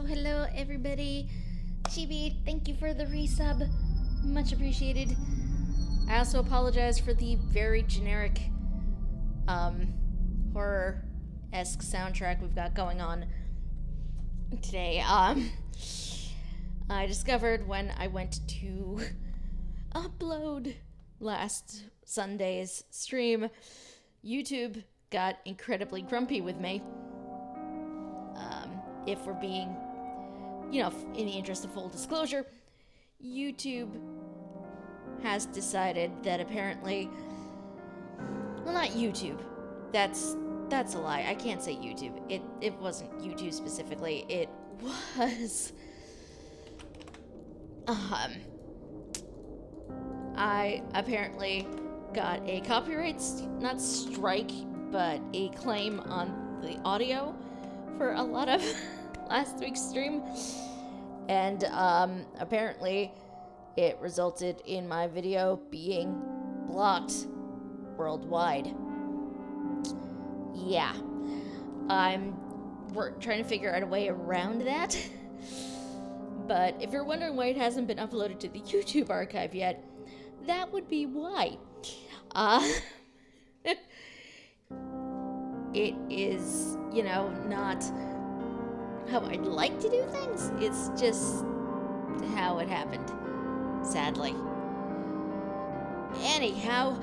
Hello, everybody. Chibi, thank you for the resub. Much appreciated. I also apologize for the very generic, horror-esque soundtrack we've got going on today. I discovered when I went to upload last Sunday's stream, YouTube got incredibly grumpy with me. If we're being, in the interest of full disclosure, YouTube has decided that apparently, well, not YouTube. That's a lie. I can't say YouTube. It wasn't YouTube specifically. It was, I apparently got a copyright, not strike, but a claim on the audio for a lot of last week's stream, and apparently it resulted in my video being blocked worldwide. Yeah, we're trying to figure out a way around that, but if you're wondering why it hasn't been uploaded to the YouTube archive yet, that would be why. It is, not how I'd like to do things. It's just how it happened, sadly. Anyhow,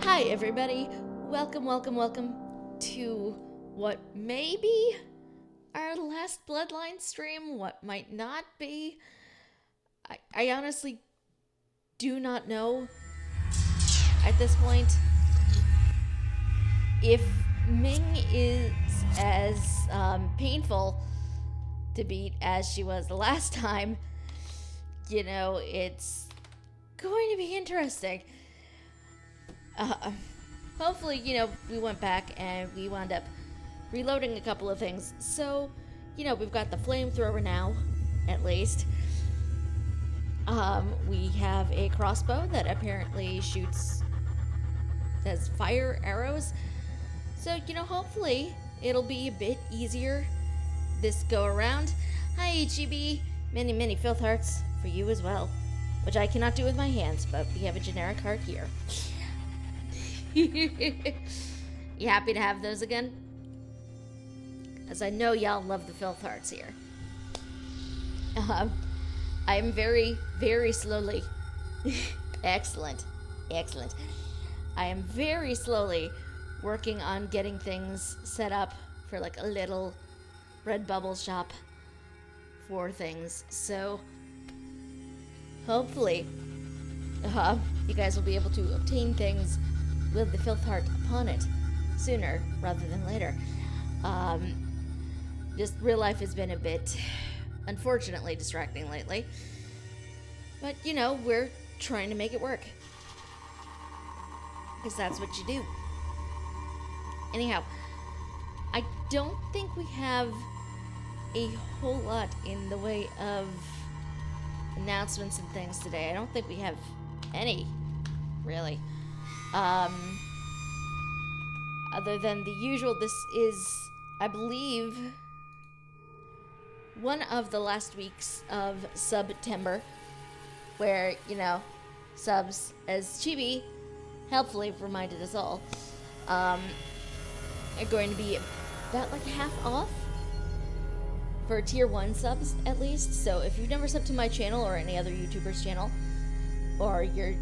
hi everybody. Welcome to what may be our last Bloodline stream, what might not be. I honestly do not know at this point if Ming is as painful to beat as she was the last time. It's going to be interesting. Hopefully, we went back and we wound up reloading a couple of things. So, we've got the flamethrower now, at least. We have a crossbow that apparently has fire arrows. So, hopefully it'll be a bit easier this go around. Hi, HEB. Many filth hearts for you as well, which I cannot do with my hands, but we have a generic heart here. You happy to have those again? As I know y'all love the filth hearts here. I am very, very slowly. Excellent. I am very slowly working on getting things set up for like a little Redbubble shop for things. So hopefully you guys will be able to obtain things with the filth heart upon it sooner rather than later. Just real life has been a bit, unfortunately, distracting lately. But, we're trying to make it work. Because that's what you do. Anyhow, I don't think we have a whole lot in the way of announcements and things today. I don't think we have any, really. Other than the usual, this is, I believe, one of the last weeks of September, where, subs, as Chibi helpfully reminded us all, are going to be about like half off for tier 1 subs, at least. So if you've never subbed to my channel or any other YouTuber's channel, or you're,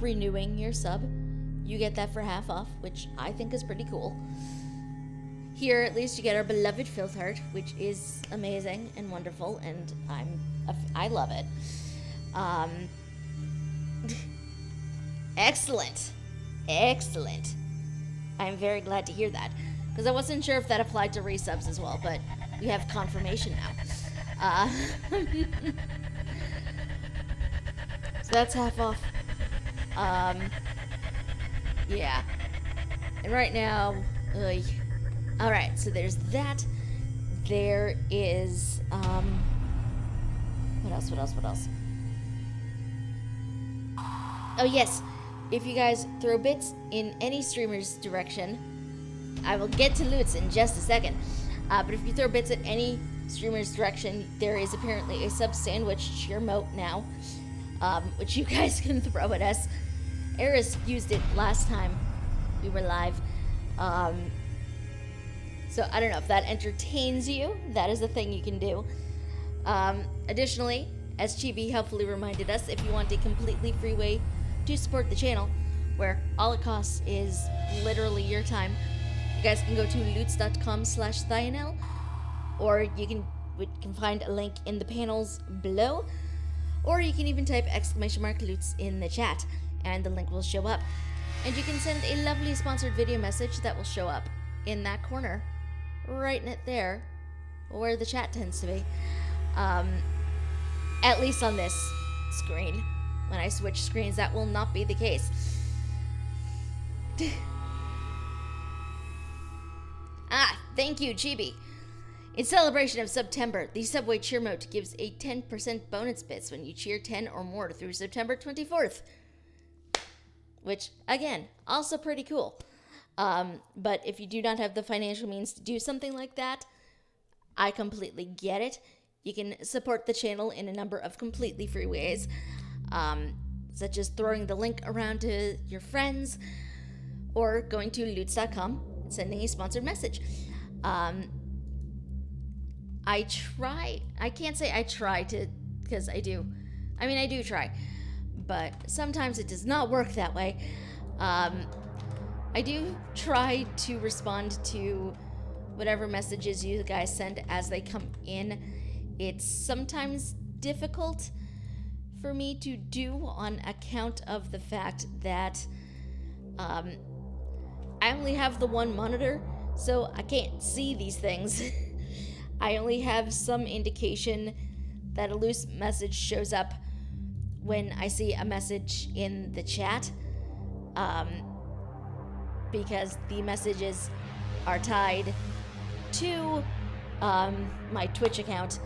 renewing your sub, you get that for half off, which I think is pretty cool. Here, at least, you get our beloved filth heart, which is amazing and wonderful, and I love it. Excellent. I'm very glad to hear that, because I wasn't sure if that applied to resubs as well, but we have confirmation now. So that's half off. Yeah. And right now, alright, so there's that. There is, what else? Oh yes, if you guys throw bits in any streamer's direction, I will get to loots in just a second. But if you throw bits at any streamer's direction, there is apparently a sub sandwich cheer mote now, which you guys can throw at us. Eris used it last time we were live. So I don't know if that entertains you. That is a thing you can do. Additionally, as Chibi helpfully reminded us, if you want a completely free way to support the channel, where all it costs is literally your time, you guys can go to loots.com/Thionel, or you can find a link in the panels below, or you can even type !Loots in the chat, and the link will show up. And you can send a lovely sponsored video message that will show up in that corner, right in it there, where the chat tends to be. At least on this screen. When I switch screens, that will not be the case. Thank you, Chibi. In celebration of September, the Subway Cheer Mode gives a 10% bonus bits when you cheer 10 or more through September 24th. Which, again, also pretty cool. But if you do not have the financial means to do something like that, I completely get it. You can support the channel in a number of completely free ways, such as throwing the link around to your friends, or going to loots.com and sending a sponsored message. I can't say I try to, because I do try, but sometimes it does not work that way. I do try to respond to whatever messages you guys send as they come in. It's sometimes difficult for me to do on account of the fact that I only have the one monitor, so I can't see these things. I only have some indication that a loose message shows up when I see a message in the chat, because the messages are tied to my Twitch account.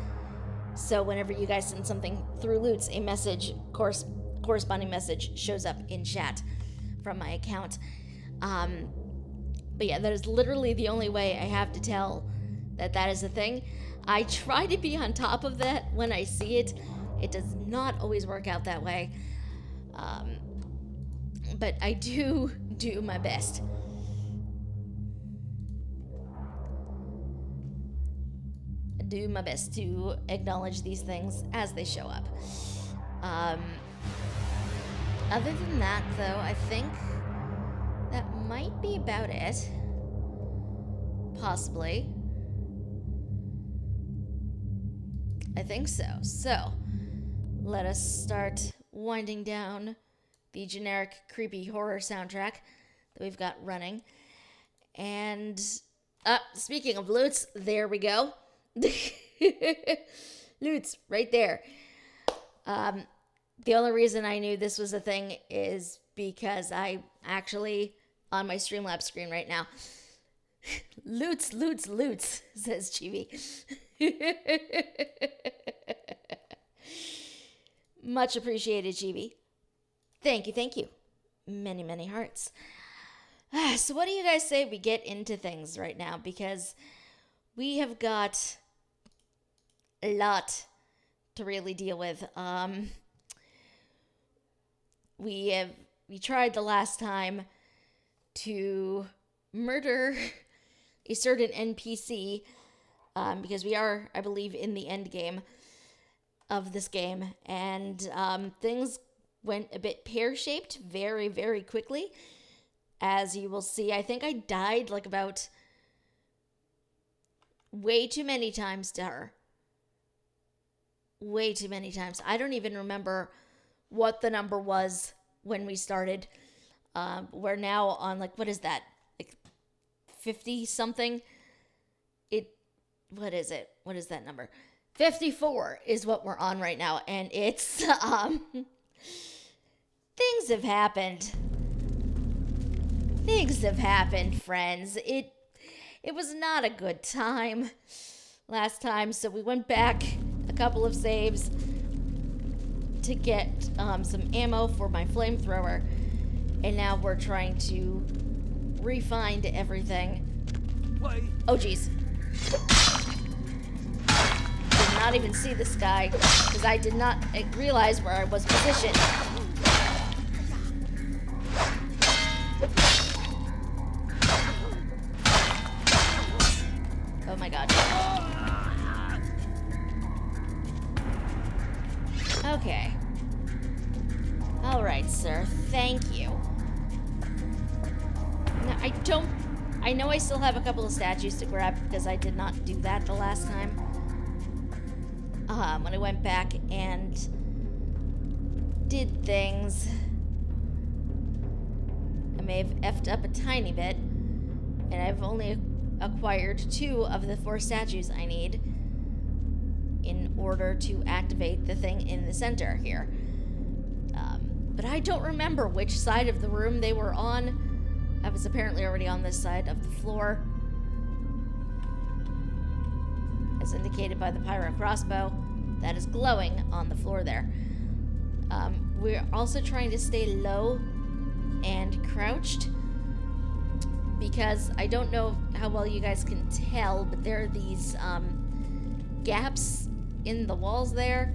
So whenever you guys send something through Loots, a message, corresponding message, shows up in chat from my account. But yeah, that is literally the only way I have to tell that that is a thing. I try to be on top of that when I see it. It does not always work out that way. But I do my best. Do my best to acknowledge these things as they show up. Other than that, though, I think that might be about it. Possibly. I think so. So, let us start winding down the generic creepy horror soundtrack that we've got running. And, speaking of Loots, there we go. Loots, right there. The only reason I knew this was a thing is because I actually, on my Streamlabs screen right now, Loots, says Chibi. Much appreciated, Chibi. Thank you. Many, many hearts. So what do you guys say we get into things right now? Because we have got a lot to really deal with. We tried the last time to murder a certain NPC, because we are, I believe, in the end game of this game, and things went a bit pear-shaped very, very quickly. As you will see, I think I died like about way too many times to her. Way too many times. I don't even remember what the number was when we started. We're now on, like, what is that? Like 50 something? What is it? What is that number? 54 is what we're on right now, and it's things have happened. Things have happened, friends. It was not a good time last time, so we went back a couple of saves to get some ammo for my flamethrower, and now we're trying to refind everything. Wait. Oh, jeez. not even see this guy because I did not realize where I was positioned. Oh my god. Okay. Alright, sir. Thank you. Now, I know I still have a couple of statues to grab because I did not do that the last time. When I went back and did things, I may have effed up a tiny bit, and I've only acquired 2 of the 4 statues I need in order to activate the thing in the center here. But I don't remember which side of the room they were on. I was apparently already on this side of the floor, as indicated by the pyro crossbow that is glowing on the floor there. We're also trying to stay low and crouched because I don't know how well you guys can tell, but there are these gaps in the walls there.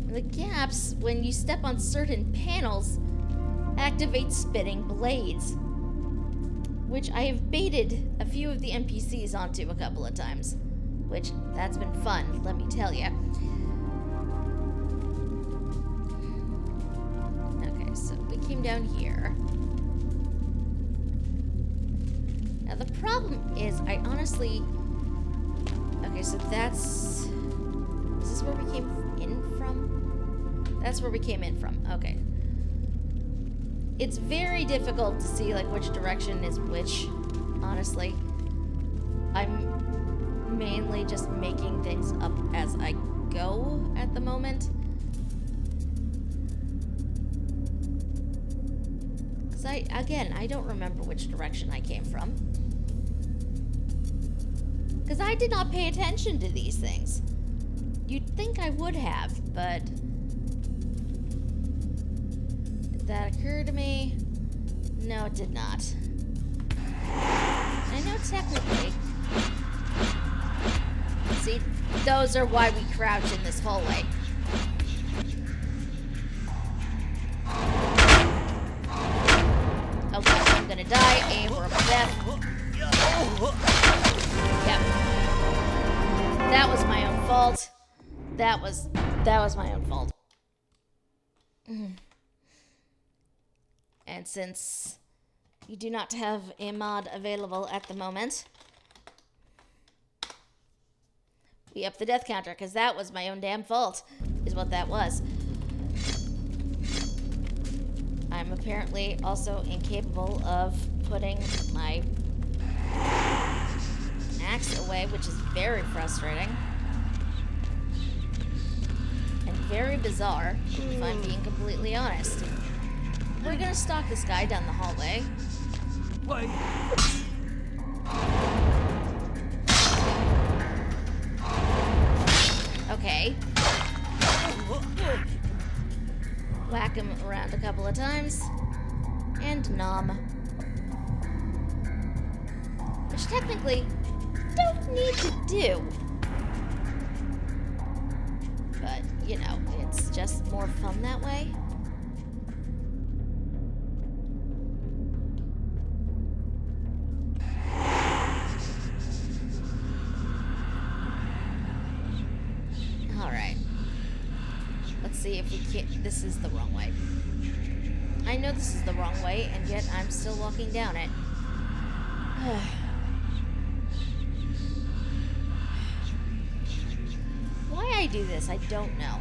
The gaps, when you step on certain panels, activate spitting blades, which I have baited a few of the NPCs onto a couple of times, which that's been fun, let me tell you. Okay, so we came down here. Now the problem is, I honestly... Okay, so that's... Is this where we came in from? That's where we came in from, okay. It's very difficult to see, like, which direction is which, honestly. I'm mainly just making things up as I go at the moment. Because I don't remember which direction I came from. Because I did not pay attention to these things. You'd think I would have, but... Did that occur to me? No, it did not. I know technically... See, those are why we crouch in this hallway. Okay, I'm gonna die. Aim for death. Yep. That was my own fault. That was my own fault. And since you do not have a mod available at the moment, we up the death counter, because that was my own damn fault, is what that was. I'm apparently also incapable of putting my axe away, which is very frustrating. And very bizarre, if I'm being completely honest. We're gonna stalk this guy down the hallway. Wait. Okay. Whack him around a couple of times. And nom. Which technically don't need to do. But, you know, it's just more fun that way. Alright. Let's see if we can... This is the wrong way. I know this is the wrong way, and yet I'm still walking down it. Why I do this, I don't know.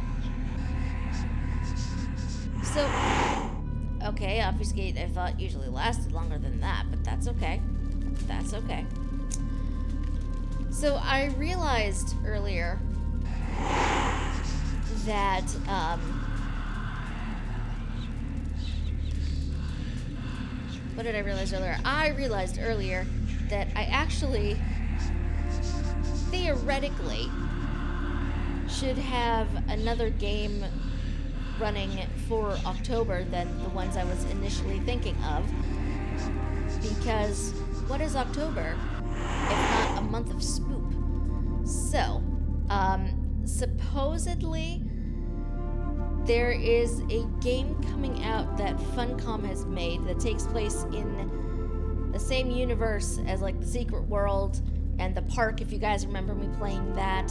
So, okay, obfuscate I thought usually lasted longer than that, but that's okay. That's okay. So I realized earlier that, what did I realize earlier? I realized earlier that I actually, theoretically, should have another game running for October than the ones I was initially thinking of. Because what is October if not a month of spoop? So, supposedly there is a game coming out that Funcom has made that takes place in the same universe as like the Secret World and the park, if you guys remember me playing that.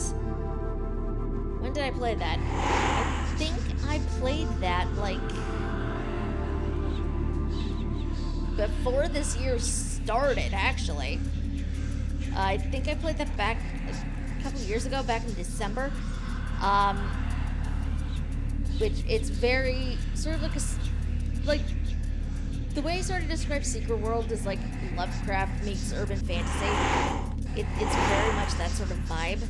When did I play that? I think I played that like before this year started, actually. I think I played that back a couple years ago, back in December. Which it's very sort of like the way I sort of describe Secret World is like Lovecraft meets urban fantasy. It's very much that sort of vibe.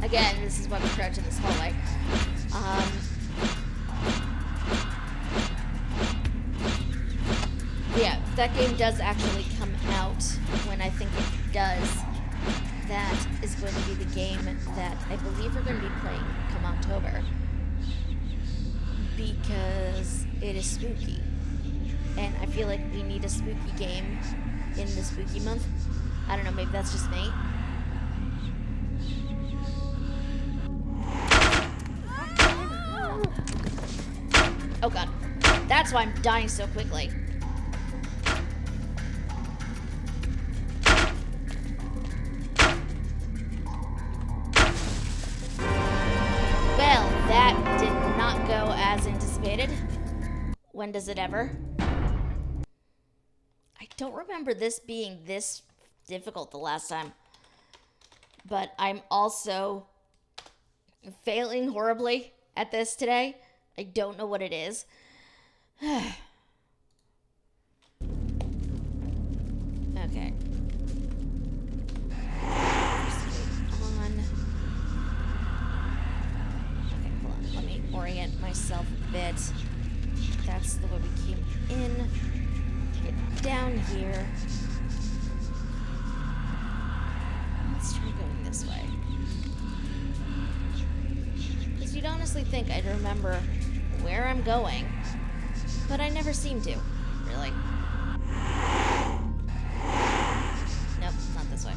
Again, this is why we crouch in this hallway. Yeah, that game does actually come out when I think it does. That is going to be the game that I believe we're going to be playing come October. Because it is spooky. And I feel like we need a spooky game in the spooky month. I don't know, maybe that's just me. Oh god. That's why I'm dying so quickly. Well, that did not go as anticipated. When does it ever? I don't remember this being this difficult the last time. But I'm also failing horribly at this today. I don't know what it is. Okay. Okay, hold on. Let me orient myself a bit. That's the way we came in. Get down here. Let's try going this way. Because you'd honestly think I'd remember where I'm going, but I never seem to, really. Nope, not this way.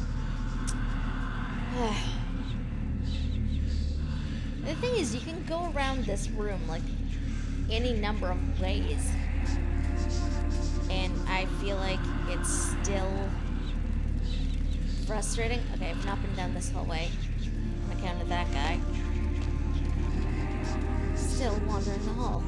The thing is, you can go around this room, like, any number of ways. And I feel like it's still frustrating. Okay, I've not been down this hallway on account of that guy. Still wandering the hall.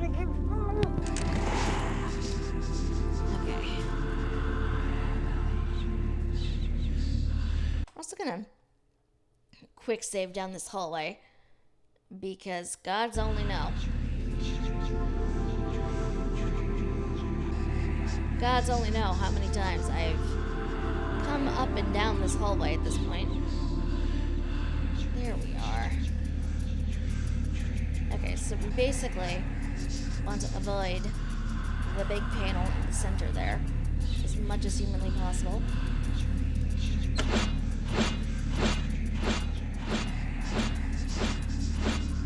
Okay. I'm also gonna quick save down this hallway because gods only know. Gods only know how many times I've come up and down this hallway at this point. There we are. Okay, so we basically want to avoid the big panel in the center there as much as humanly possible.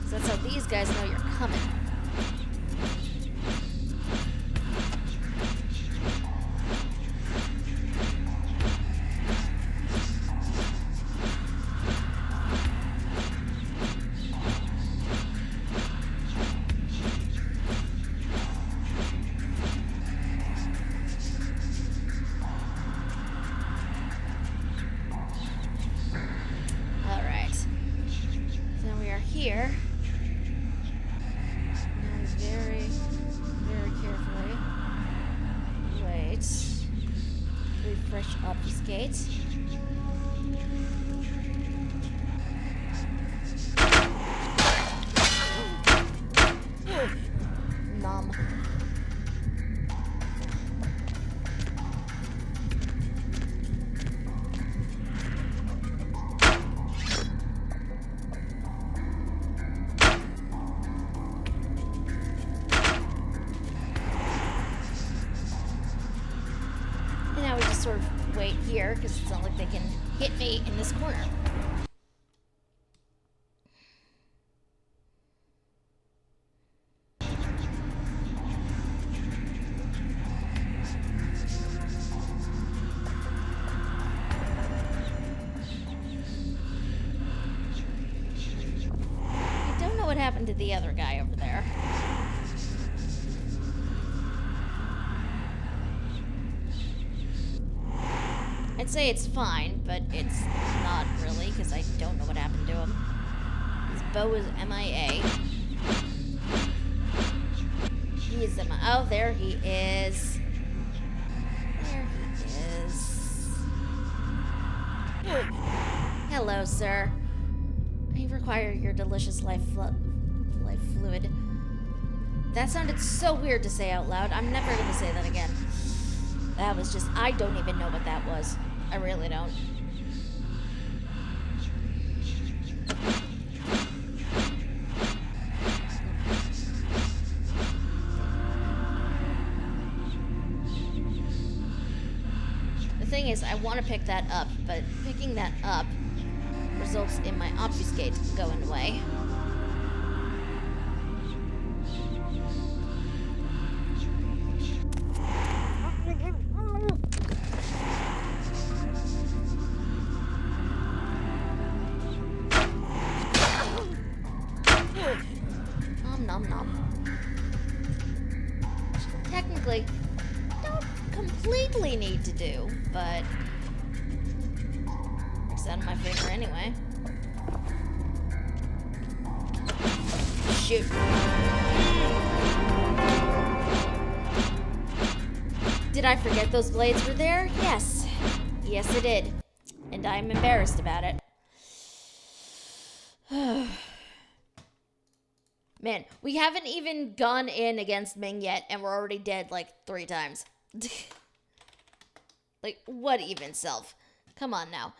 So that's how these guys know you're coming. Here. Now very, very carefully. Wait. Refresh obfuscate. Nom. Sort of wait here because it's not like they can hit me in this corner. I don't know what happened to the other guy over there. I'd say it's fine, but it's not really, because I don't know what happened to him. His bow is MIA. He is MIA. Oh, there he is. There he is. Hello, sir. I require your delicious life fluid. That sounded so weird to say out loud. I'm never going to say that again. That was just... I don't even know what that was. I really don't. The thing is, I want to pick that up, but picking that up results in my obfuscate going away. Nom nom. Technically, don't completely need to do, but works out of my favor anyway. Shoot. Did I forget those blades were there? Yes. Yes, I did. And I'm embarrassed about it. Man, we haven't even gone in against Ming yet, and we're already dead like 3 times. Like, what even self? Come on now.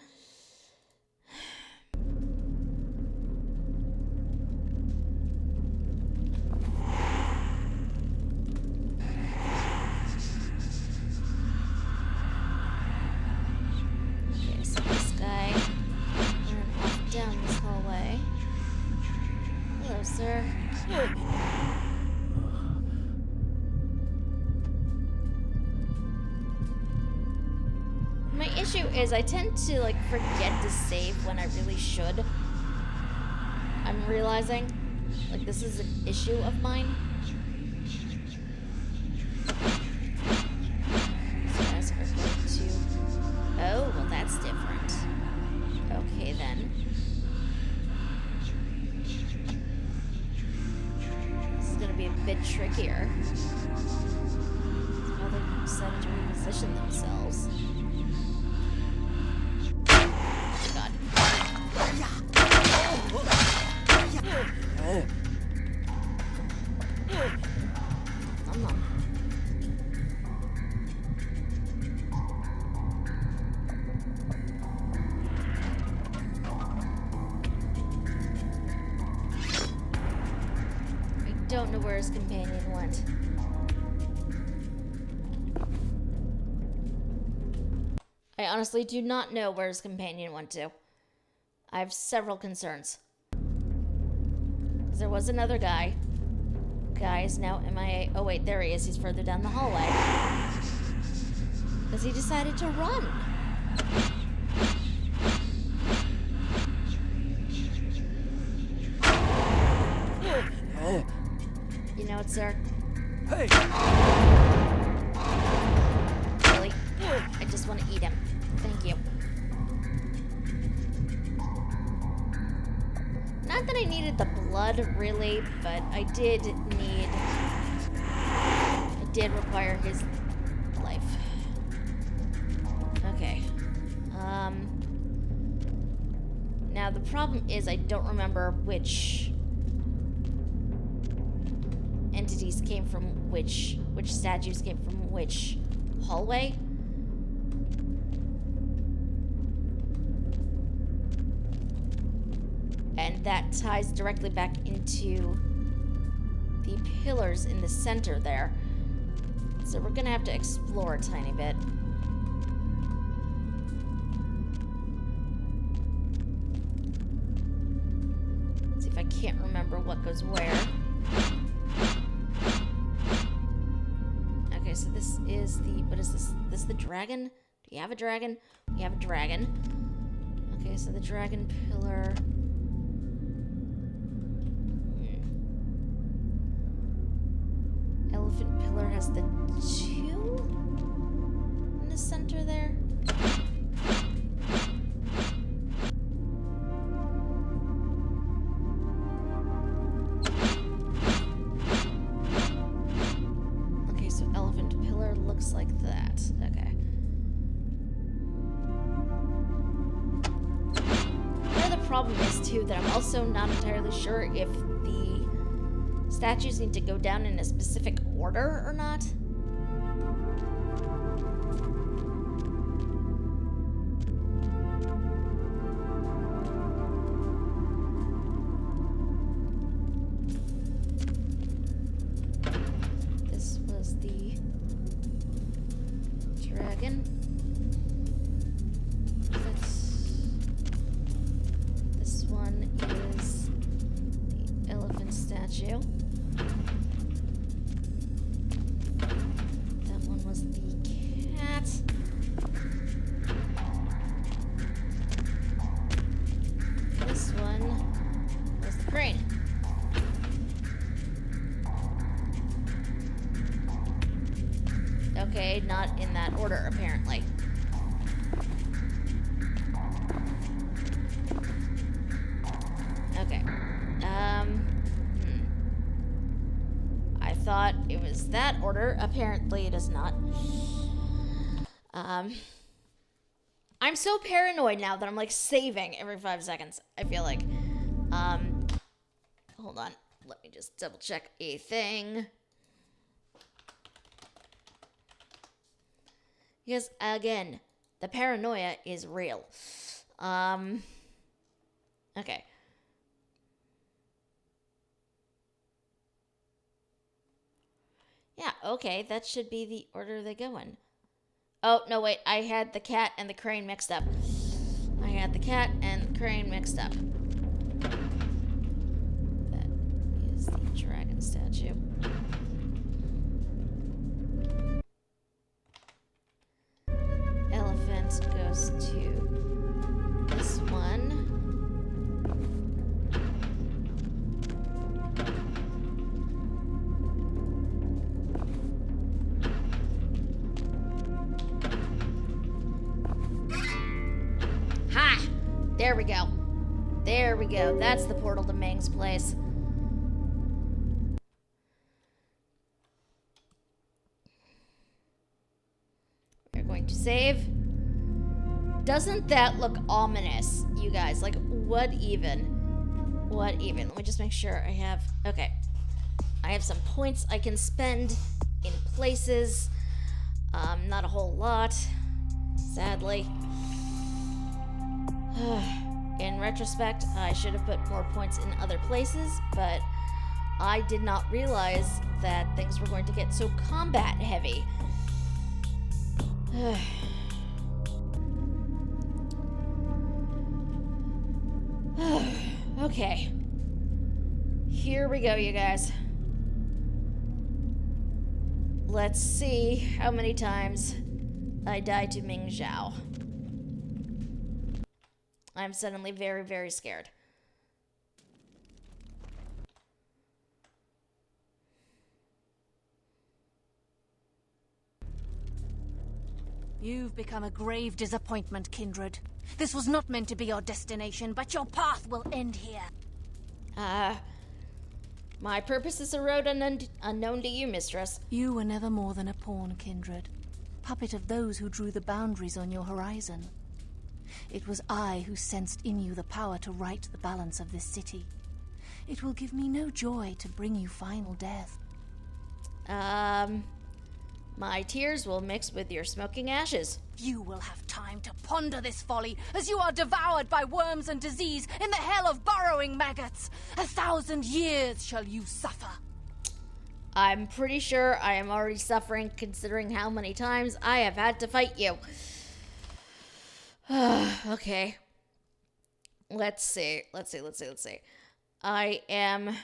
Okay, so this guy went off down this hallway. Hello, sir. My issue is I tend to like forget to save when I really should. I'm realizing like this is an issue of mine. So guys are going to... Oh, well that's different. Okay then. Gonna be a bit trickier. That's how they decided to reposition themselves. Oh god. Nom nom. Don't know where his companion went. I honestly do not know where his companion went to. I have several concerns. There was another guy. Guy is now MIA. Oh wait, there he is. He's further down the hallway. Because he decided to run. You know it, sir? Hey! Really? I just want to eat him. Thank you. Not that I needed the blood, really, but I did require his life. Okay. Now the problem is I don't remember which entities came from which statues came from which hallway. And that ties directly back into the pillars in the center there. So we're gonna have to explore a tiny bit. remember what goes where. Okay, so this is the... What is this? This is the dragon? Do you have a dragon? We have a dragon. Okay, so the dragon pillar... Elephant pillar has the 2 in the center there. Okay, so elephant pillar looks like that. Okay. Part of the problem is too that I'm also not entirely sure if the statues need to go down in a specific order or not. This was the dragon. This one is the elephant statue. That one was the cat. This one was the crane. Okay, not in that order, apparently. Okay. I thought it was that order. Apparently it is not. I'm so paranoid now that I'm like saving every 5 seconds. I feel like. Hold on. Let me just double check a thing. Because again, the paranoia is real. Okay. Yeah, okay, that should be the order they go in. Oh, no, wait, I had the cat and the crane mixed up. I had the cat and the crane mixed up. That is the dragon statue. Elephant goes to this one. Ha! There we go. There we go. That's the portal to Meng's place. We're going to save. Doesn't that look ominous, you guys? Like, what even? What even? Let me just make sure I have... Okay. I have some points I can spend in places. Not a whole lot, sadly. In retrospect, I should have put more points in other places, but I did not realize that things were going to get so combat heavy. Okay. Here we go, you guys. Let's see how many times I die to Ming Zhao. I'm suddenly very, very scared. You've become a grave disappointment, Kindred. This was not meant to be your destination, but your path will end here. My purpose is a road unknown to you, mistress. You were never more than a pawn, Kindred. Puppet of those who drew the boundaries on your horizon. It was I who sensed in you the power to right the balance of this city. It will give me no joy to bring you final death. My tears will mix with your smoking ashes. You will have time to ponder this folly as you are devoured by worms and disease in the hell of burrowing maggots. 1,000 years shall you suffer. I'm pretty sure I am already suffering considering how many times I have had to fight you. Okay. Let's see. I am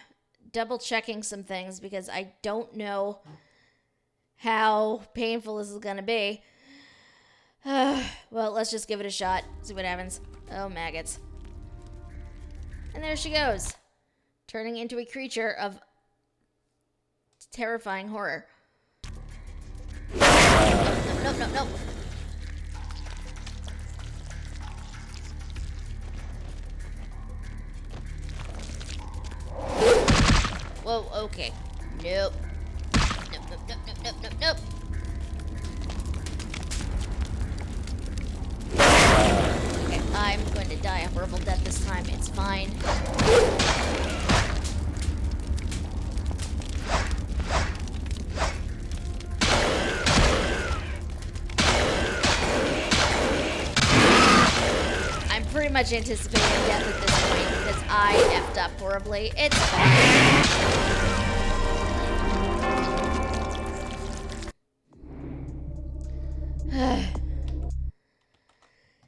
double checking some things because I don't know how painful this is going to be. Well, let's just give it a shot. See what happens. Oh, maggots. And there she goes. Turning into a creature of terrifying horror. No. Whoa, okay. Nope. Nope. Okay, I'm going to die a horrible death this time. It's fine. I'm pretty much anticipating death at this point because I effed up horribly. It's fine.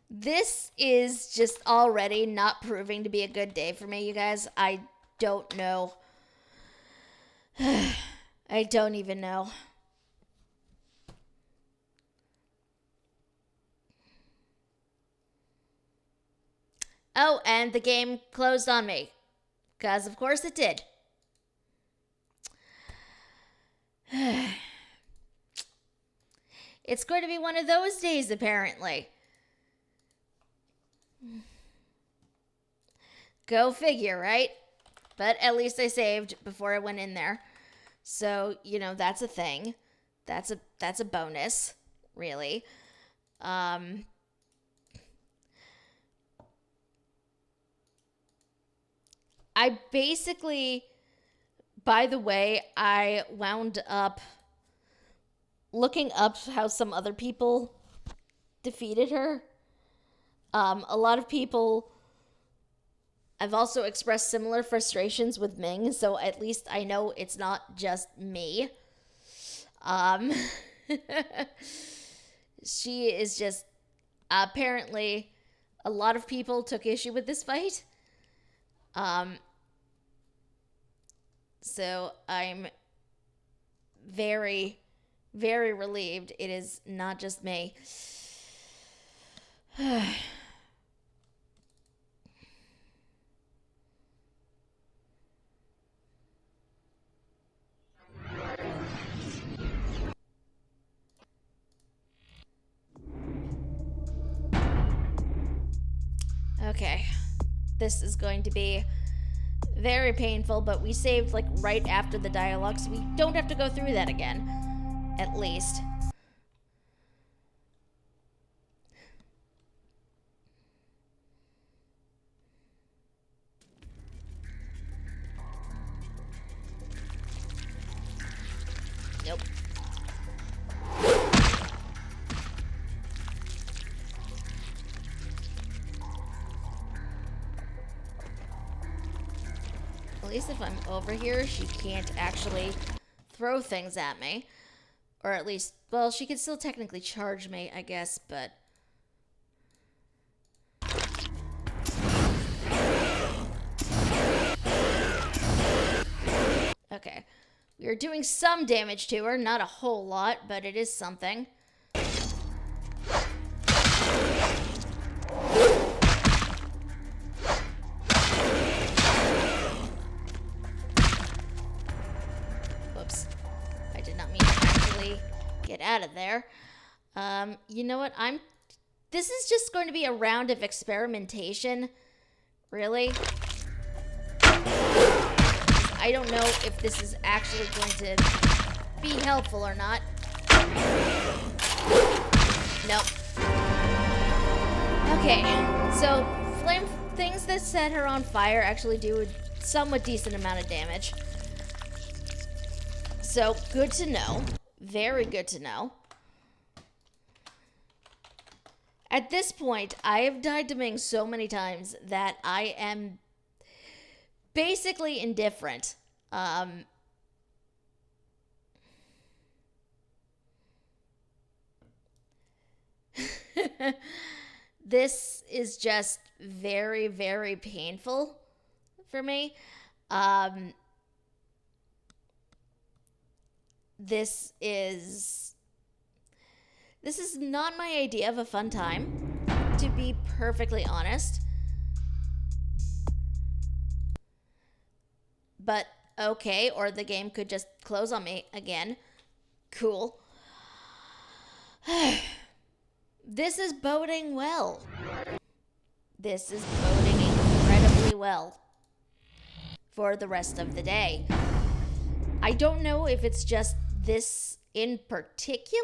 This is just already not proving to be a good day for me, you guys. I don't know. I don't even know. Oh, and the game closed on me. Because, of course, it did. It's going to be one of those days, apparently. Go figure, right? But at least I saved before I went in there. So, you know, that's a thing. That's a bonus, really. I basically, by the way, I wound up looking up how some other people defeated her. A lot of people have also expressed similar frustrations with Ming, so at least I know it's not just me. She is just, apparently, a lot of people took issue with this fight. So I'm very, very relieved it is not just me. Okay, this is going to be very painful, but we saved like right after the dialogue, so we don't have to go through that again, at least. Nope. At least if I'm over here, she can't actually throw things at me. Or at least, well, she could still technically charge me, I guess, but... Okay. We are doing some damage to her. Not a whole lot, but it is something. Get out of there. You know what? This is just going to be a round of experimentation. Really? I don't know if this is actually going to be helpful or not. Nope. Okay, so flame things that set her on fire actually do a somewhat decent amount of damage. So, good to know. Very good to know. At this point, I have died to Ming so many times that I am basically indifferent. This is just very, very painful for me. This is not my idea of a fun time, to be perfectly honest. But okay, or the game could just close on me again. Cool. This is boding well. This is boding incredibly well for the rest of the day. I don't know if it's just this in particular.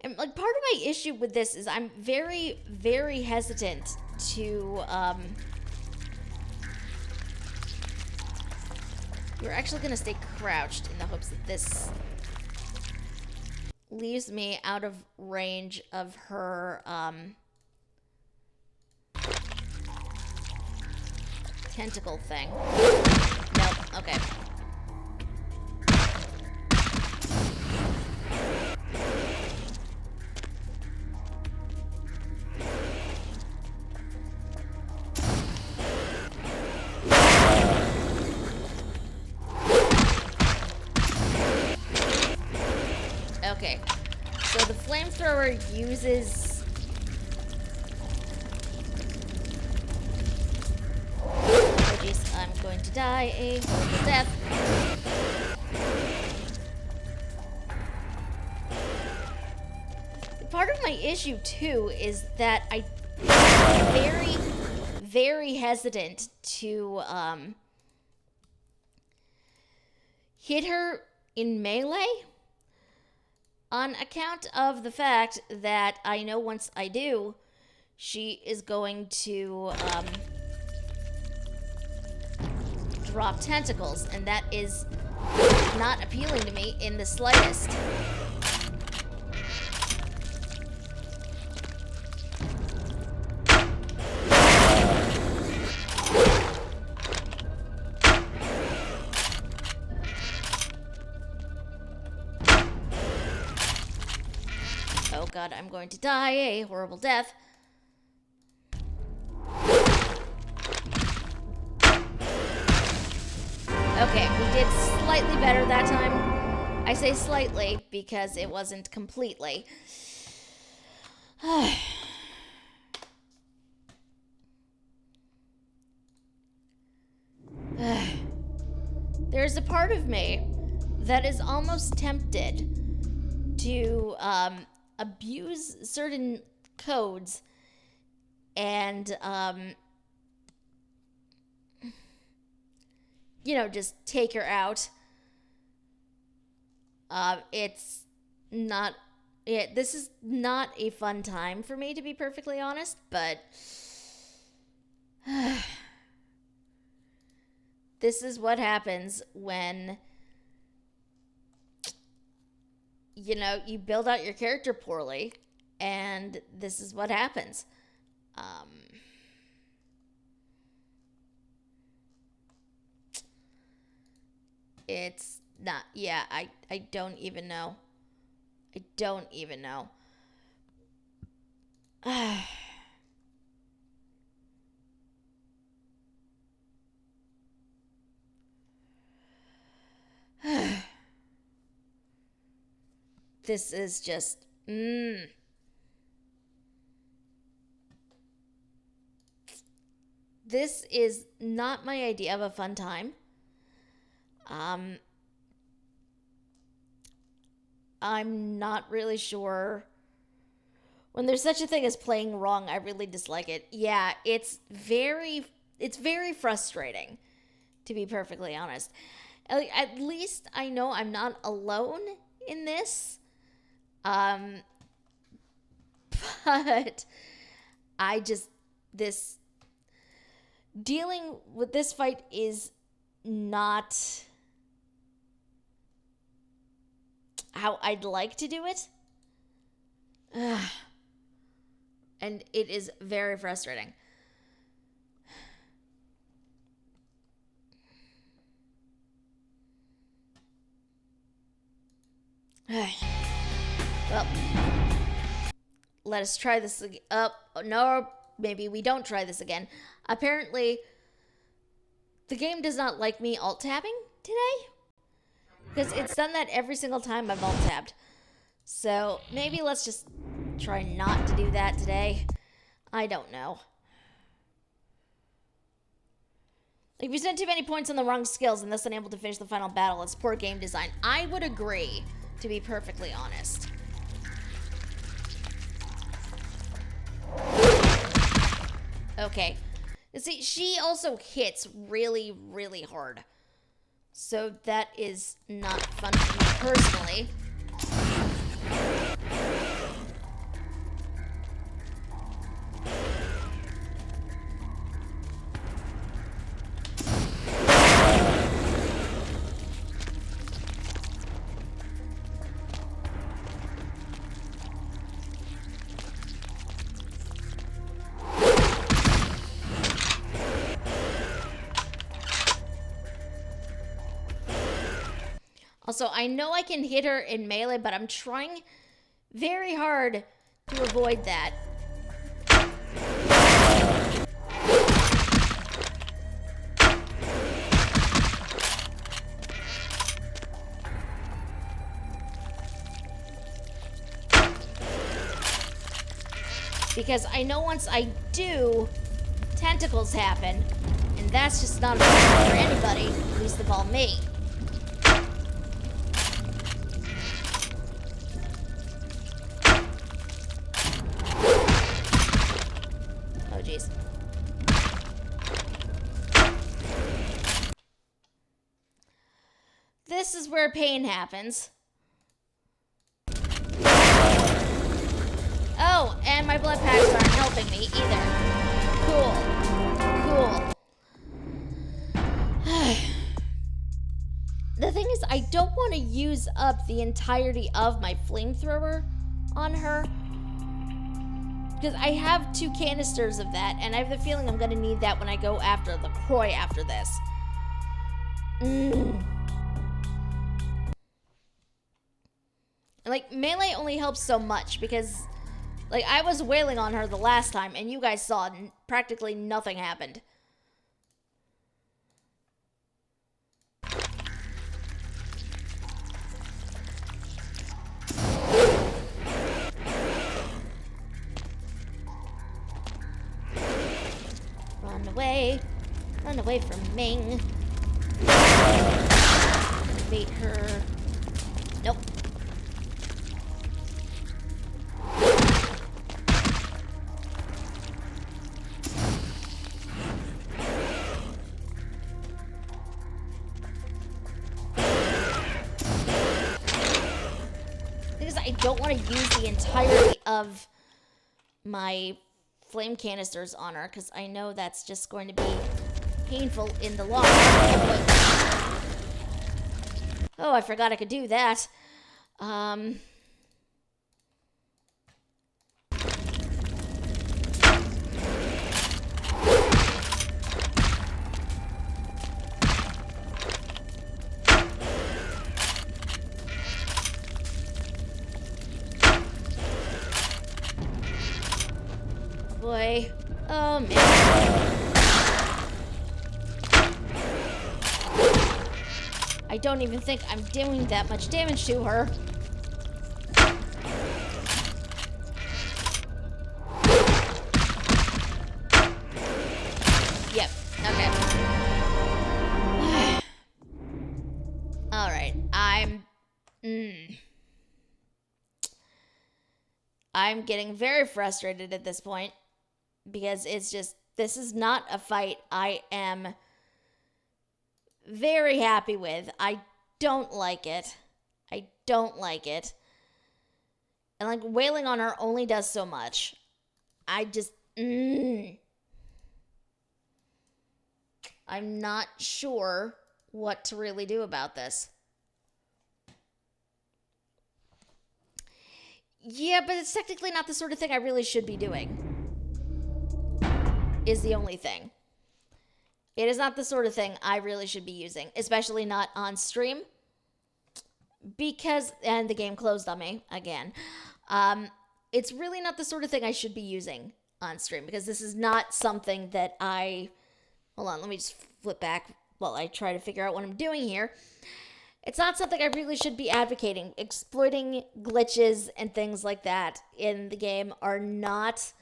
And like part of my issue with this is I'm very, very hesitant to we're actually gonna stay crouched in the hopes that this leaves me out of range of her tentacle thing. Nope, okay. Okay, so the flamethrower uses... Oh jeez, I'm going to die a horrible death. Part of my issue, too, is that I'm very, very hesitant to hit her in melee. On account of the fact that I know once I do, she is going to drop tentacles, and that is not appealing to me in the slightest. Oh god, I'm going to die a horrible death. Okay, we did slightly better that time. I say slightly because it wasn't completely. There's a part of me that is almost tempted to abuse certain codes and you know, just take her out. It's not this is not a fun time for me, to be perfectly honest, but this is what happens when, you know, you build out your character poorly, and this is what happens. It's not, yeah, I don't even know. I don't even know. This is just, This is not my idea of a fun time. I'm not really sure. When there's such a thing as playing wrong, I really dislike it. Yeah, it's very frustrating, to be perfectly honest. At least I know I'm not alone in this. But dealing with this fight is not how I'd like to do it. And it is very frustrating. Well, let us try this again. No, maybe we don't try this again. Apparently, the game does not like me alt-tabbing today. Because it's done that every single time I've alt-tabbed. So, maybe let's just try not to do that today. I don't know. Like, we spent too many points on the wrong skills and thus unable to finish the final battle. It's poor game design. I would agree, to be perfectly honest. Okay. You see, she also hits really, really hard. So that is not fun for me personally. Also, I know I can hit her in melee, but I'm trying very hard to avoid that. Because I know once I do, tentacles happen, and that's just not a fun for anybody, least of all me. This is where pain happens. Oh, and my blood packs aren't helping me either. Cool. The thing is, I don't want to use up the entirety of my flamethrower on her. Because I have 2 canisters of that, and I have the feeling I'm going to need that when I go after the Croy after this. Like, melee only helps so much because, like, I was wailing on her the last time, and you guys saw practically nothing happened. Run away from Ming. Bait her. Nope. Because I don't want to use the entirety of my flame canisters on her, because I know that's just going to be painful in the long run. Oh, I forgot I could do that. Boy. Oh, man. I don't even think I'm doing that much damage to her. Yep. Okay. Alright. I'm getting very frustrated at this point. Because it's just, this is not a fight I am very happy with. I don't like it. I don't like it. And like, wailing on her only does so much. I just, I'm not sure what to really do about this. Yeah, but it's technically not the sort of thing I really should be doing. Is the only thing. It is not the sort of thing I really should be using, especially not on stream, because, and the game closed on me again. It's really not the sort of thing I should be using on stream, because this is not something that hold on, let me just flip back while I try to figure out what I'm doing here. It's not something I really should be advocating. Exploiting glitches and things like that in the game are not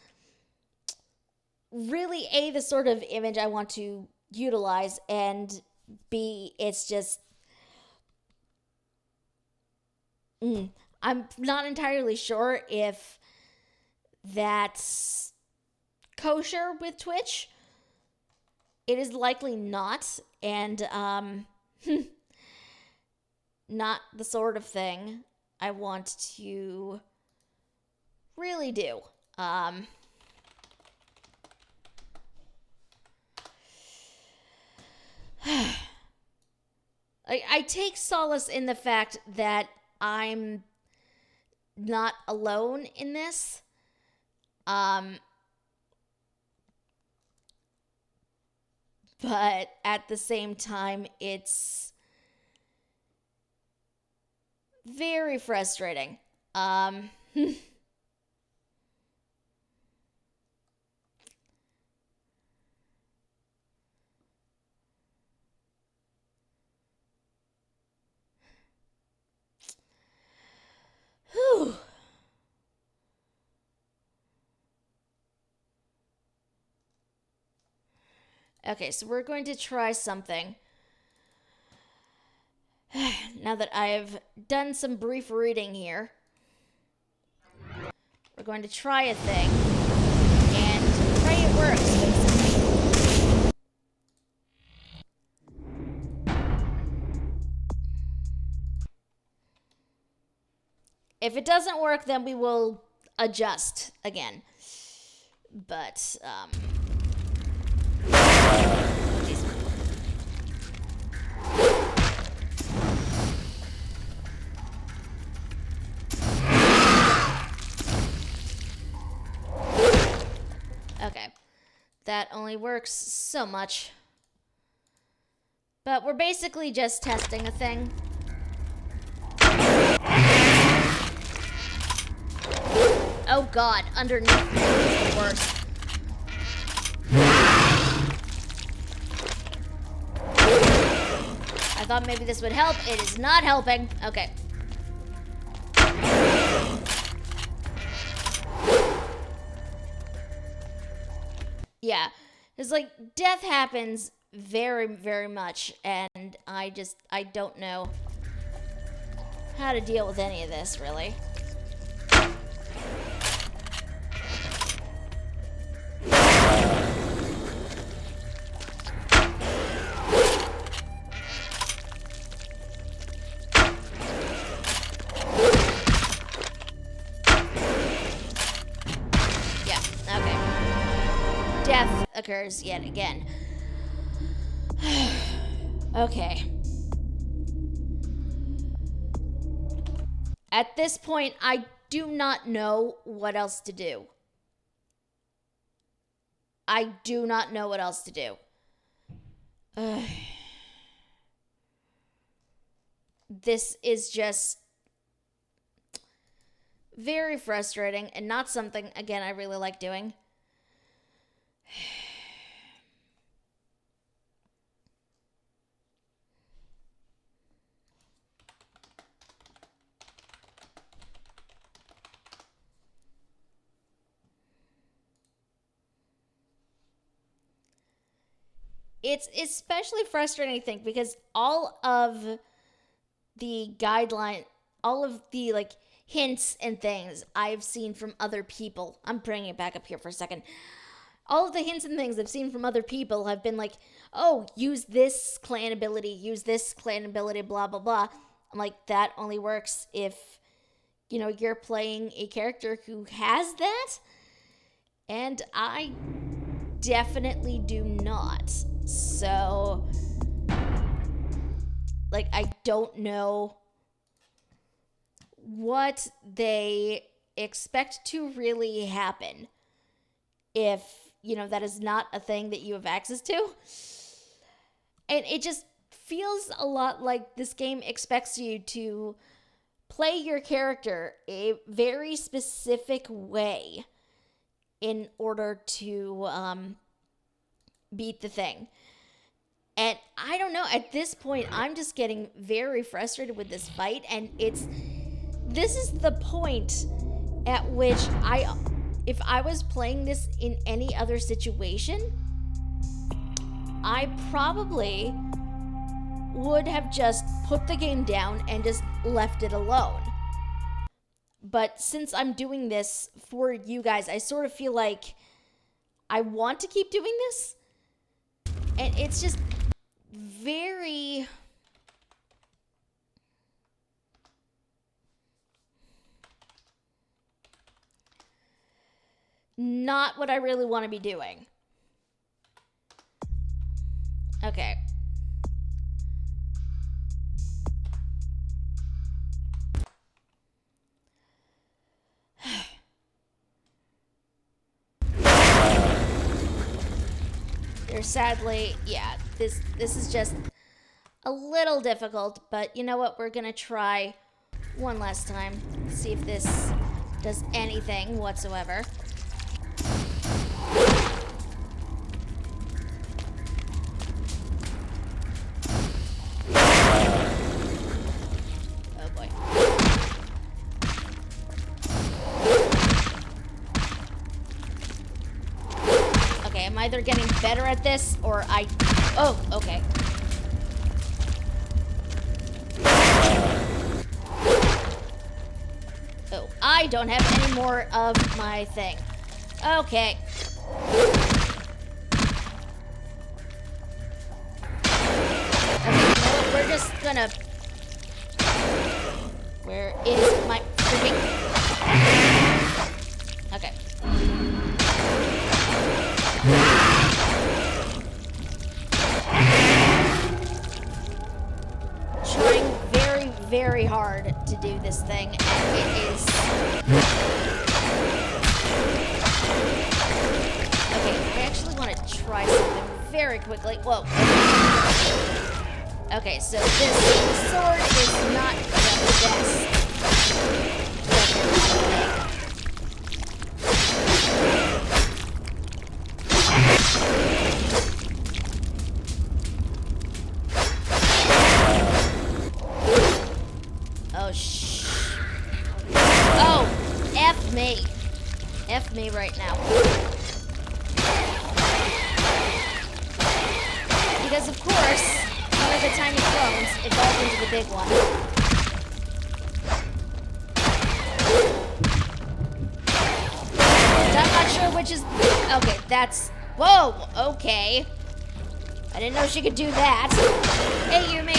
really, A, the sort of image I want to utilize, and B, it's just... I'm not entirely sure if that's kosher with Twitch. It is likely not, and not the sort of thing I want to really do. I take solace in the fact that I'm not alone in this. But at the same time, it's very frustrating. Whew. Okay, so we're going to try something. Now that I've done some brief reading here, we're going to try a thing and pray it works, basically. If it doesn't work, then we will adjust again. But, okay. That only works so much. But we're basically just testing a thing. Oh god, underneath is the worst. I thought maybe this would help. It is not helping. Okay. Yeah. It's like, death happens very, very much, and I don't know how to deal with any of this, really. Occurs yet again. Okay. At this point, I do not know what else to do. I do not know what else to do. This is just very frustrating and not something, again, I really like doing. It's especially frustrating, I think, because all of the all of the, hints and things I've seen from other people. I'm bringing it back up here for a second. All of the hints and things I've seen from other people have been like, oh, use this clan ability, blah, blah, blah. I'm like, that only works if, you're playing a character who has that. And I definitely do not. So, I don't know what they expect to really happen if, that is not a thing that you have access to. And it just feels a lot like this game expects you to play your character a very specific way in order to beat the thing. And I don't know, at this point, I'm just getting very frustrated with this fight, and this is the point at which if I was playing this in any other situation, I probably would have just put the game down and just left it alone. But since I'm doing this for you guys, I sort of feel like I want to keep doing this. And it's just very... not what I really want to be doing. Okay. There's sadly, yeah, this is just a little difficult, but you know what? We're gonna try one last time. See if this does anything whatsoever. Oh boy. Okay, I'm either getting better at this or oh, okay. Oh, I don't have any more of my thing. Okay. Okay, we're just gonna... Where is my freaking... Okay. Trying very, very hard to do this thing, and it is... Okay, I actually want to try something very quickly. Whoa. Okay, so this sword is not the best. Oh, oh, F me. F me right now. Because, of course, one of the tiny clones evolved into the big one. And I'm not sure which is... Okay, that's... Whoa, okay. I didn't know she could do that. Hey, Yumi.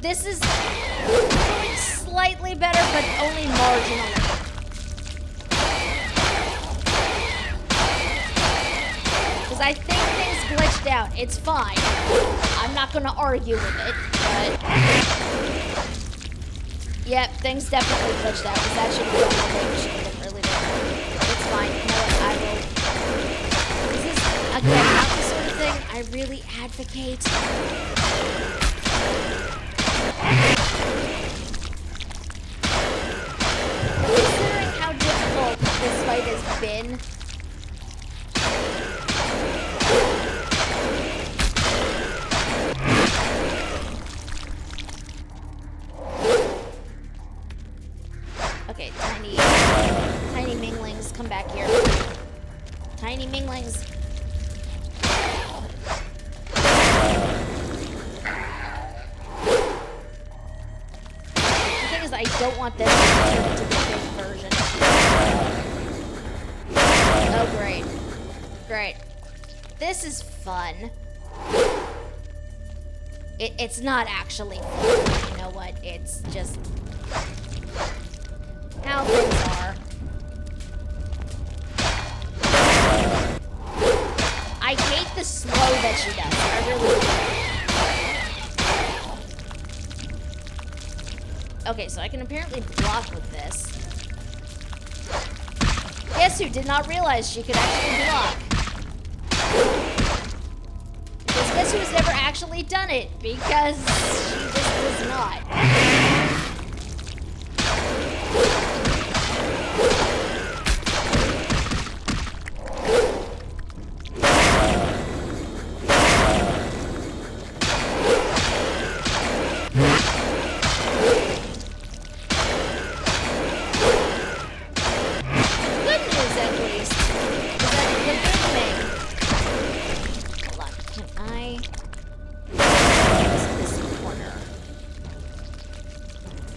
This is doing slightly better, but only marginally. Because I think things glitched out. It's fine. I'm not going to argue with it, but... Yep, things definitely glitched out, because that should have been really, should have been really bad. It's fine. You know what? I will... This is, again, not the sort of thing I really advocate. Considering how difficult this fight has been... Okay, tiny minglings, come back here. Tiny minglings. The thing is, I don't want this to turn into the big version. Oh, great. Great. This is fun. It's not actually fun. You know what? It's just... how things are. I hate the slow that she does. I really do. Okay, so I can apparently block with this. Guess who did not realize she could actually block? Because guess who has never actually done it, because she just does not.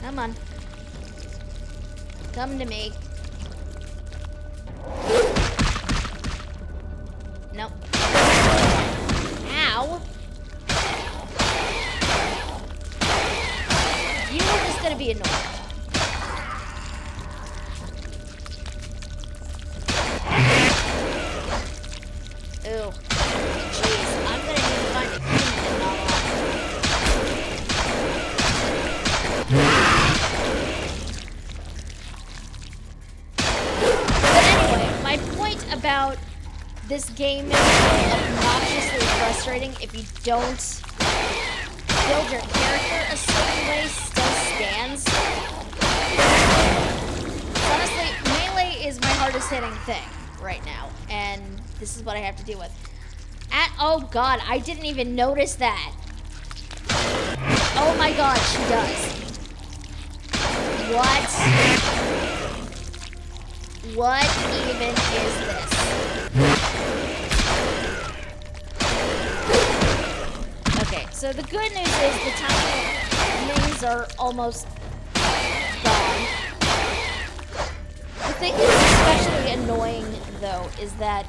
Come on. Come to me. Nope. Ow. You are just gonna be annoying. Ew. Jeez, I'm gonna need to find a human and not one. But anyway, my point about this game is obnoxiously frustrating if you don't build your character a certain way still stands. Honestly, melee is my hardest hitting thing right now, and this is what I have to deal with. Oh god, I didn't even notice that. Oh my god, she does. What? What even is this? Okay, so the good news is the tiny things are almost gone. The thing that's especially annoying, though, is that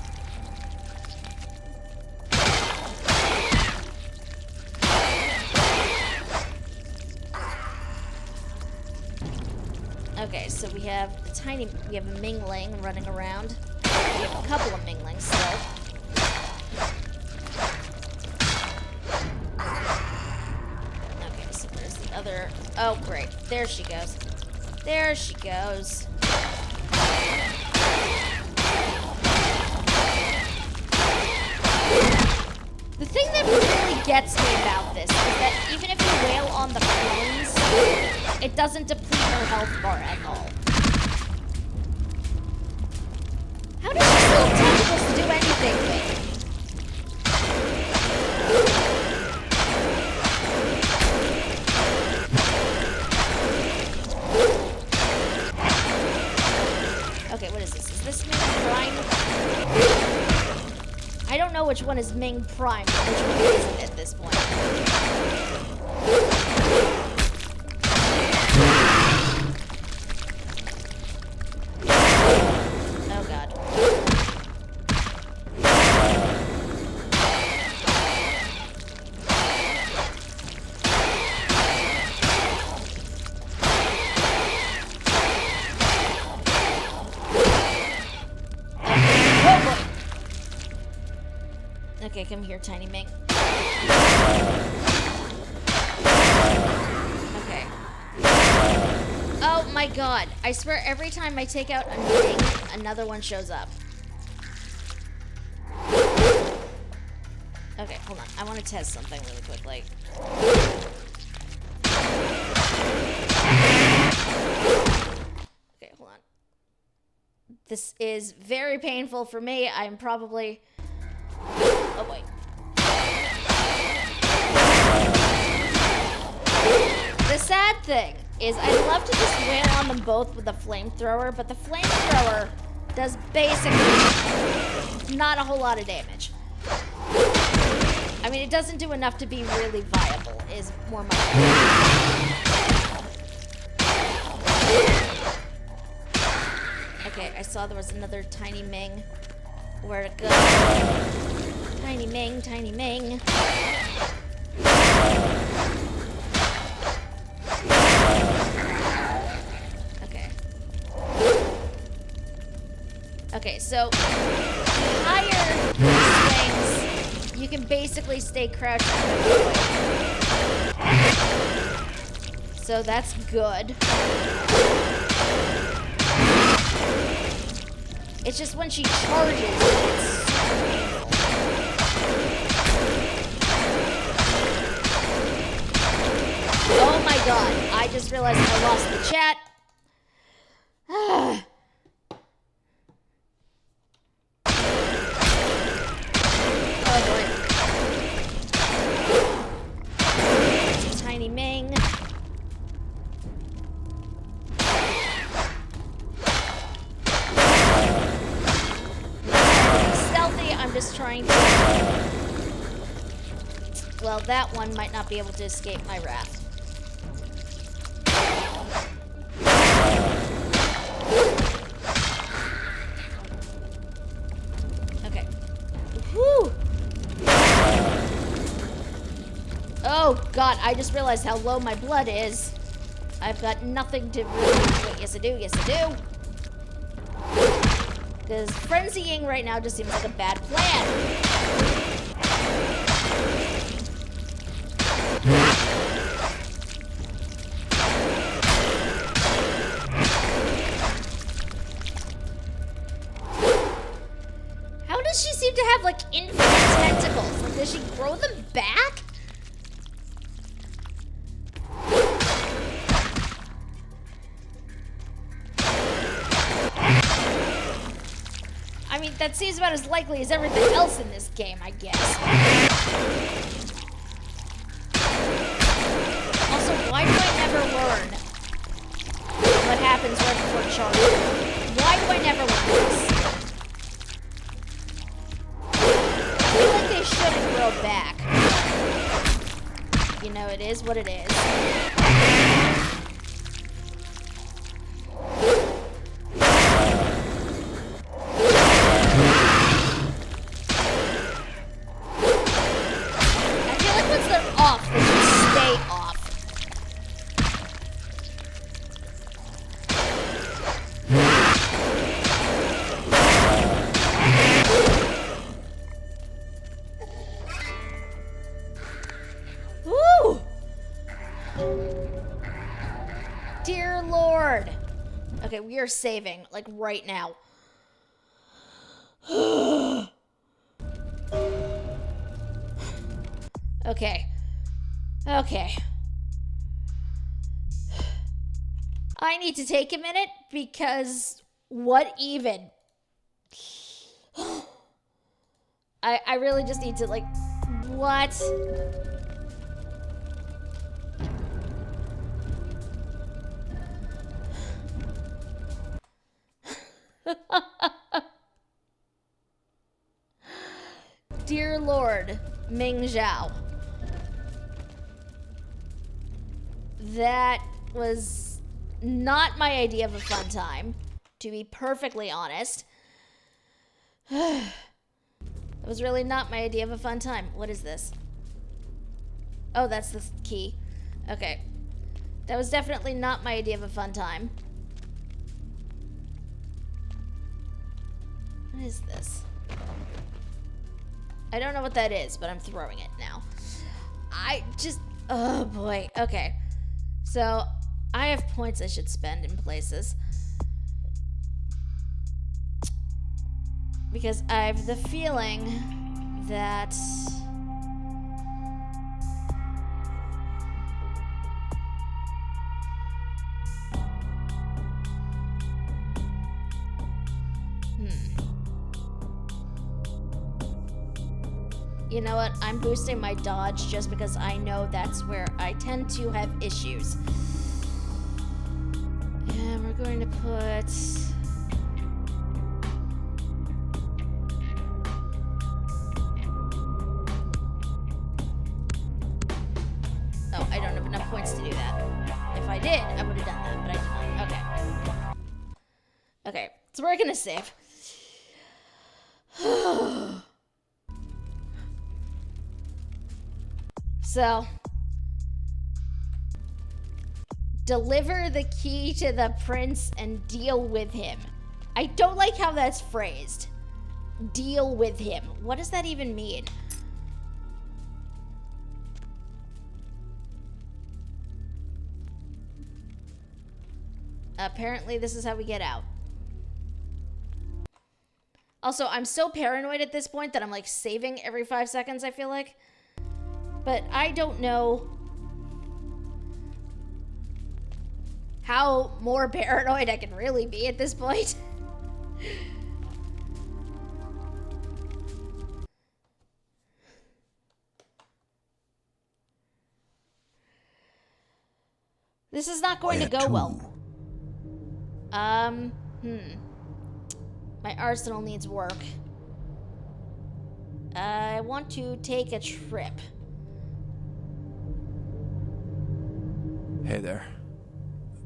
okay, so we have a Mingling running around. We have a couple of Minglings still. Okay, so where's the other? Oh, great. There she goes. There she goes. The thing that really gets me about this is that even if you wail on the clones, it doesn't deplete her health bar at all. How does she still have tentacles to do anything with? Okay, what is this? Is this Ming Prime? I don't know which one is Ming Prime, and which one isn't at this point. Oh god. Oh boy. Okay, come here, Tiny Ming. Okay. Oh my god. I swear every time I take out a Ming, another one shows up. Okay, hold on. I want to test something really quickly. Okay, hold on. This is very painful for me. I'm probably... Oh, wait. The sad thing is I'd love to just wail on them both with a flamethrower, but the flamethrower does basically not a whole lot of damage. I mean, it doesn't do enough to be really viable, is more my point. Okay, I saw there was another Tiny Ming. Where to go? Tiny Ming, Tiny Ming. Okay. Okay, so higher swings, you can basically stay crouched. So that's good. It's just when she charges, it's super painful. realized I lost the chat. Oh boy. Tiny Ming. Stealthy, I'm just trying to... Well, that one might not be able to escape my wrath. Okay. Whew! Oh, God, I just realized how low my blood is. I've got nothing to really... Wait, yes I do, yes I do. Because frenzying right now just seems like a bad plan. How does she seem to have, like, infinite tentacles? Like, does she grow them back? I mean, that seems about as likely as everything else in this game, I guess. Also, why do I never learn what happens right before charge? Why do I never learn this? I feel like they shouldn't grow back. You know, it is what it is. Dear Lord. Okay, we are saving, like, right now. Okay. Okay. I need to take a minute because what even? I really just need to, like, what? Dear Lord, Ming Zhao. That was not my idea of a fun time, to be perfectly honest. It was really not my idea of a fun time. What is this? Oh, that's the key. Okay. That was definitely not my idea of a fun time. What is this? I don't know what that is, but I'm throwing it now. Oh boy. Okay. So, I have points I should spend in places. Because I have the feeling that... You know what? I'm boosting my dodge just because I know that's where I tend to have issues. And we're going to put... Oh, I don't have enough points to do that. If I did, I would have done that, but I did not. Okay. Okay, so we're gonna save. So, deliver the key to the prince and deal with him. I don't like how that's phrased. Deal with him. What does that even mean? Apparently, this is how we get out. Also, I'm so paranoid at this point that I'm like saving every 5 seconds, I feel like. But I don't know how more paranoid I can really be at this point. This is not going to go well. My arsenal needs work. I want to take a trip. Hey there.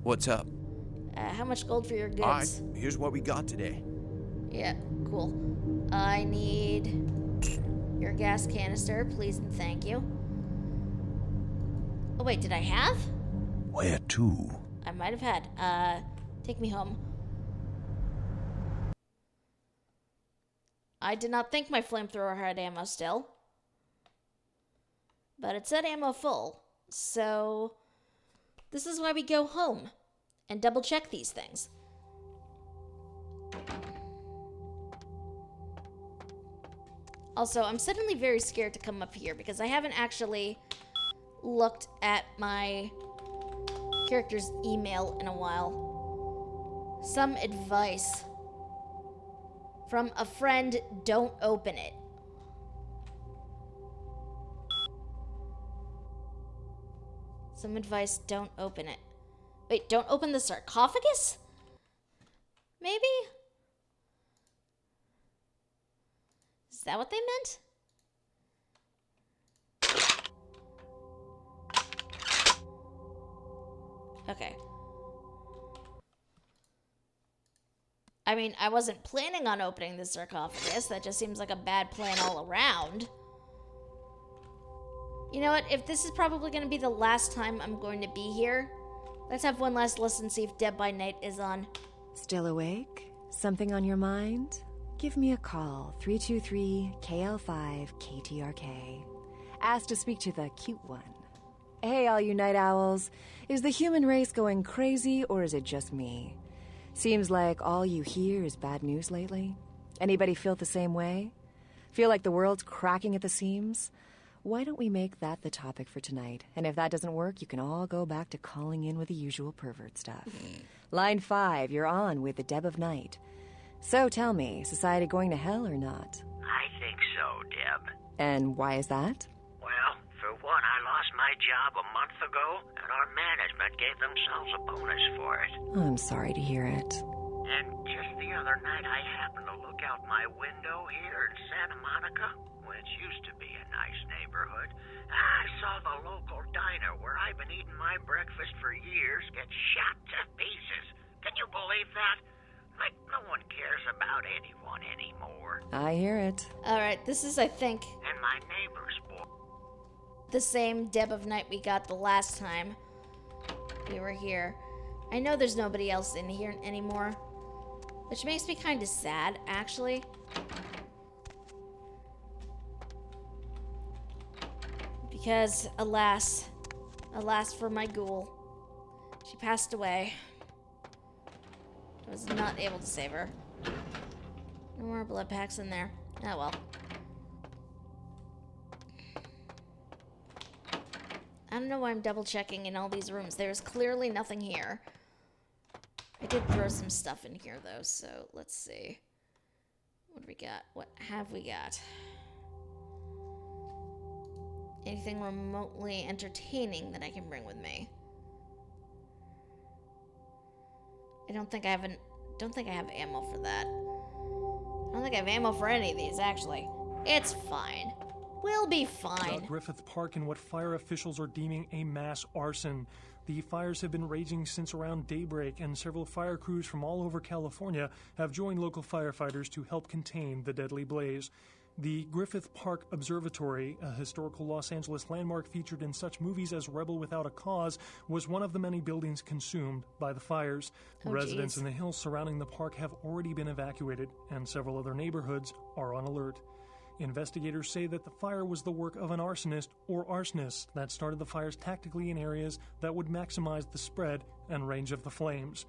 What's up? How much gold for your goods? Alright, here's what we got today. Yeah, cool. I need your gas canister, please and thank you. Oh wait, did I have? Where to? I might have had. Take me home. I did not think my flamethrower had ammo still. But it said ammo full. So this is why we go home and double check these things. Also, I'm suddenly very scared to come up here because I haven't actually looked at my character's email in a while. Some advice from a friend: don't open it. Some advice: don't open it. Wait, don't open the sarcophagus? Maybe? Is that what they meant? Okay. I mean, I wasn't planning on opening the sarcophagus. That just seems like a bad plan all around. You know what? If this is probably going to be the last time I'm going to be here, let's have one last listen, see if Dead by Night is on. Still awake? Something on your mind? Give me a call, 323-KL5-KTRK. Ask to speak to the cute one. Hey, all you night owls. Is the human race going crazy, or is it just me? Seems like all you hear is bad news lately. Anybody feel the same way? Feel like the world's cracking at the seams? Why don't we make that the topic for tonight? And if that doesn't work, you can all go back to calling in with the usual pervert stuff. Line 5, you're on with the Deb of Night. So tell me, society going to hell or not? I think so, Deb. And why is that? Well, for one, I lost my job a month ago, and our management gave themselves a bonus for it. I'm sorry to hear it. And just the other night, I happened to look out my window here in Santa Monica, which used to be a nice neighborhood. I saw the local diner where I've been eating my breakfast for years get shot to pieces. Can you believe that? Like, no one cares about anyone anymore. I hear it. Alright, this is, I think, And my neighbor's boy. the same Deb of Night we got the last time we were here. I know there's nobody else in here anymore, which makes me kind of sad, actually. Because, alas for my ghoul. She passed away. I was not able to save her. No more blood packs in there. Oh well. I don't know why I'm double checking in all these rooms. There's clearly nothing here. I did throw some stuff in here though, so let's see. What do we got? What have we got? Anything remotely entertaining that I can bring with me? I don't think I have ammo for that. I don't think I have ammo for any of these, actually. It's fine. We'll be fine. About Griffith Park and what fire officials are deeming a mass arson. The fires have been raging since around daybreak, and several fire crews from all over California have joined local firefighters to help contain the deadly blaze. The Griffith Park Observatory, a historical Los Angeles landmark featured in such movies as Rebel Without a Cause, was one of the many buildings consumed by the fires. Residents in the hills surrounding the park have already been evacuated, and several other neighborhoods are on alert. Investigators say that the fire was the work of an arsonist or arsonists that started the fires tactically in areas that would maximize the spread and range of the flames.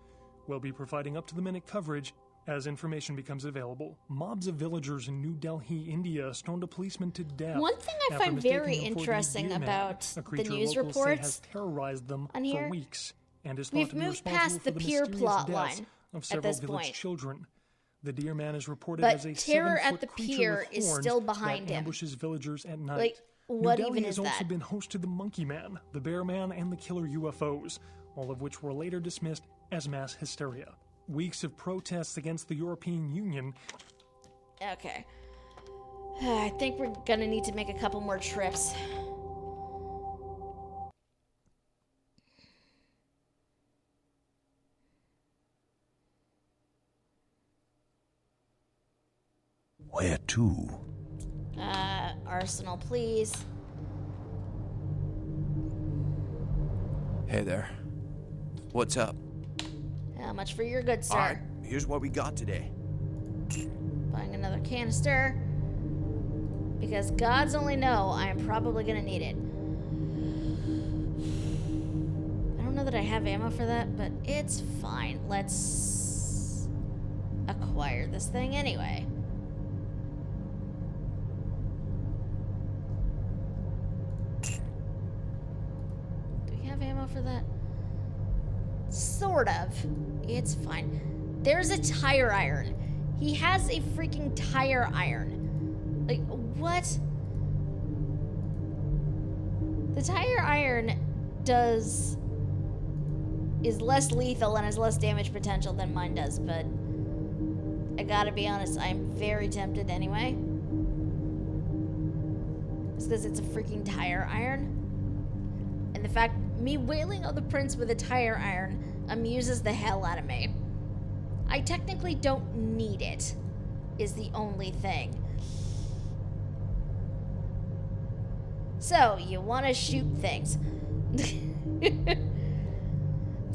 We'll be providing up-to-the-minute coverage as information becomes available. Mobs of villagers in New Delhi, India, stoned a policeman to death. One thing I find very interesting about the news reports has terrorized them on here for weeks. and is thought We've to be moved responsible past for the the Pier mysterious plot deaths line of at several this village point. children. The Deer Man is reported But as a terror 7-foot at the creature pier with is horns still behind that him. ambushes villagers at night. Like, New what Delhi even has is also that? been host to the Monkey Man, the Bear Man, and the Killer UFOs, all of which were later dismissed as mass hysteria. Weeks of protests against the European Union. Okay. I think we're gonna need to make a couple more trips. Where to? Arsenal, please. Hey there. What's up? How much for your goods, sir? Alright, here's what we got today. Buying another canister. Because gods only know I am probably gonna need it. I don't know that I have ammo for that, but it's fine. Let's acquire this thing anyway. Do we have ammo for that? Sort of. It's fine. There's a tire iron. He has a freaking tire iron. Like, what? The tire iron is less lethal and has less damage potential than mine does, but I gotta be honest, I'm very tempted anyway. It's because it's a freaking tire iron. And the fact, me wailing on the prince with a tire iron amuses the hell out of me. I technically don't need it, is the only thing. So, you want to shoot things. This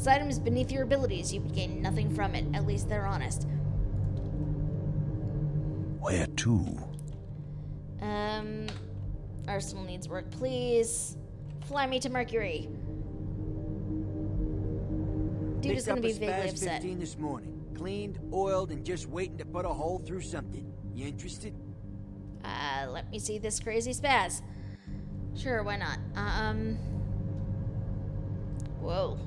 item is beneath your abilities. You would gain nothing from it. At least they're honest. Where to? Arsenal needs work, please. Fly me to Mercury. Dude is gonna be vaguely upset. 15 this morning. Cleaned, oiled, and just waiting to put a hole through something. You interested? Let me see this crazy spaz. Sure, why not? Whoa.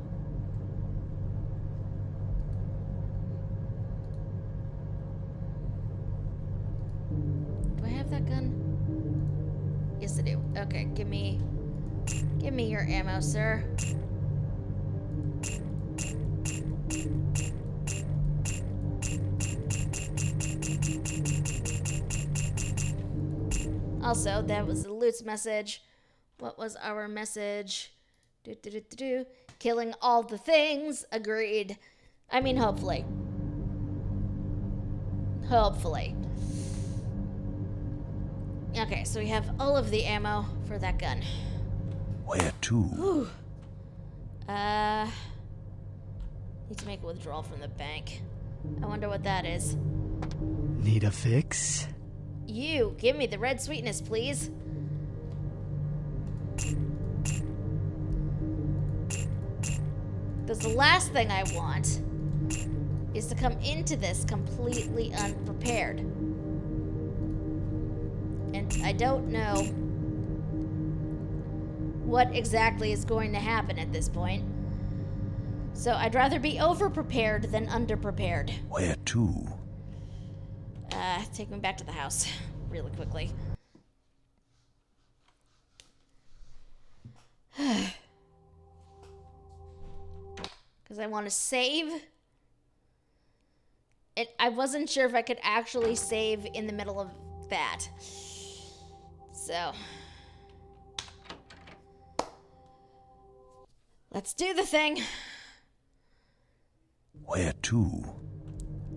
Do I have that gun? Yes, I do. Okay, give me your ammo, sir. Also, that was the loot's message. What was our message? Killing all the things. Agreed. I mean, hopefully. Hopefully. Okay, so we have all of the ammo for that gun. Where to? Whew. Need to make a withdrawal from the bank. I wonder what that is. Need a fix? You, give me the red sweetness, please. Because the last thing I want is to come into this completely unprepared. And I don't know what exactly is going to happen at this point. So I'd rather be over-prepared than under-prepared. Where to? Take me back to the house really quickly. Because I want to save. I wasn't sure if I could actually save in the middle of that. So. Let's do the thing. Where to?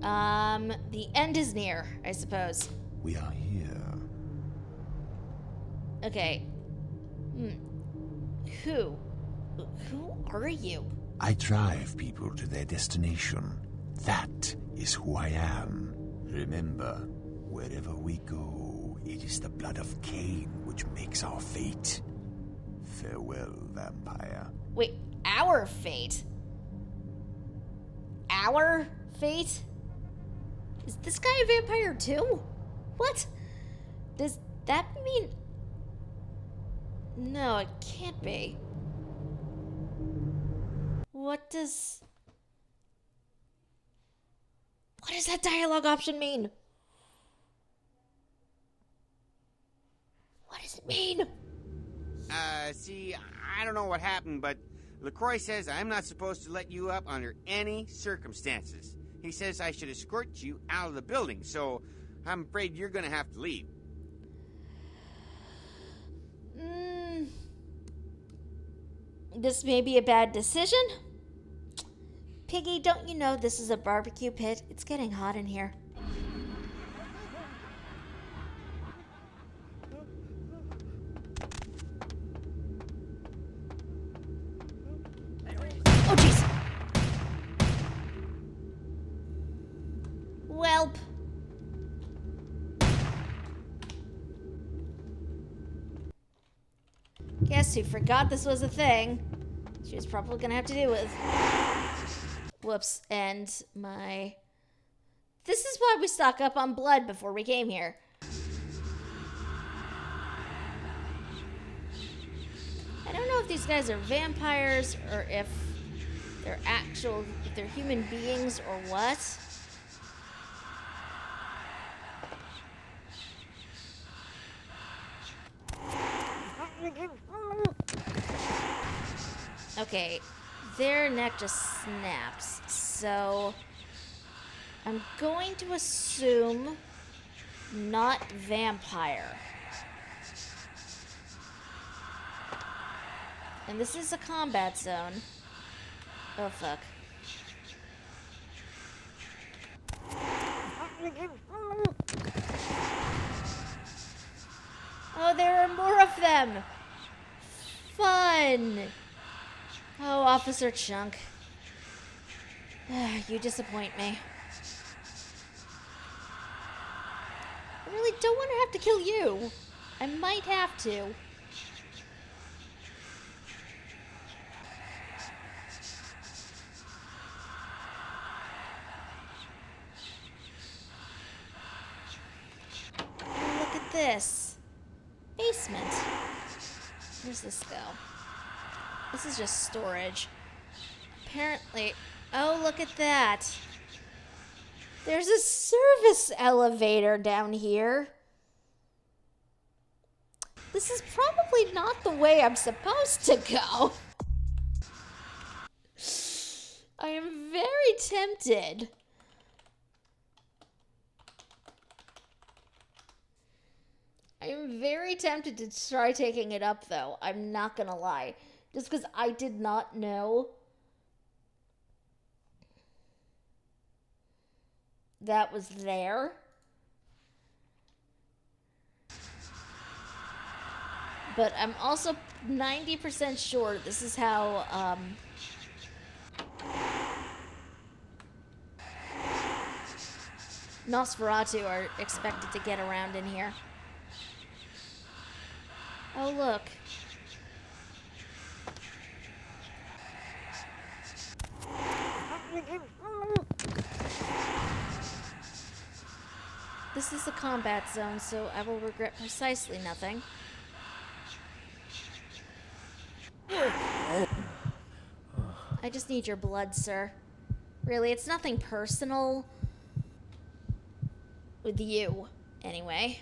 The end is near, I suppose. We are here. Okay. Who are you? I drive people to their destination. That is who I am. Remember, wherever we go, it is the blood of Cain which makes our fate. Farewell, vampire. Wait, our fate? Our fate? Is this guy a vampire too? What? Does that mean... No, it can't be. What does that dialogue option mean? What does it mean? See, I don't know what happened, but LaCroix says I'm not supposed to let you up under any circumstances. He says I should escort you out of the building, so I'm afraid you're gonna have to leave. This may be a bad decision. Piggy, don't you know this is a barbecue pit? It's getting hot in here. Oh, jeez. Welp. Guess who forgot this was a thing? She was probably gonna have to deal with. Whoops, and my... This is why we stock up on blood before we came here. I don't know if these guys are vampires or if they're human beings or what. Okay, their neck just snaps, so I'm going to assume not vampire. And this is a combat zone. Oh, fuck. Oh, there are more of them! Fun! Oh, Officer Chunk. You disappoint me. I really don't want to have to kill you. I might have to. Oh, look at this. Basement. Where's this go? This is just storage. Apparently... Oh, look at that. There's a service elevator down here. This is probably not the way I'm supposed to go. I am very tempted. I am very tempted to try taking it up, though. I'm not gonna lie. Just because I did not know that was there. But I'm also 90% sure this is how, Nosferatu are expected to get around in here. Oh, look. This is a combat zone, so I will regret precisely nothing. I just need your blood, sir. Really, it's nothing personal. With you, anyway.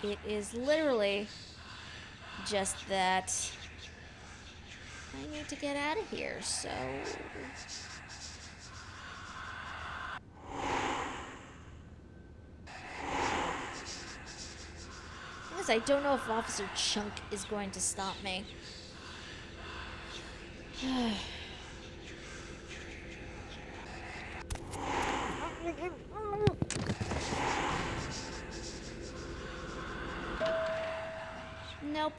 It is literally just that I need to get out of here, so... I don't know if Officer Chunk is going to stop me. Nope.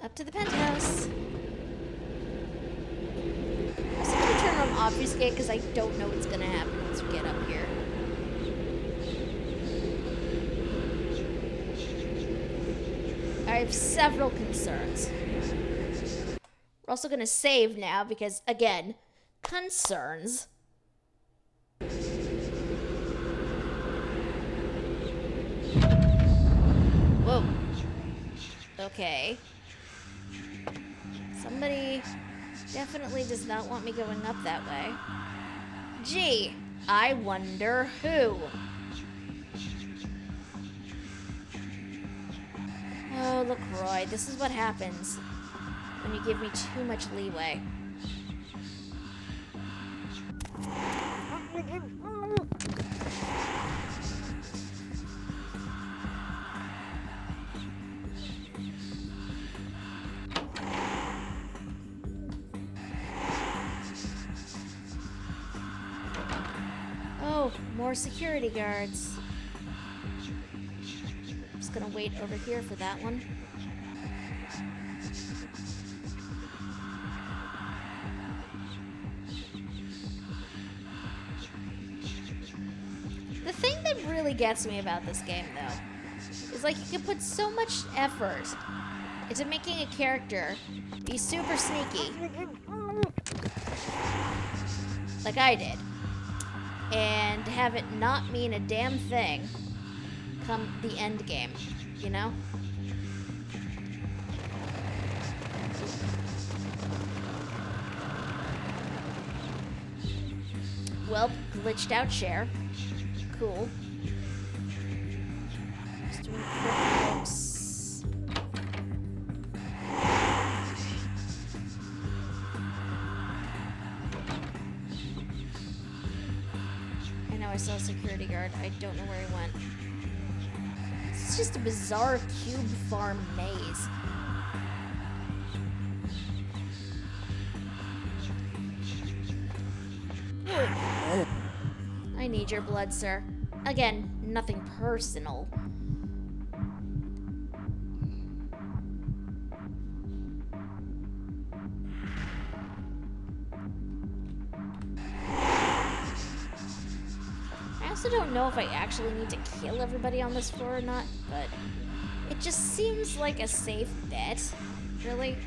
Up to the penthouse. I'm just gonna turn on obfuscate because I don't know what's gonna happen once we get up here. I have several concerns. We're also gonna save now because, again, concerns. Whoa. Okay. Somebody definitely does not want me going up that way. Gee, I wonder who. Oh, LaCroix, this is what happens when you give me too much leeway. Oh, more security guards. Just gonna wait over here for that one. The thing that really gets me about this game, though, is like you can put so much effort into making a character be super sneaky, like I did, and have it not mean a damn thing come the end game, you know? Well, glitched out share. Cool. Just doing quick looks. I know I saw a security guard. I don't know where he went. It's just a bizarre cube farm maze. I need your blood, sir. Again, nothing personal. I also don't know if I actually need to kill everybody on this floor or not, but it just seems like a safe bet, really.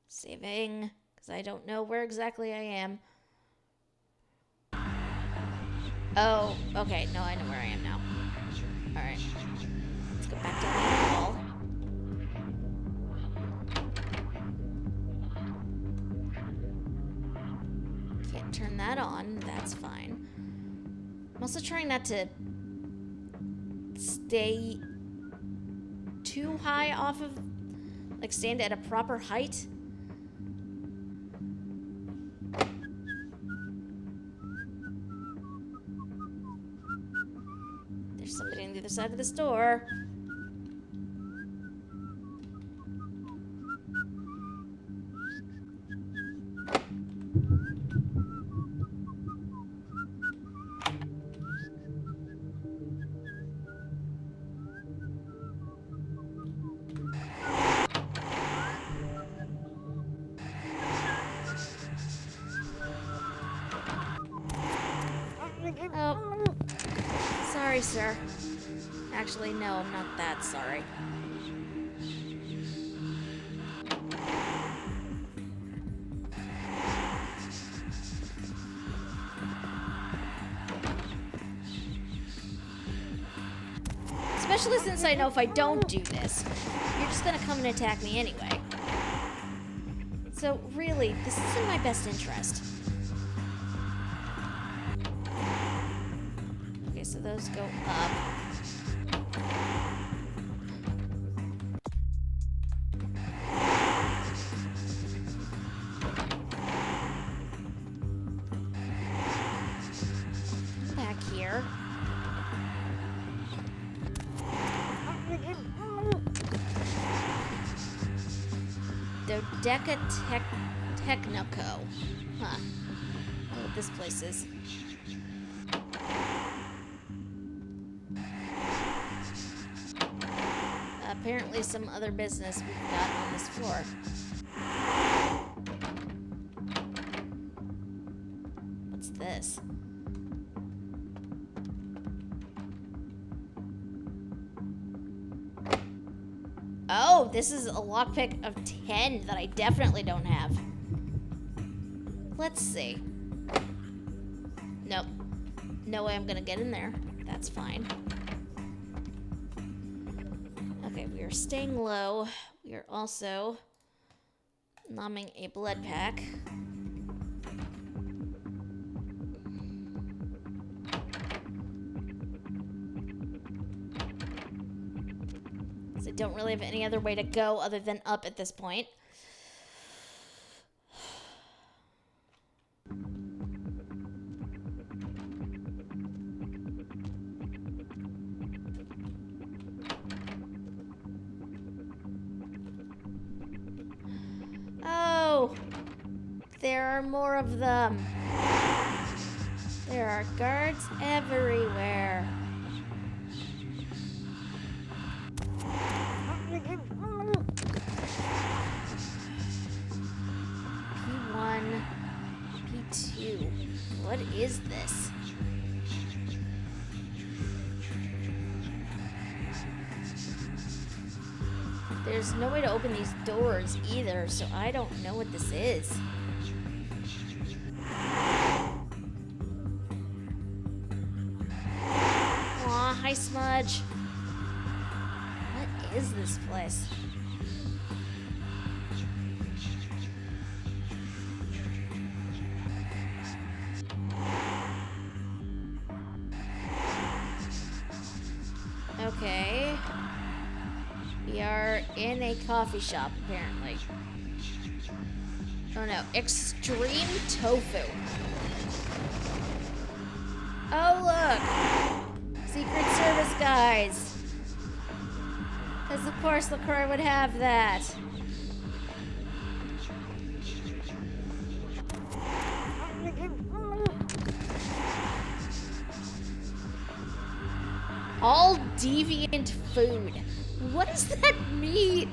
Saving, because I don't know where exactly I am. Oh, okay, no, I know where I am now. Alright. Let's go back down the hall. Can't turn that on, that's fine. I'm also trying not to stay too high off of, like, stand at a proper height. There's somebody on the other side of this door. Oh, sorry, sir. Actually, no, I'm not that sorry. Especially since I know if I don't do this, you're just gonna come and attack me anyway. So, really, this is in my best interest. Okay, so those go up. Back here. Dodeca Technico. Huh. I don't know what this place is. Apparently some other business we've got on this floor. What's this? This is a lockpick of 10 that I definitely don't have. Let's see. Nope. No way I'm gonna get in there. That's fine. Okay, we are staying low. We are also nomming a blood pack. So I don't really have any other way to go other than up at this point. Oh, there are more of them. There are guards everywhere. P1, P2. What is this? There's no way to open these doors either, so I don't know what this is. Aw, hi Smudge. What is this place? Okay. We are in a coffee shop, apparently. Oh no, extreme tofu. Oh look! Secret Service guys. Because of course LaCroix would have that. All deviant food. What does that mean?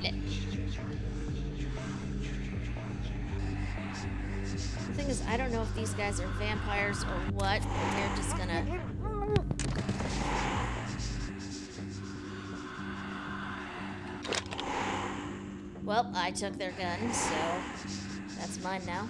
The thing is, I don't know if these guys are vampires or what, and they're just gonna... Well, I took their gun, so that's mine now.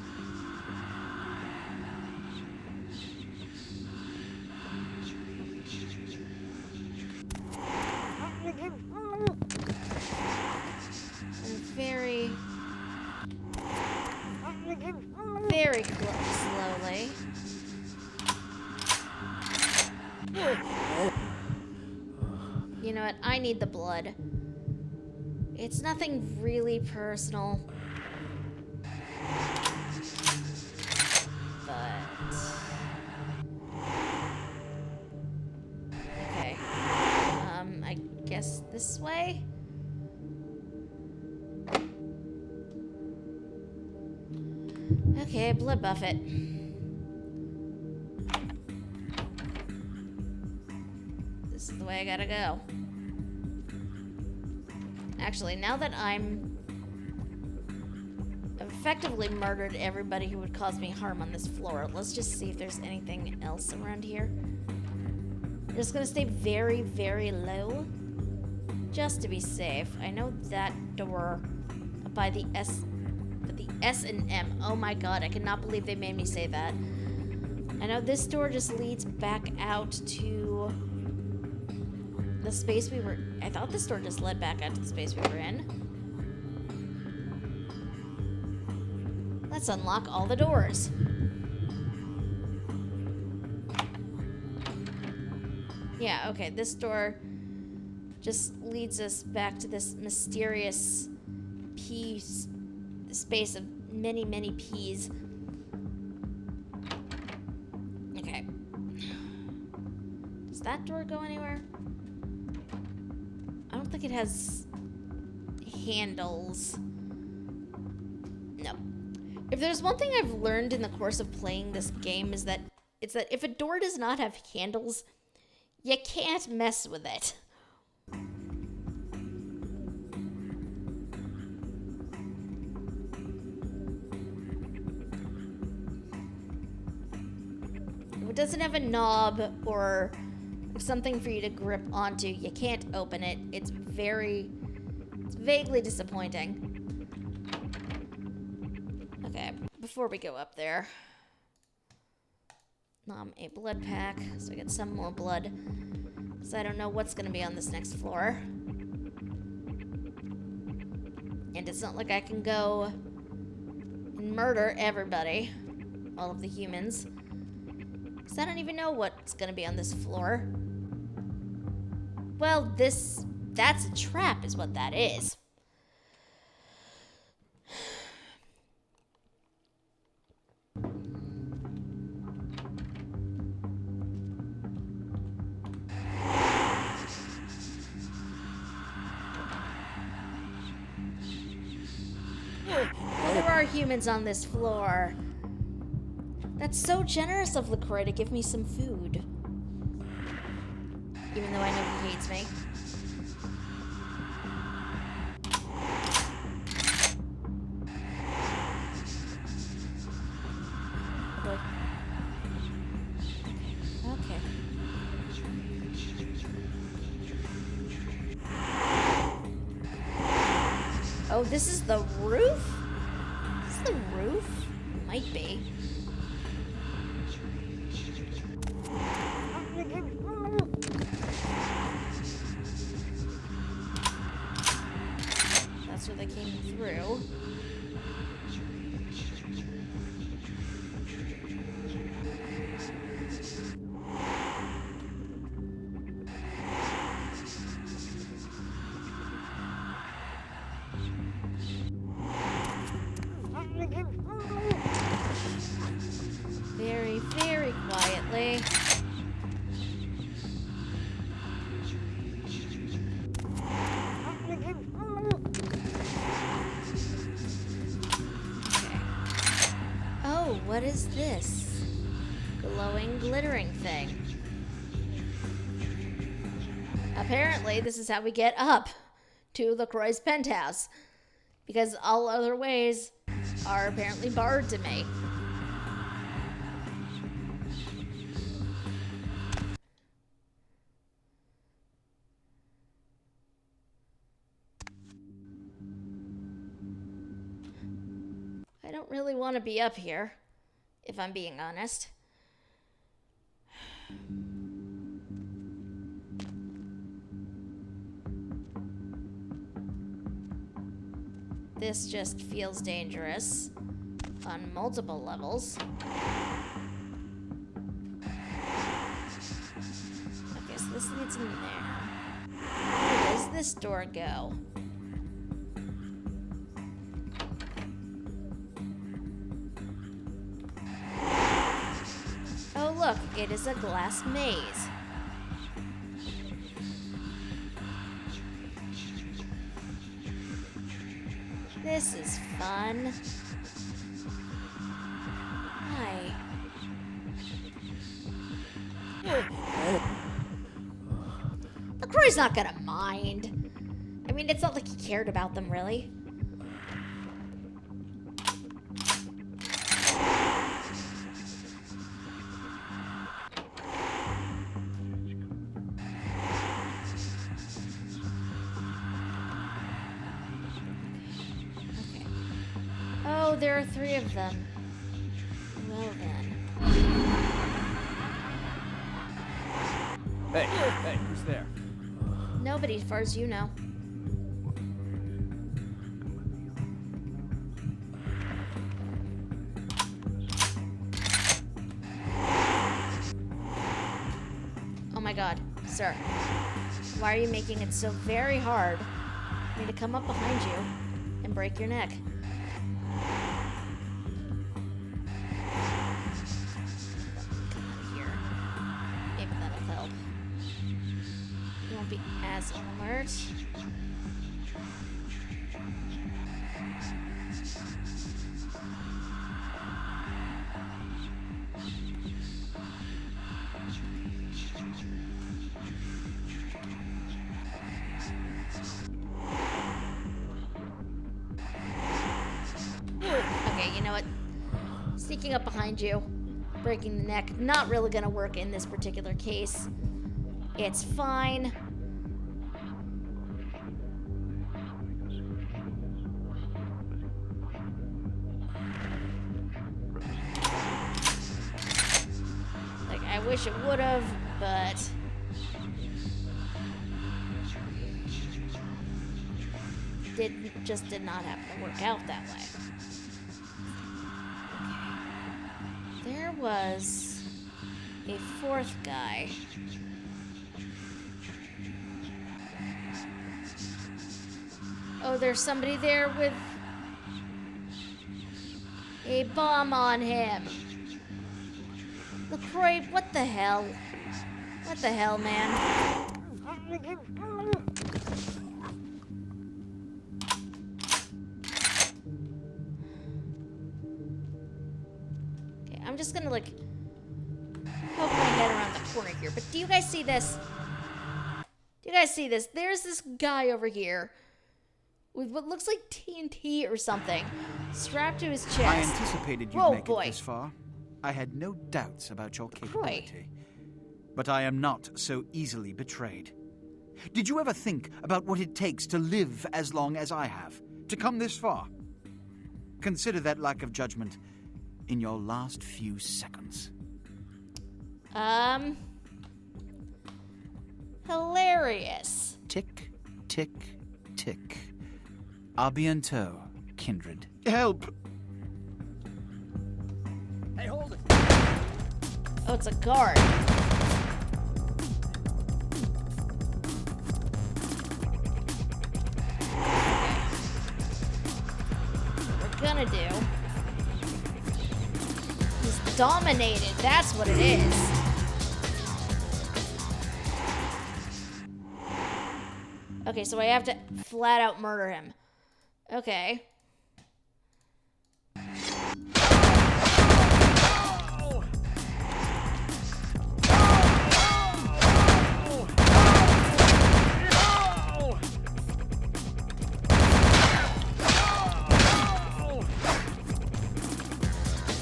Very slowly. You know what? I need the blood. It's nothing really personal. But... Okay. I guess this way? Okay, blood buffet. This is the way I gotta go. Actually, now that I've effectively murdered everybody who would cause me harm on this floor, let's just see if there's anything else around here. I'm just gonna stay very, very low, just to be safe. I know that door by the S and M. Oh my god, I cannot believe they made me say that. I know this door just leads back out to the space we were... I thought this door just led back out to the space we were in. Let's unlock all the doors. Yeah, okay, this door just leads us back to this mysterious space of many, many P's. Okay. Does that door go anywhere? I don't think it has handles. No. If there's one thing I've learned in the course of playing this game is that it's that if a door does not have handles, you can't mess with it. If it doesn't have a knob or something for you to grip onto, you can't open it. It's very It's vaguely disappointing. Okay, before we go up there, a blood pack, so we get some more blood. Because I don't know what's going to be on this next floor. And it's not like I can go and murder everybody. All of the humans. Because I don't even know what's going to be on this floor. Well, that's a trap is what that is. There are humans on this floor. That's so generous of LaCroix to give me some food. Even though I know he hates me. Okay. Oh, this is the roof? Is this the roof? Might be. That's where they came through. Very, very quietly. Oh, what is this? Glowing, glittering thing. Apparently, this is how we get up to LaCroix's penthouse. Because all other ways are apparently barred to me. I don't really want to be up here, if I'm being honest. This just feels dangerous on multiple levels. Okay, so this leads in there. Where does this door go? Oh look, it is a glass maze. This is fun. Hi. LaCroix's not gonna mind. I mean, it's not like he cared about them, really. Oh, there are 3 of them. Well then. Hey, who's there? Nobody, as far as you know. Oh my god, sir. Why are you making it so very hard for me to come up behind you and break your neck? Be as alert. Okay, you know what? Sneaking up behind you, breaking the neck, not really gonna work in this particular case. It's fine. I wish it would have, but just did not happen to work out that way. Okay. There was a fourth guy. Oh, there's somebody there with a bomb on him. LaCroix, what the hell? What the hell, man? Okay, I'm just gonna, like, poke my head around the corner here. But do you guys see this? Do you guys see this? There's this guy over here with what looks like TNT or something strapped to his chest. I anticipated you'd Whoa, make boy. it this far. I had no doubts about your capability. But I am not so easily betrayed. Did you ever think about what it takes to live as long as I have? To come this far? Consider that lack of judgment in your last few seconds. Hilarious. Tick, tick, tick. A bientôt, kindred. Help! Hey, hold it! Oh, it's a guard. What we're gonna do... He's dominated, that's what it is. Okay, so I have to flat out murder him. Okay.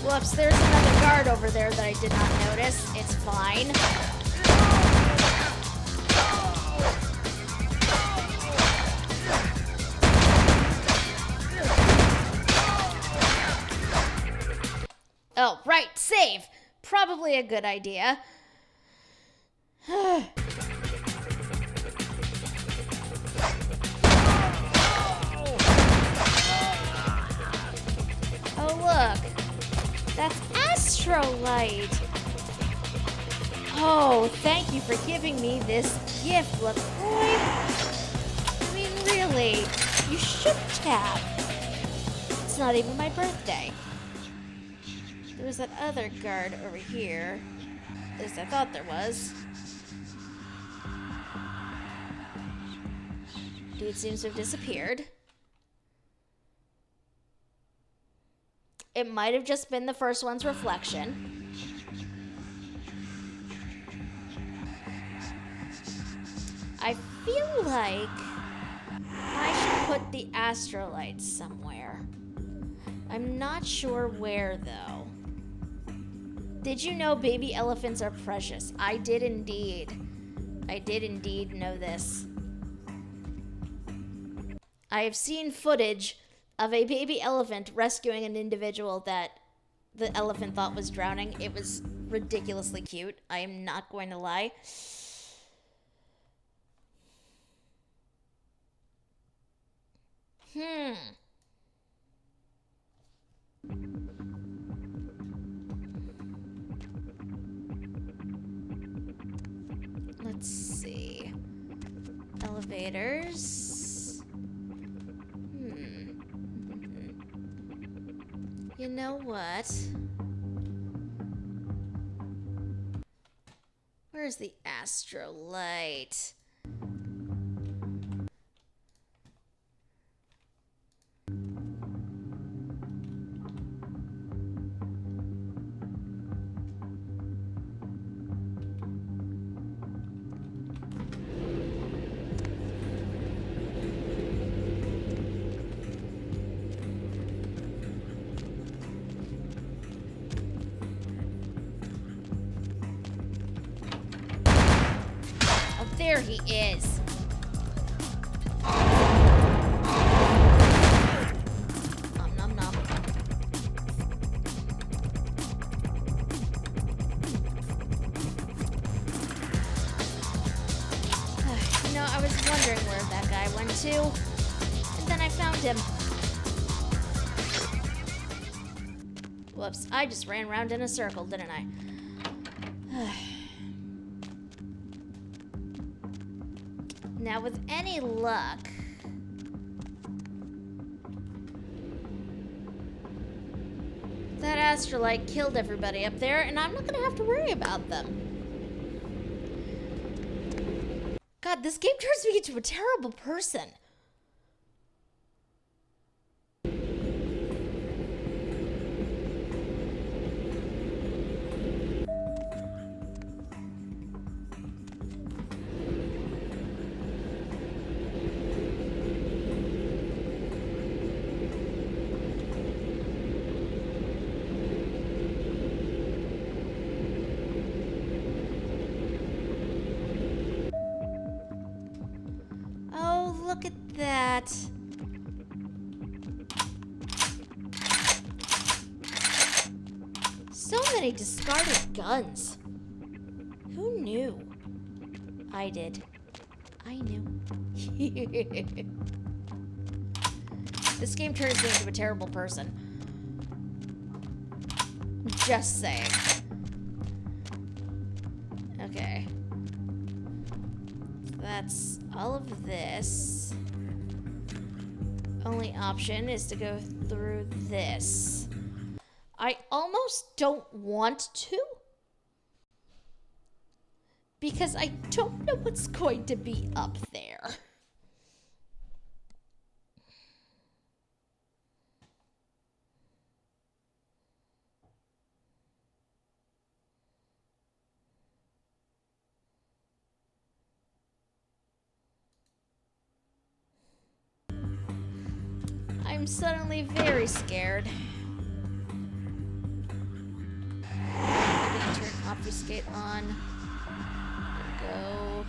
Whoops, there's another guard over there that I did not notice. It's fine. Oh, right, save. Probably a good idea. Oh, look. That's Astrolight. Oh, thank you for giving me this gift, LaCroix. I mean, really, you shouldn't have. It's not even my birthday. There was that other guard over here. At least I thought there was. Dude seems to have disappeared. It might have just been the first one's reflection. I feel like I should put the Astrolight somewhere. I'm not sure where, though. Did you know baby elephants are precious? I did indeed. I did indeed know this. I have seen footage of a baby elephant rescuing an individual that the elephant thought was drowning. It was ridiculously cute. I am not going to lie. Let's see. Elevators. You know what? Where's the Astrolight? There he is. Nom nom nom. I was wondering where that guy went to, and then I found him. Whoops, I just ran around in a circle, didn't I? Now, with any luck... that astrolite killed everybody up there, and I'm not gonna have to worry about them. God, this game turns me into a terrible person. Look at that. So many discarded guns. Who knew? I did. I knew. This game turns me into a terrible person. Just saying. Okay. That's all of this. Only option is to go through this. I almost don't want to, because I don't know what's going to be up there. I'm suddenly very scared. I'm gonna turn obfuscate on. Go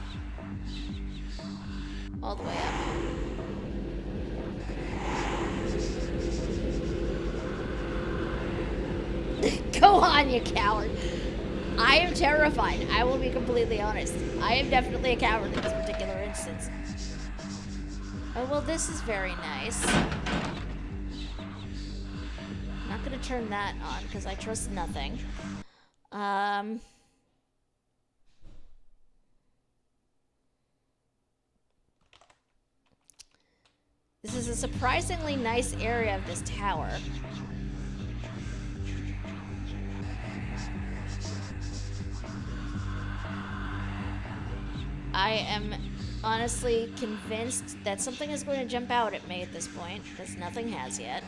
all the way up. Go on, you coward. I am terrified. I will be completely honest. I am definitely a coward in this particular instance. Oh, well, this is very nice. Not gonna turn that on because I trust nothing. This is a surprisingly nice area of this tower. I am honestly convinced that something is going to jump out at me at this point, because nothing has yet.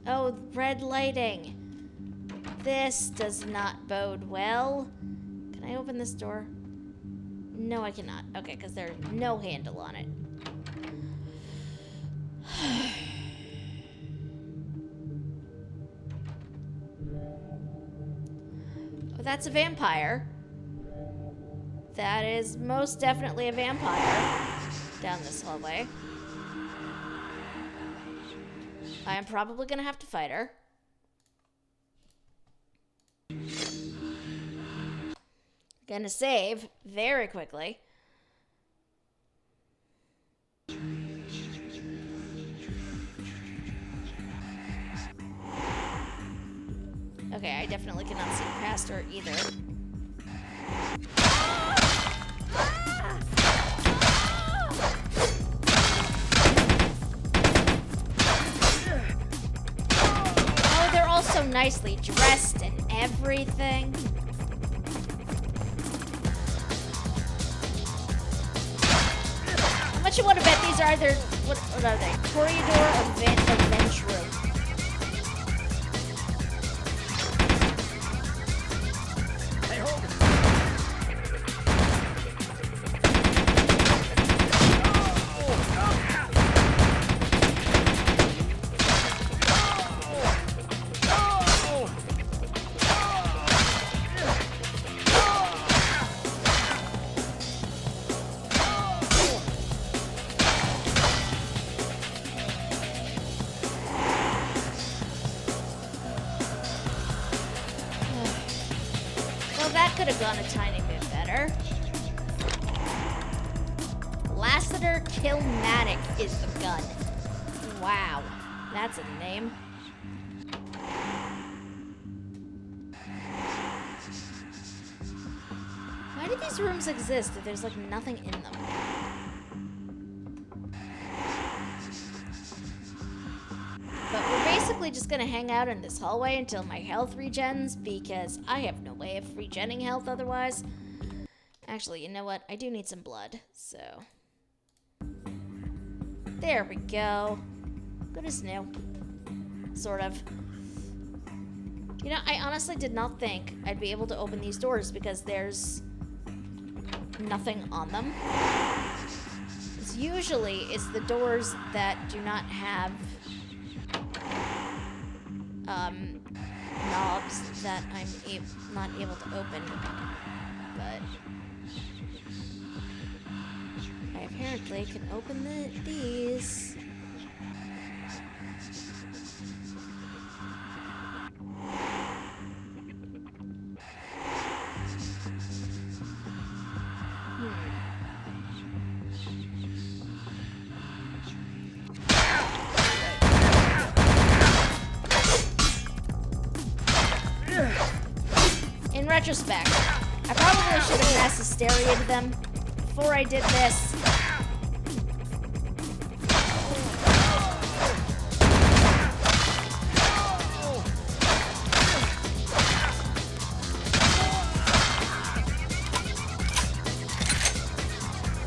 Oh, red lighting. This does not bode well. Can I open this door? No, I cannot. Okay, because there's no handle on it. Oh, that's a vampire. That is most definitely a vampire down this hallway. I am probably gonna have to fight her. Gonna save very quickly. Okay, I definitely cannot see past her either. Oh, they're all so nicely dressed and everything. How much you want to bet these are either, what are they? Toreador or Ventru? Hey, hold it. That could have gone a tiny bit better. Lassiter Killmatic is the gun. Wow, that's a name. Why do these rooms exist if there's like nothing in them? But we're basically just gonna hang out in this hallway until my health regens, because I have no way of regenning health otherwise. Actually, you know what? I do need some blood, so... There we go. Good as new. Sort of. You know, I honestly did not think I'd be able to open these doors because there's nothing on them. Because usually it's the doors that do not have knobs that I'm not able to open. But I apparently can open these. In retrospect, I probably should have mass hysteria'd them before I did this.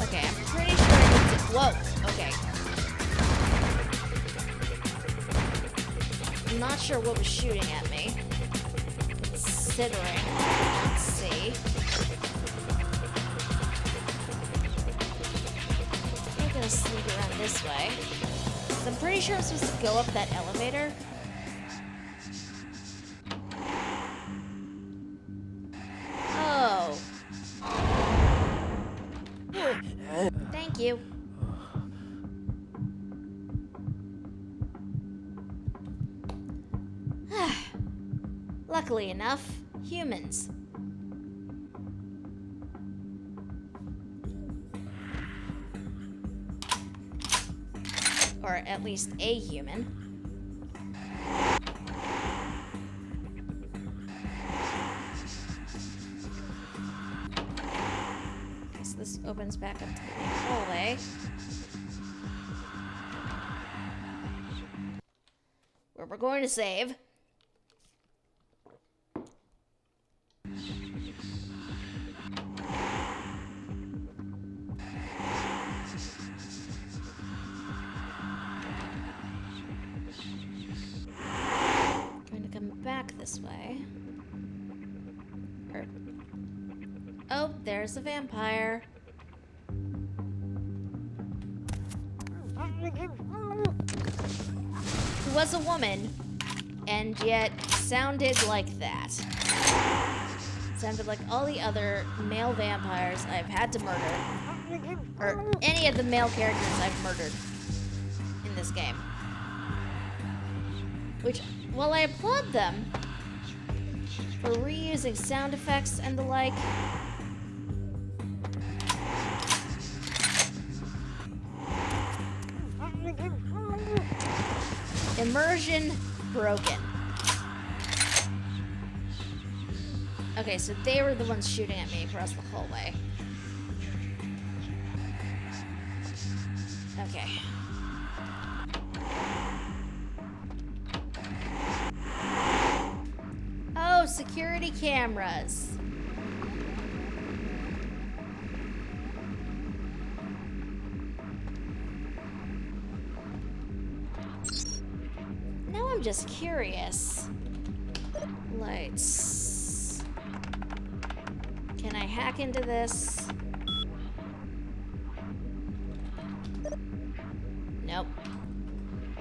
Okay, I'm pretty sure I need to... Whoa, okay. I'm not sure what was shooting at me. Considering, let's see. I'm gonna sneak around this way. So I'm pretty sure I'm supposed to go up that elevator. Oh. Thank you. Luckily enough, humans. Or at least a human. Okay, so this opens back up to the main hallway. Where we're going to save. This way. Oh, there's a vampire. Who was a woman, and yet sounded like that. Sounded like all the other male vampires I've had to murder. Or any of the male characters I've murdered in this game. Which, while I applaud them for reusing sound effects and the like, immersion broken. Okay, so they were the ones shooting at me across the hallway. Okay. Oh, security cameras. Now I'm just curious. Lights. Can I hack into this? Nope.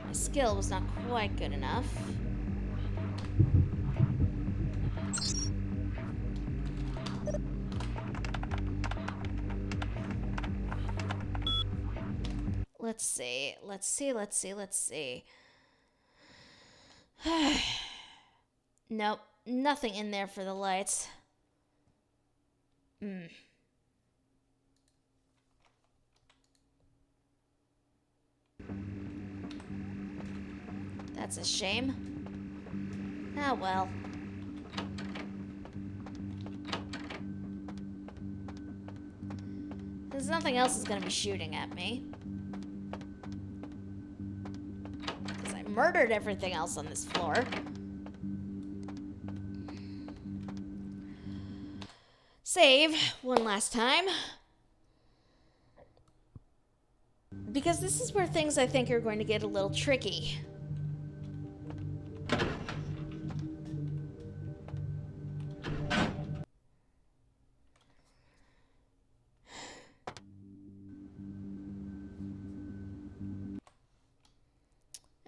My skill was not quite good enough. Let's see. Nope, nothing in there for the lights. That's a shame. Ah, well. Because nothing else is going to be shooting at me. Because I murdered everything else on this floor. Save one last time. Because this is where things I think are going to get a little tricky.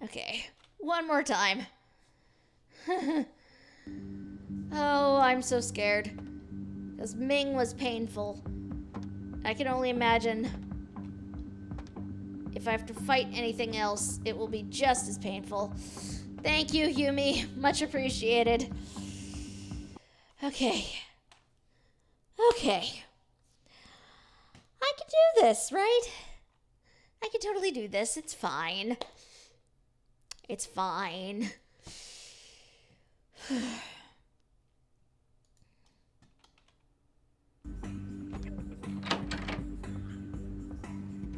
Okay, one more time. Oh, I'm so scared. Because Ming was painful. I can only imagine if I have to fight anything else, it will be just as painful. Thank you, Yumi. Much appreciated. Okay. Okay. I can do this, right? I can totally do this. It's fine. It's fine.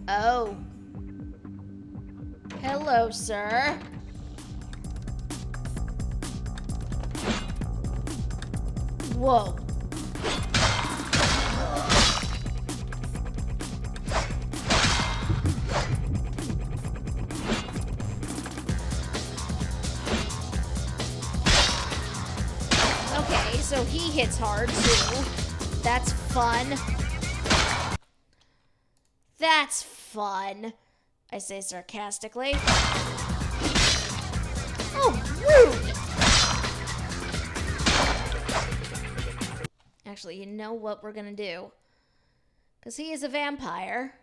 Oh. Hello, sir. Whoa. Okay, so he hits hard too. That's fun. That's fun, I say sarcastically. Oh, rude! Actually, you know what we're gonna do? Because he is a vampire.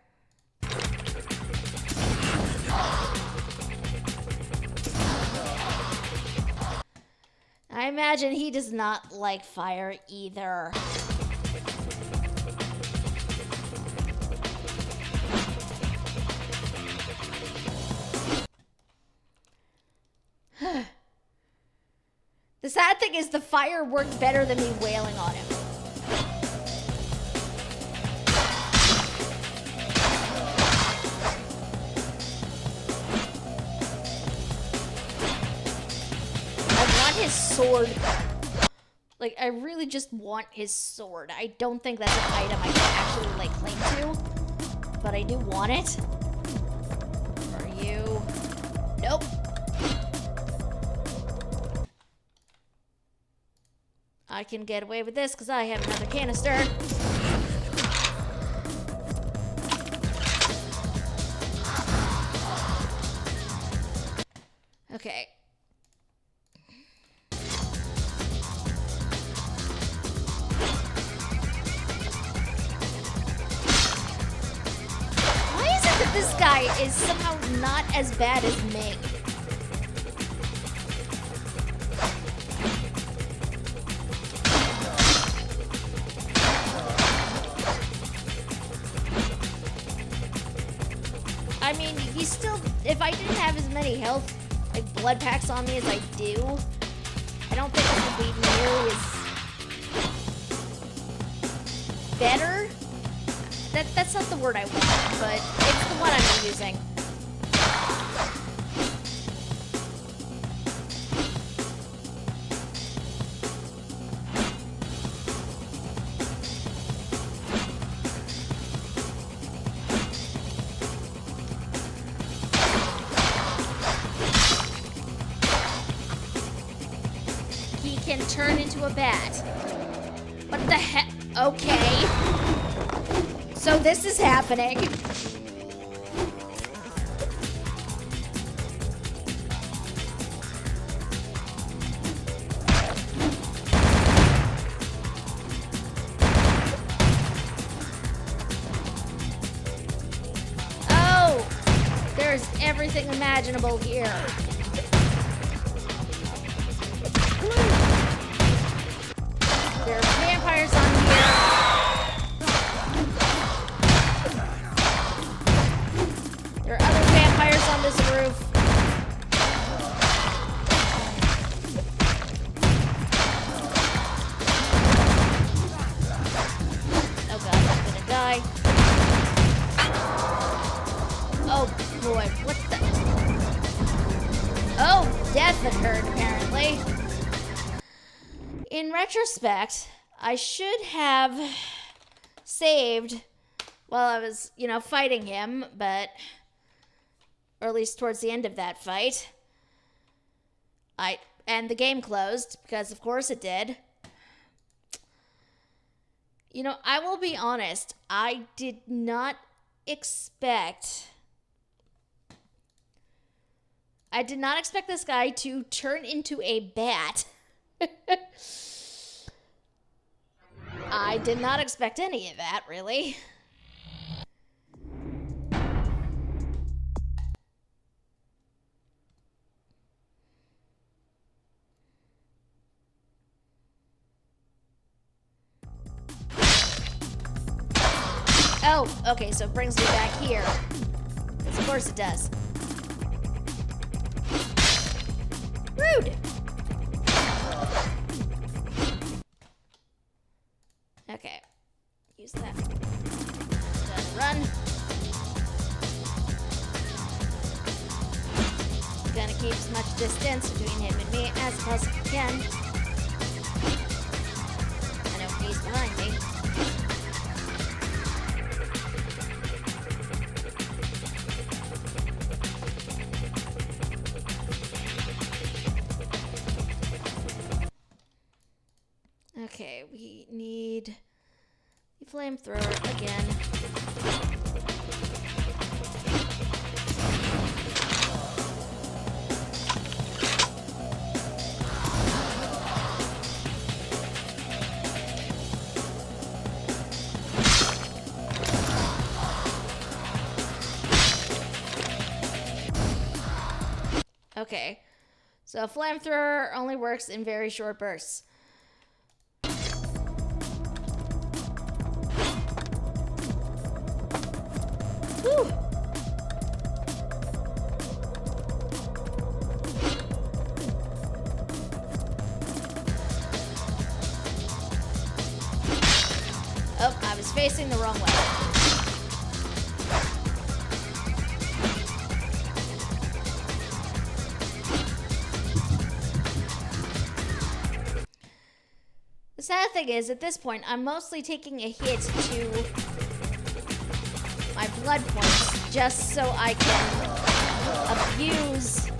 I imagine he does not like fire either. The sad thing is the fire worked better than me wailing on him. I want his sword. Like, I really just want his sword. I don't think that's an item I can actually, like, claim to. But I do want it. Are you? Nope. I can get away with this because I have another canister. Okay. Why is it that this guy is somehow not as bad as Ming? I mean, he's still... If I didn't have as many health, like, blood packs on me as I do, I don't think it would be nearly as... better? That's not the word I want, but it's the one I'm using. Can turn into a bat. What the heck? Okay. So this is happening. Oh! There's everything imaginable here. There are vampires on here. In retrospect, I should have saved while I was, fighting him, but, or at least towards the end of that fight. And the game closed, because of course it did. I will be honest, I did not expect this guy to turn into a bat. I did not expect any of that, really. Oh, okay, so it brings me back here. Of course it does. Rude! Okay. Use that. Just run. Gonna keep as much distance between him and me as I possibly can. I know he's behind me. Okay, we need the flamethrower again. Okay, so a flamethrower only works in very short bursts. Whew. Oh, I was facing the wrong way. The sad thing is, at this point, I'm mostly taking a hit to my blood points just so I can abuse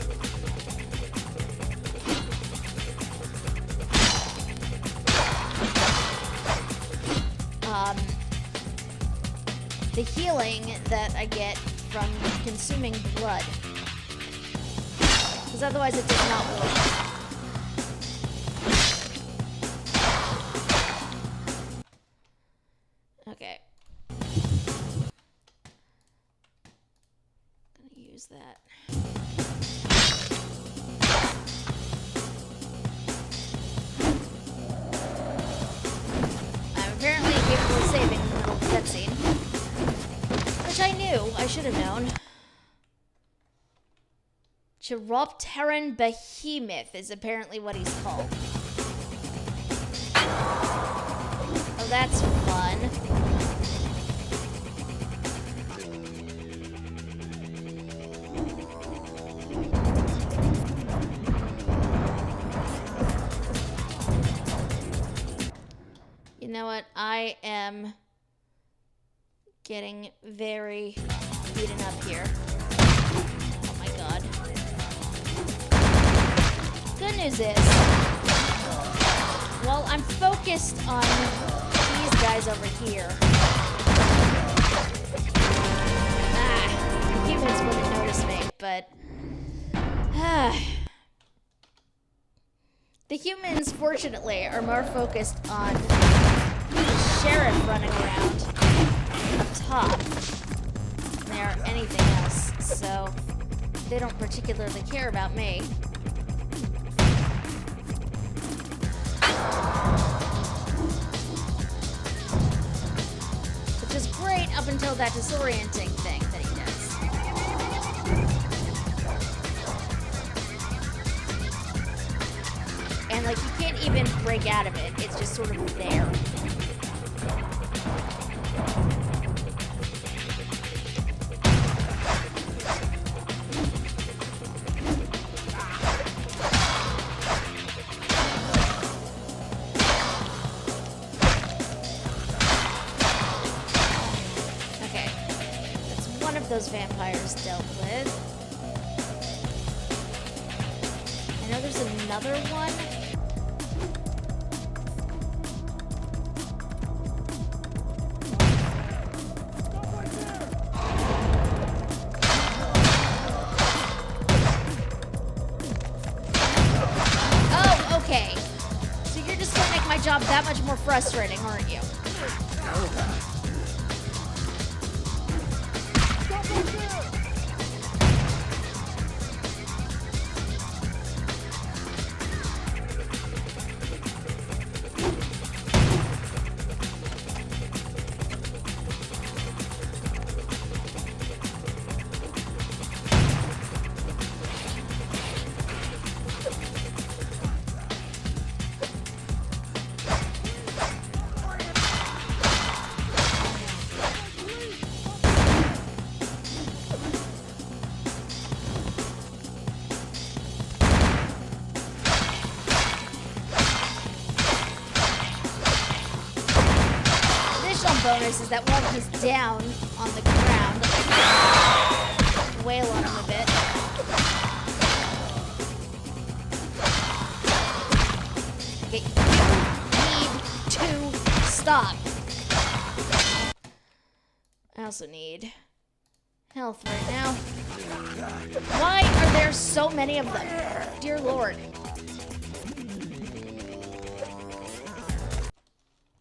the healing that I get from consuming blood, because otherwise it does not work. Okay. That. I'm apparently capable of saving in the middle of the cutscene, which I knew. I should have known. Chiropteran Behemoth is apparently what he's called. Oh, that's fun. You know what? I am getting very beaten up here. Oh my god. Good news is, well, I'm focused on these guys over here. The humans wouldn't notice me, but the humans, fortunately, are more focused on the sheriff running around up top than they are anything else, so they don't particularly care about me. Which is great up until that disorienting thing that he does. And, like, you can't even break out of it. It's just sort of there. of those vampires dealt with. I know there's another one. Oh, okay. So you're just gonna make my job that much more frustrating, aren't you? Bonus is that while he's down on the ground, I can wail on him a bit. Okay, you need to stop. I also need health right now. Why are there so many of them? Dear Lord.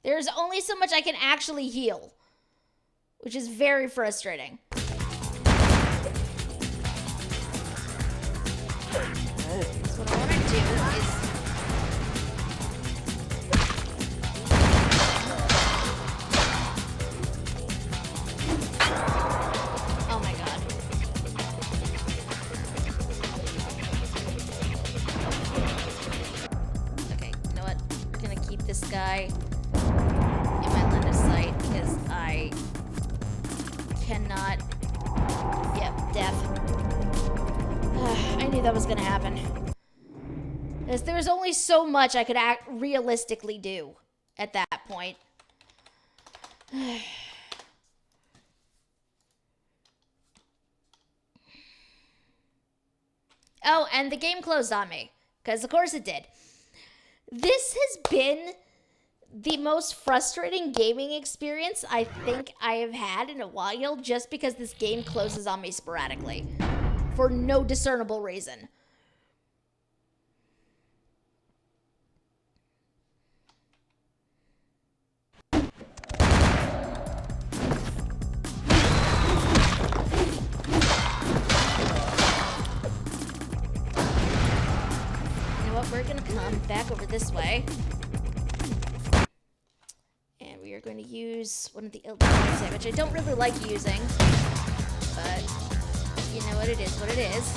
There's only so much I can actually heal, which is very frustrating. So what I want to do is... Oh my god. Okay, you know what? We're gonna keep this guy in my line of sight because I cannot. Yep, death. I knew that was gonna happen. There was only so much I could realistically do at that point. Oh, and the game closed on me. Because of course it did. This has been the most frustrating gaming experience I think I have had in a while, just because this game closes on me sporadically for no discernible reason. You know what? We're gonna come back over this way. And we are going to use one of the abilities, which I don't really like using. But, you know what, it is what it is.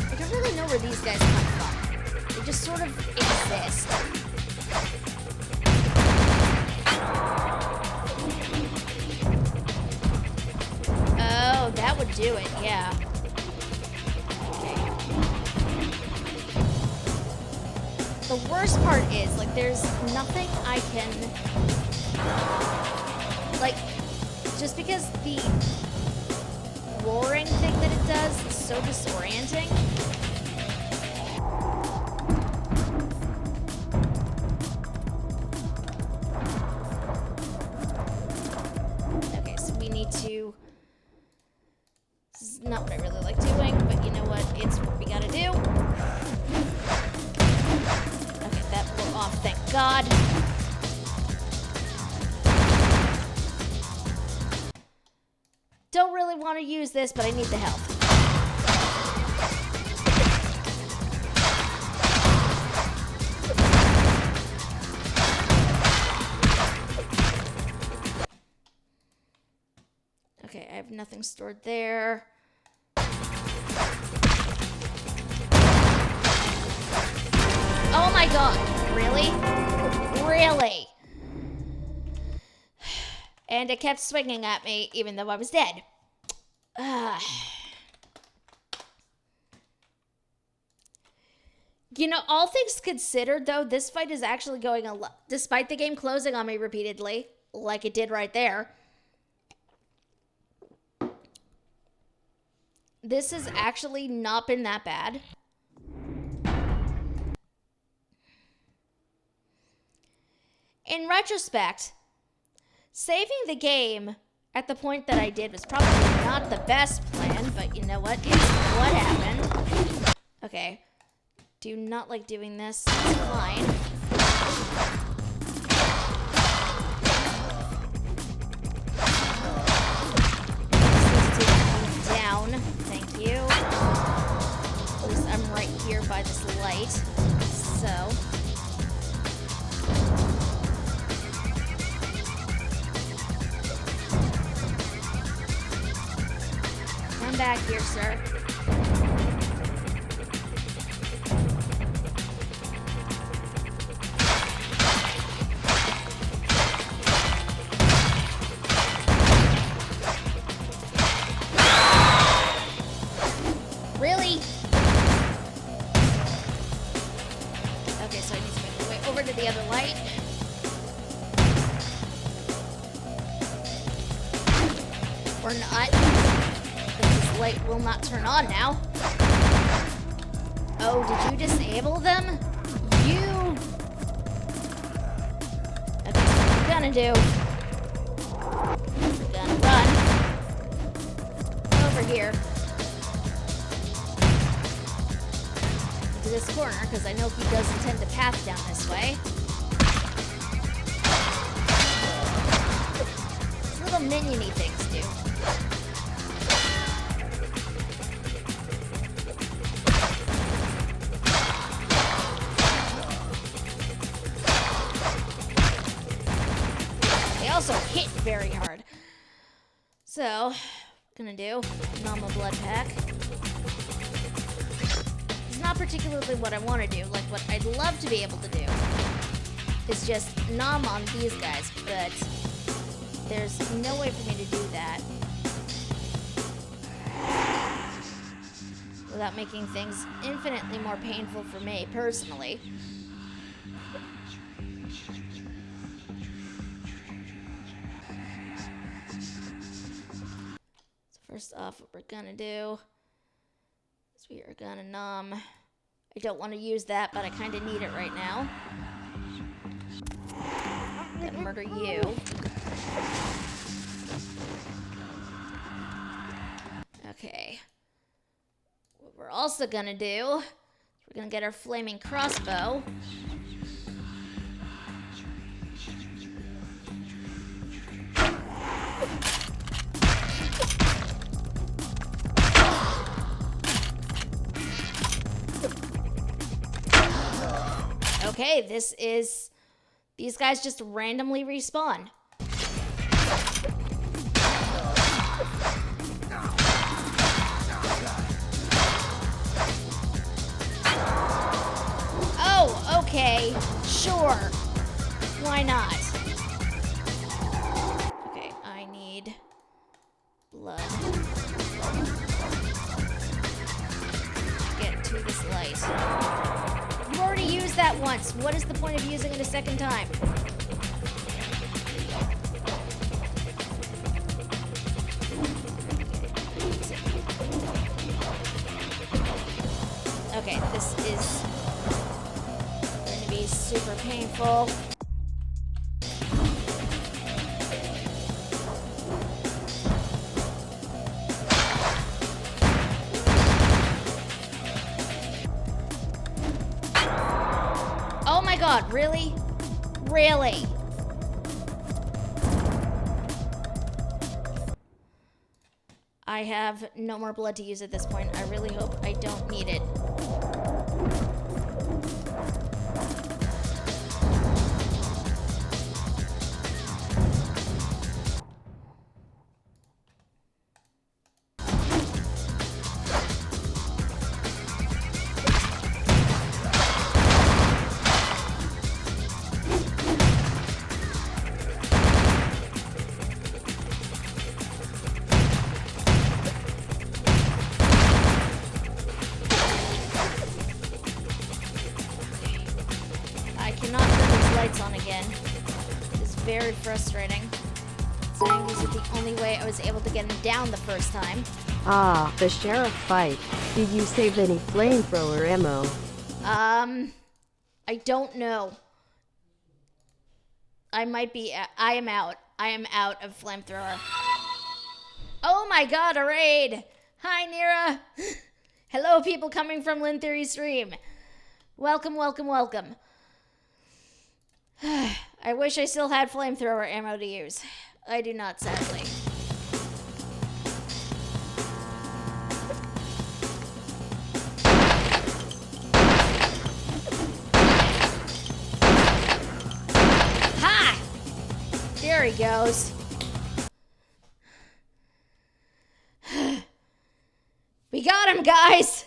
I don't really know where these guys come from. They just sort of exist. Oh, that would do it, yeah. The worst part is, like, there's nothing I can, like, just because the roaring thing that it does is so disorienting. Okay, so we need to, this is not what I really like doing, but you know what, it's what we gotta do. Oh, thank God. Don't really want to use this, but I need the help. Okay, I have nothing stored there. Oh my God. Really? Really? And it kept swinging at me even though I was dead. You know, all things considered, though, this fight is actually going a lot. Despite the game closing on me repeatedly, like it did right there, this has actually not been that bad. In retrospect, saving the game at the point that I did was probably not the best plan, but you know what? It's what happened. Okay. Do not like doing this. It's fine. Down. Thank you. At least I'm right here by this light. So. Come back here, sir. Really? Okay, so I need to make my way over to the other light. Or not. This light will not turn on now. Oh, did you disable them? You... Okay, so what we're gonna do... We're gonna run. Over here. Into this corner, because I know he does intend to path down this way. These little minion-y things do. Also hit very hard. So, gonna do normal blood pack. It's not particularly what I want to do. Like, what I'd love to be able to do is just nom on these guys, but there's no way for me to do that without making things infinitely more painful for me personally. First off, what we're gonna do is we are gonna nom. I don't want to use that, but I kind of need it right now. Gonna murder you. Okay. What we're also gonna do is we're gonna get our flaming crossbow. Okay, these guys just randomly respawn. Oh, okay, sure. Why not? Okay, I need blood. Get to this light. You already used that once. What is the point of using it a second time? Okay, this is going to be super painful. Oh my god, really? Really? I have no more blood to use at this point. I really hope I don't need it. very frustrating. Saying this is the only way I was able to get him down the first time. Ah, the sheriff fight. Did you save any flamethrower ammo? I don't know. I am out. I am out of flamethrower. Oh my god, a raid! Hi, Nira! Hello, people coming from Lin Theory stream. Welcome, welcome, welcome. I wish I still had flamethrower ammo to use. I do not, sadly. Ha! There he goes. We got him, guys!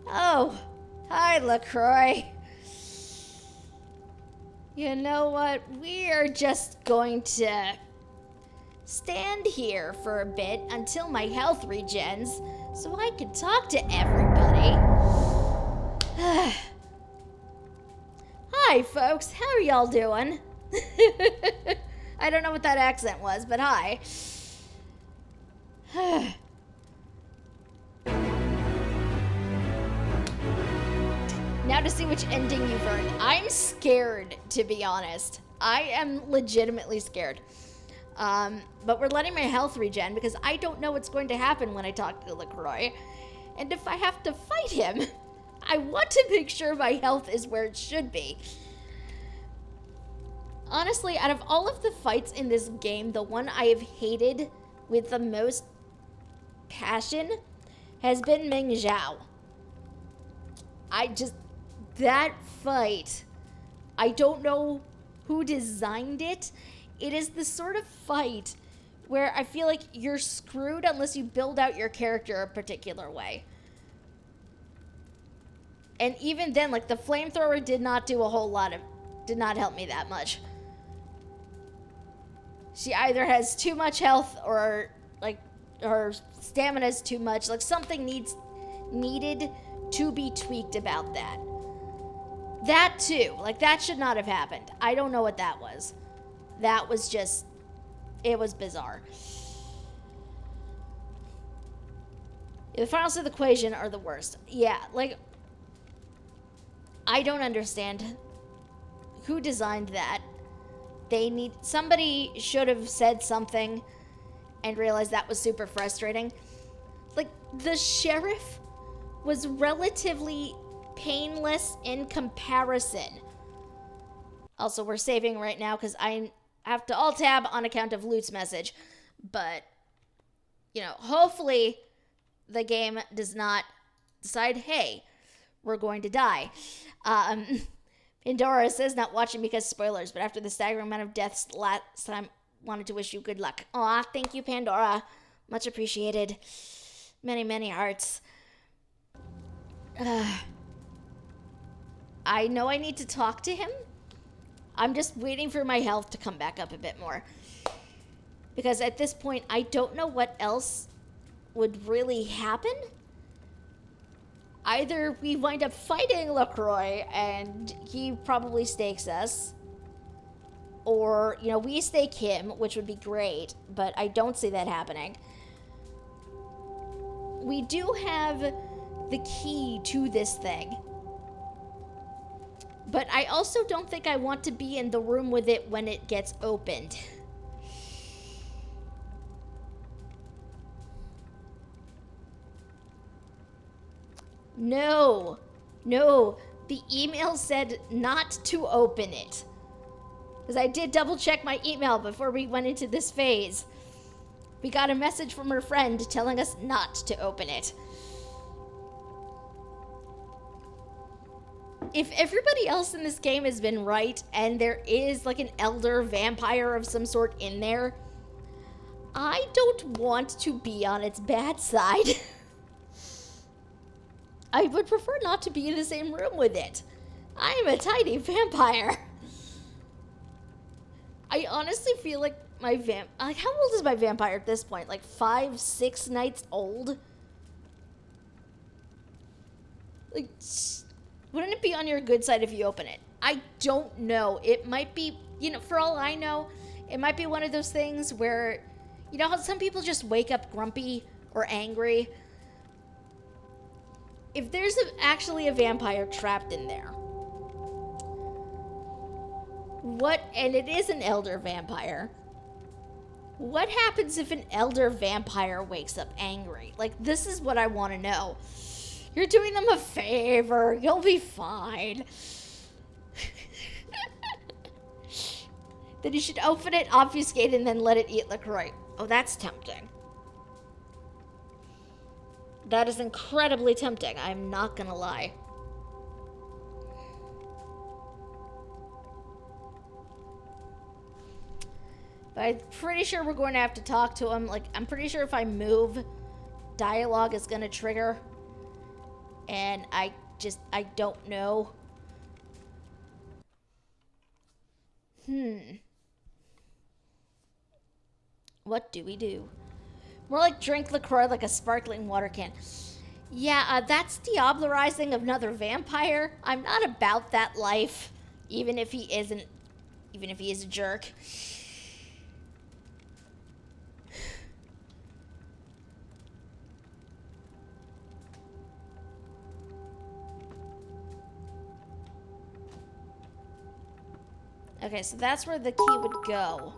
Oh, hi, LaCroix. You know what? We are just going to stand here for a bit until my health regens so I can talk to everybody. Hi, folks. How are y'all doing? I don't know what that accent was, but hi. Now to see which ending you've earned. I'm scared, to be honest. I am legitimately scared. But we're letting my health regen because I don't know what's going to happen when I talk to LaCroix. And if I have to fight him, I want to make sure my health is where it should be. Honestly, out of all of the fights in this game, the one I have hated with the most passion has been Meng Zhao. That fight, I don't know who designed it. It is the sort of fight where I feel like you're screwed unless you build out your character a particular way. And even then, like, the flamethrower did not help me that much. She either has too much health or, like, her stamina is too much. Like, something needed to be tweaked about that. That too. Like, that should not have happened. I don't know what that was. That was just... It was bizarre. The finals of the equation are the worst. Yeah, like... I don't understand who designed that. Somebody should have said something and realized that was super frustrating. Like, the sheriff was relatively painless in comparison. Also, we're saving right now because I have to alt-tab on account of Loot's message. But, you know, hopefully the game does not decide, hey, we're going to die. Pandora says not watching because spoilers, but after the staggering amount of deaths last time, wanted to wish you good luck. Aw, thank you, Pandora. Much appreciated. Many, many hearts. I know I need to talk to him. I'm just waiting for my health to come back up a bit more. Because at this point, I don't know what else would really happen. Either we wind up fighting LaCroix and he probably stakes us. Or, you know, we stake him, which would be great, but I don't see that happening. We do have the key to this thing. But I also don't think I want to be in the room with it when it gets opened. No. The email said not to open it. Because I did double check my email before we went into this phase. We got a message from her friend telling us not to open it. If everybody else in this game has been right and there is like an elder vampire of some sort in there, I don't want to be on its bad side. I would prefer not to be in the same room with it. I am a tiny vampire. I honestly feel like my how old is my vampire at this point? Like 5, 6 nights old? Like, wouldn't it be on your good side if you open it? I don't know. It might be, for all I know, it might be one of those things where, you know how some people just wake up grumpy or angry? If there's actually a vampire trapped in there, and it is an elder vampire, what happens if an elder vampire wakes up angry? Like, this is what I want to know. You're doing them a favor. You'll be fine. Then you should open it, obfuscate, and then let it eat LaCroix. Oh, that's tempting. That is incredibly tempting. I'm not gonna lie. But I'm pretty sure we're going to have to talk to him. Like, I'm pretty sure if I move, dialogue is gonna trigger. And I don't know. What do we do? More like drink LaCroix like a sparkling water can. Yeah, that's diablerizing another vampire. I'm not about that life, even if he is a jerk. Okay, so that's where the key would go.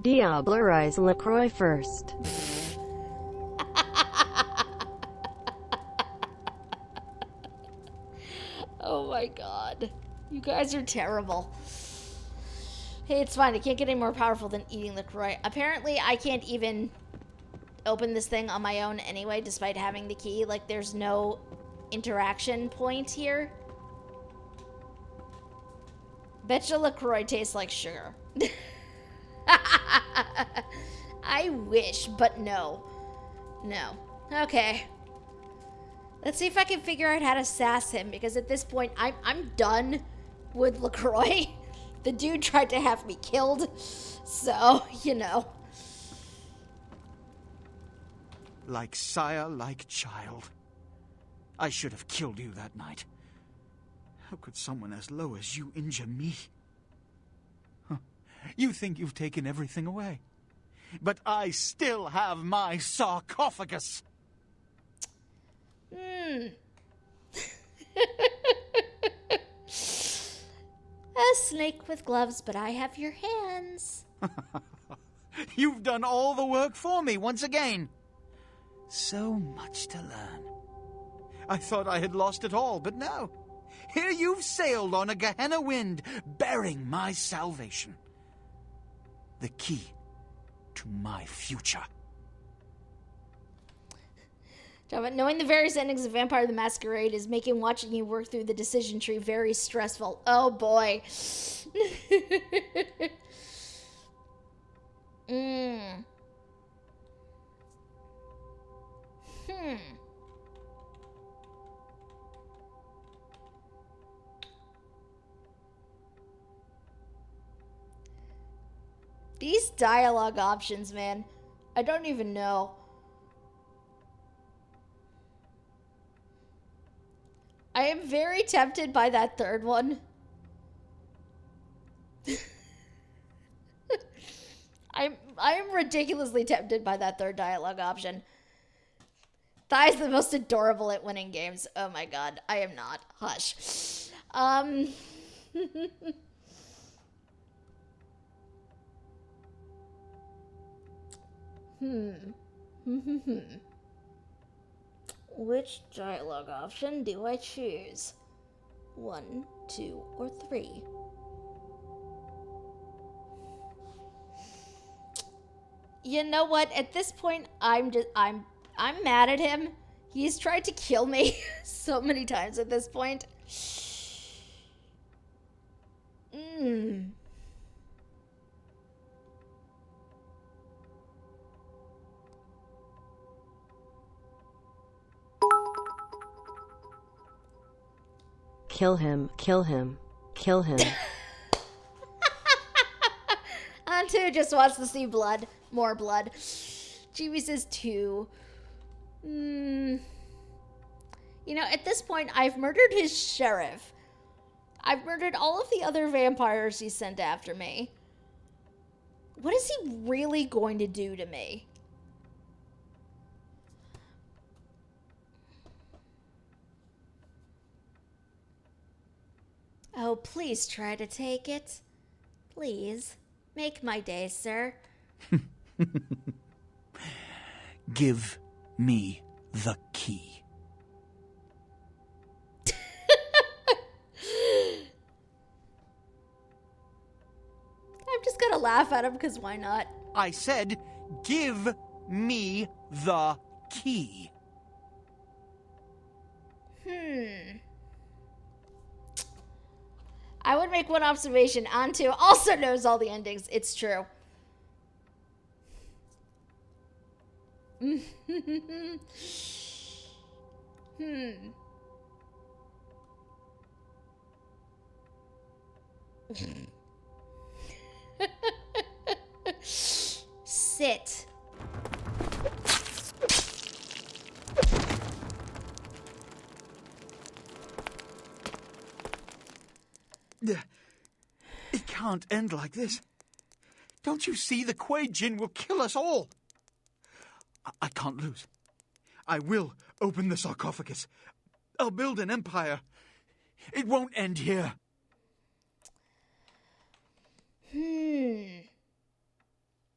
Diablerize LaCroix first. Oh my god. You guys are terrible. Hey, it's fine. I can't get any more powerful than eating LaCroix. Apparently, I can't even open this thing on my own anyway, despite having the key. Like, there's no interaction point here. Betcha LaCroix tastes like sugar. I wish, but no. No. Okay. Let's see if I can figure out how to sass him, because at this point, I'm done with LaCroix. The dude tried to have me killed, so, Like sire, like child. I should have killed you that night. How could someone as low as you injure me? Huh. You think you've taken everything away. But I still have my sarcophagus. A snake with gloves, but I have your hands. You've done all the work for me once again. So much to learn. I thought I had lost it all, but no. Here you've sailed on a Gehenna wind, bearing my salvation. The key to my future. Knowing the various endings of Vampire the Masquerade is making watching you work through the decision tree very stressful. Oh boy. These dialogue options, man. I don't even know. I am very tempted by that third one. I am ridiculously tempted by that third dialogue option. That is the most adorable at winning games. Oh my god, I am not. Hush. Which dialogue option do I choose? 1, 2, or 3? You know what? At this point, I'm mad at him. He's tried to kill me so many times at this point. Kill him, kill him, kill him. Antu just wants to see blood. More blood. Chibi says 2. You know, at this point, I've murdered his sheriff. I've murdered all of the other vampires he sent after me. What is he really going to do to me? Oh, please try to take it. Please. Make my day, sir. Give me the key. I'm just gonna laugh at him because why not? I said, give me the key. I would make one observation. Antu also knows all the endings. It's true. Sit. It can't end like this. Don't you see the Kuei Jin will kill us all? I can't lose. I will open the sarcophagus. I'll build an empire. It won't end here.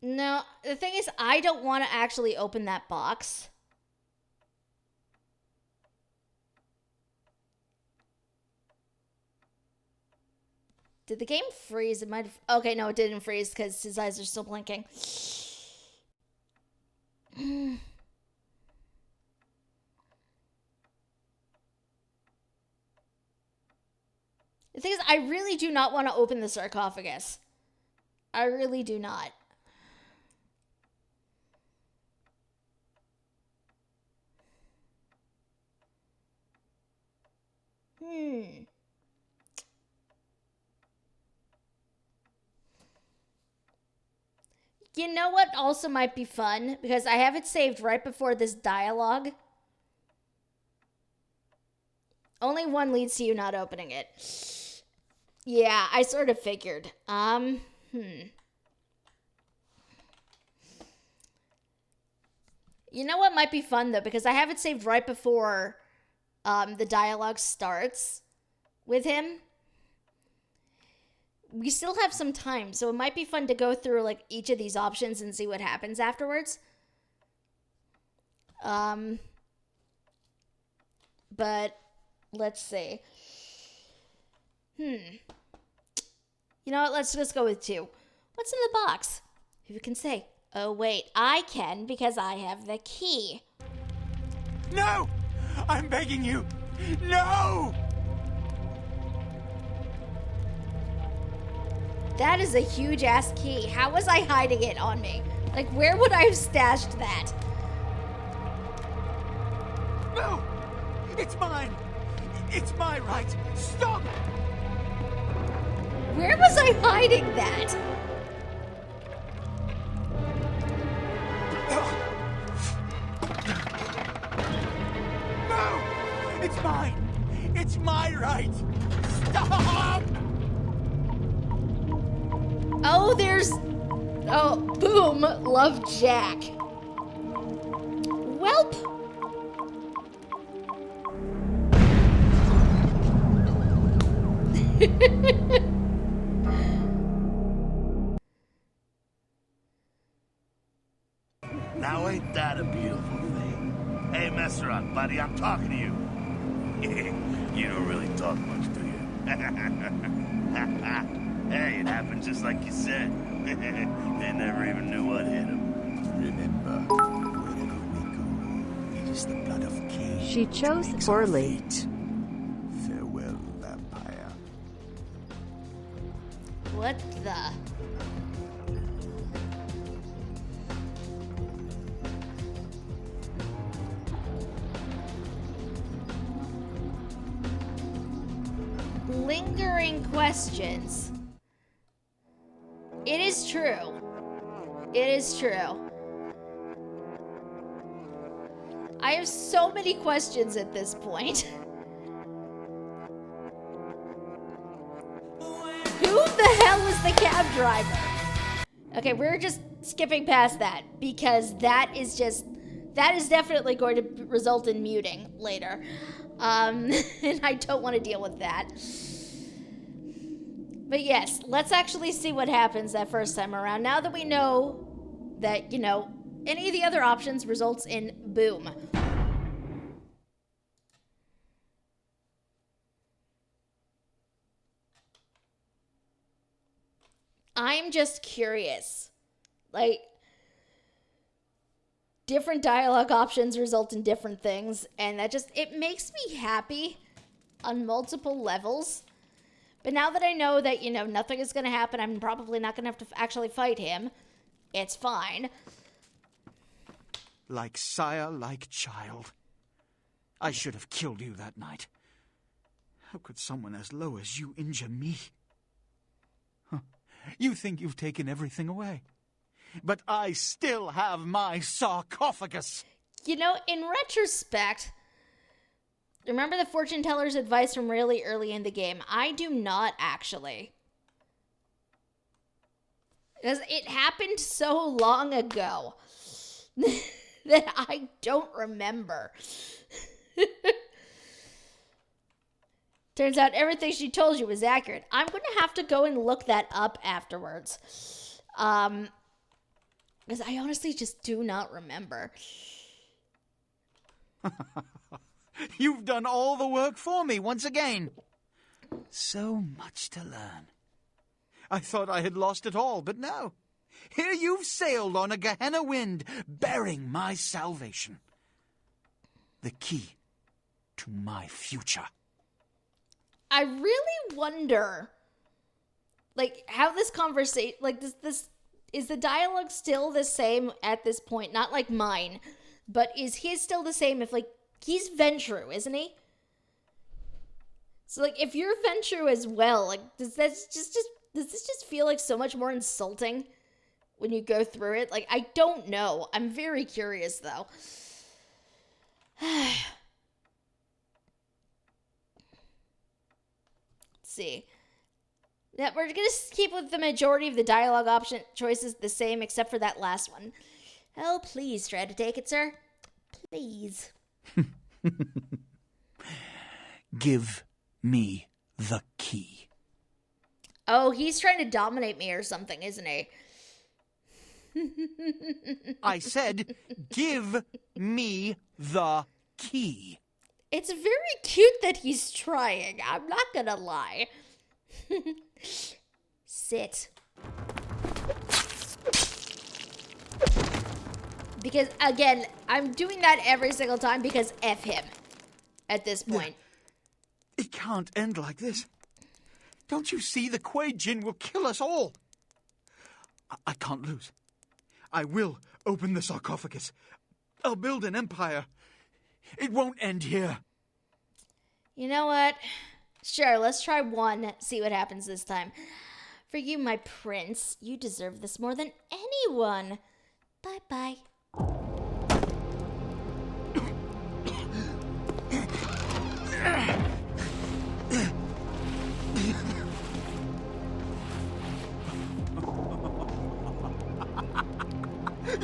No, the thing is, I don't want to actually open that box. Did the game freeze? It might have... Okay, no, it didn't freeze because his eyes are still blinking. The thing is, I really do not want to open the sarcophagus. I really do not. You know what also might be fun? Because I have it saved right before this dialogue. Only one leads to you not opening it. Yeah, I sort of figured. You know what might be fun, though? Because I have it saved right before the dialogue starts with him. We still have some time, so it might be fun to go through like each of these options and see what happens afterwards. But let's see. You know what? Let's just go with 2. What's in the box? Who can say? Oh wait, I can because I have the key. No! I'm begging you! No! That is a huge ass key. How was I hiding it on me? Like, where would I have stashed that? No! It's mine! It's my right! Stop! Where was I hiding that? No! It's mine! It's my right! Stop! Oh, there's... Oh, boom. Love Jack. Welp. Now ain't that a beautiful thing? Hey, mess around, buddy. I'm talking to you. You don't really talk much, do you? Hey, it happened just like you said. They never even knew what hit them. Remember, wherever we go, it is the blood of Cain. She chose poorly. Farewell, vampire. What the... Lingering questions. It is true. It is true. I have so many questions at this point. Who the hell is the cab driver? Okay, we're just skipping past that because that is definitely going to result in muting later. And I don't want to deal with that. But yes, let's actually see what happens that first time around. Now that we know that, you know, any of the other options results in boom. I'm just curious. Like, different dialogue options result in different things, and it makes me happy on multiple levels. But now that I know that, you know, nothing is going to happen, I'm probably not going to have to actually fight him. It's fine. Like sire, like child. I should have killed you that night. How could someone as low as you injure me? Huh. You think you've taken everything away. But I still have my sarcophagus. You know, in retrospect, remember the fortune teller's advice from really early in the game? I do not actually. Because it happened so long ago that I don't remember. Turns out everything she told you was accurate. I'm going to have to go and look that up afterwards. Because I honestly just do not remember. You've done all the work for me once again. So much to learn. I thought I had lost it all, but no. Here you've sailed on a Gehenna wind, bearing my salvation. The key to my future. I really wonder, like, how this conversation, like, this is the dialogue still the same at this point? Not like mine, but is his still the same if, like, he's Ventru, isn't he? So, like, if you're Ventru as well, like, does this just feel like so much more insulting when you go through it? Like, I don't know. I'm very curious, though. Let's see. Now, we're going to keep with the majority of the dialogue option choices the same, except for that last one. Oh, please try to take it, sir. Please. Give me the key. Oh, he's trying to dominate me or something, isn't he? I said, give me the key. It's very cute that he's trying. I'm not gonna lie. Sit. Because, again, I'm doing that every single time because F him at this point. It can't end like this. Don't you see the Kuei Jin will kill us all? I can't lose. I will open the sarcophagus. I'll build an empire. It won't end here. You know what? Sure, let's try one, see what happens this time. For you, my prince, you deserve this more than anyone. Bye-bye.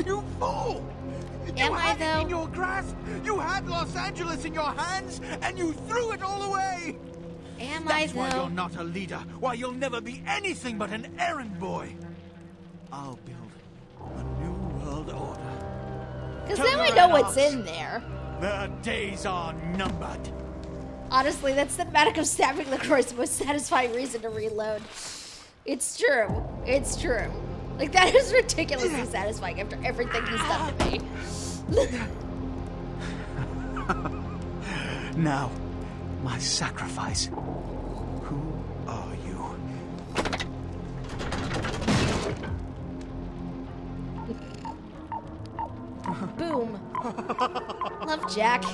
You fool! Am I, though? In your grasp, you had Los Angeles in your hands, and you threw it all away! Am That's I, though? why you're not a leader, why you'll never be anything but an errand boy. I'll build a new world order. Because now I know what's in there. The days are numbered. Honestly, that cinematic of stabbing LaCroix is the most satisfying reason to reload. It's true. It's true. Like, that is ridiculously satisfying after everything he's done to me. Now, my sacrifice. Who are you? Boom. Love Jack.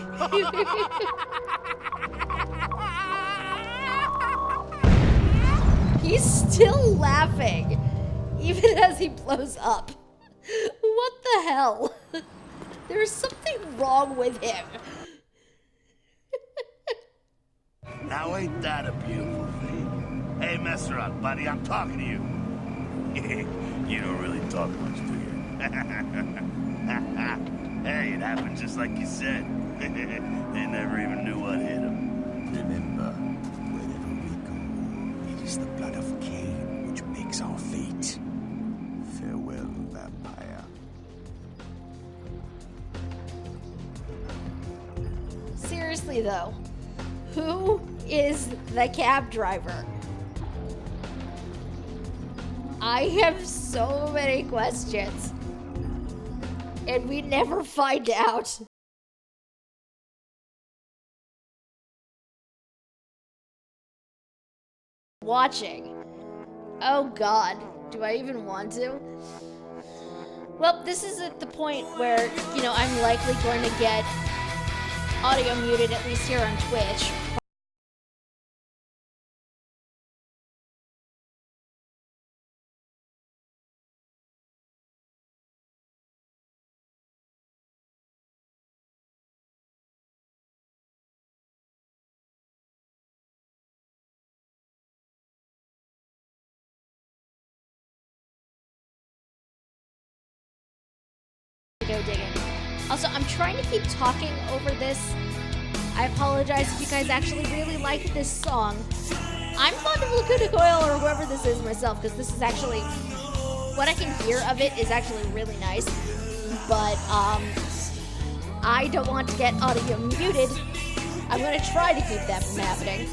He's still laughing, even as he blows up. What the hell? There's something wrong with him. Now ain't that a beautiful thing? Hey, mess around, buddy. I'm talking to you. You don't really talk much, do you? Hey, it happened just like you said. They never even knew what hit them. Remember, wherever we go, it is the blood of Cain which makes our fate. Farewell, vampire. Seriously though, who is the cab driver? I have so many questions, and we never find out. Watching. Oh god, do I even want to? Well, this is at the point where, you know, I'm likely going to get audio muted, at least here on Twitch. Go digging. Also, I'm trying to keep talking over this. I apologize if you guys actually really like this song. I'm fond of Lacuna Coil or whoever this is myself, because this is actually, what I can hear of it is actually really nice. But, I don't want to get audio muted. I'm gonna try to keep that from happening.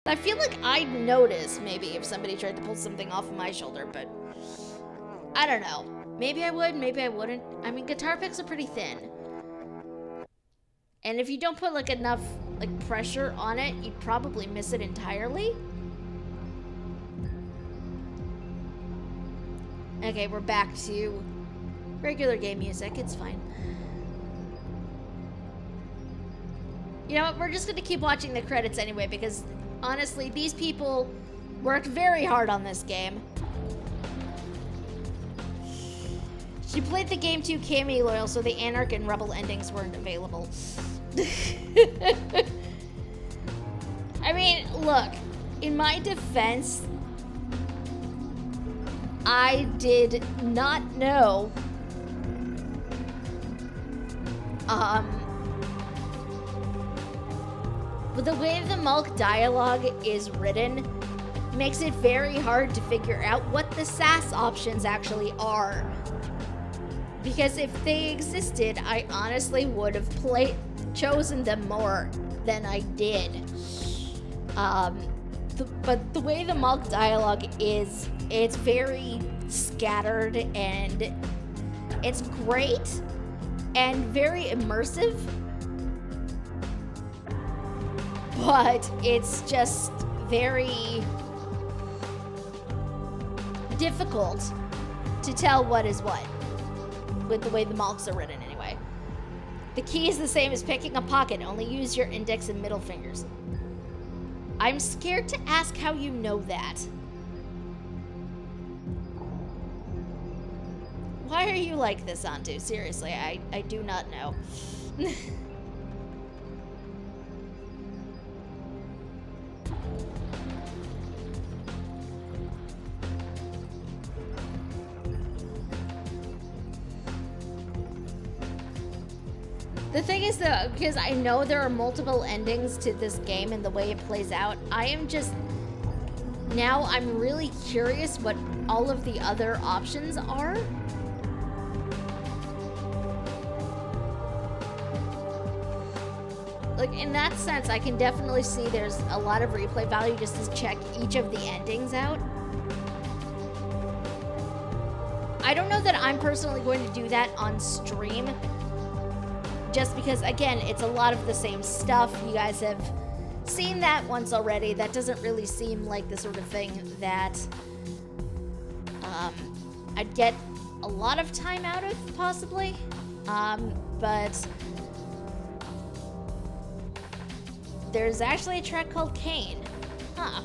I feel like I'd notice, maybe, if somebody tried to pull something off of my shoulder, but I don't know. Maybe I would, maybe I wouldn't. I mean, guitar picks are pretty thin. And if you don't put, like, enough, like, pressure on it, you'd probably miss it entirely. Okay, we're back to regular game music. It's fine. You know what? We're just going to keep watching the credits anyway, because honestly, these people worked very hard on this game. She played the game too KME loyal, so the Anarch and Rebel endings weren't available. I mean, look, in my defense, I did not know but the way the Malk dialogue is written makes it very hard to figure out what the SAS options actually are. Because if they existed, I honestly would have chosen them more than I did. But the way the Malk dialogue is, it's very scattered and it's great and very immersive. But it's just very difficult to tell what is what with the way the Malks are written anyway. The key is the same as picking a pocket, only use your index and middle fingers. I'm scared to ask how you know that. Why are you like this, Antu? Seriously, I do not know. The thing is though, because I know there are multiple endings to this game and the way it plays out, I'm really curious what all of the other options are. Like, in that sense, I can definitely see there's a lot of replay value just to check each of the endings out. I don't know that I'm personally going to do that on stream, just because, again, it's a lot of the same stuff. You guys have seen that once already. That doesn't really seem like the sort of thing that I'd get a lot of time out of, possibly. But there's actually a track called Kane. Huh.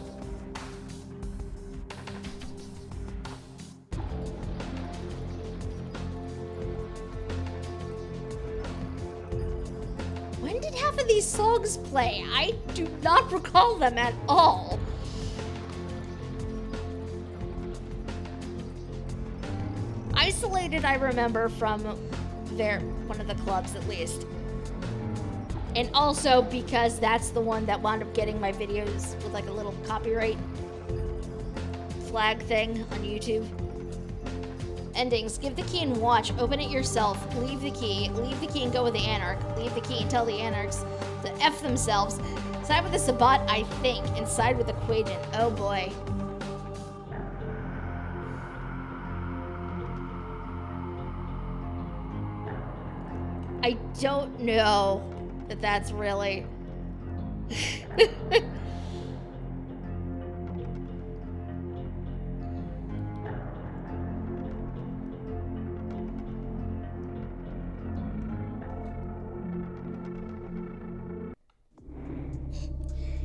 When did half of these songs play? I do not recall them at all. Isolated, I remember from one of the clubs at least. And also because that's the one that wound up getting my videos with like a little copyright flag thing on YouTube. Endings. Give the key and watch. Open it yourself. Leave the key. Leave the key and go with the Anarch. Leave the key and tell the Anarchs to F themselves. Side with the Sabbat, I think, and side with the Quajan. Oh boy. I don't know that that's really...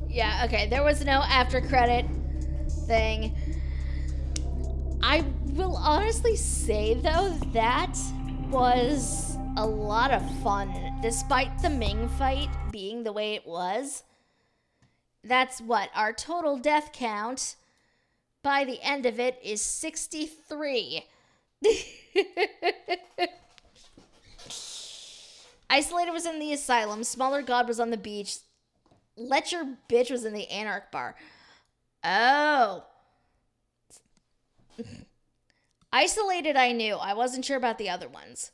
Yeah, okay, there was no after credit thing. I will honestly say, though, that was a lot of fun. Despite the Ming fight being the way it was, that's what? Our total death count by the end of it is 63. Isolated was in the asylum. Smaller God was on the beach. Let Your Bitch was in the Anarch bar. Oh. Isolated, I knew. I wasn't sure about the other ones.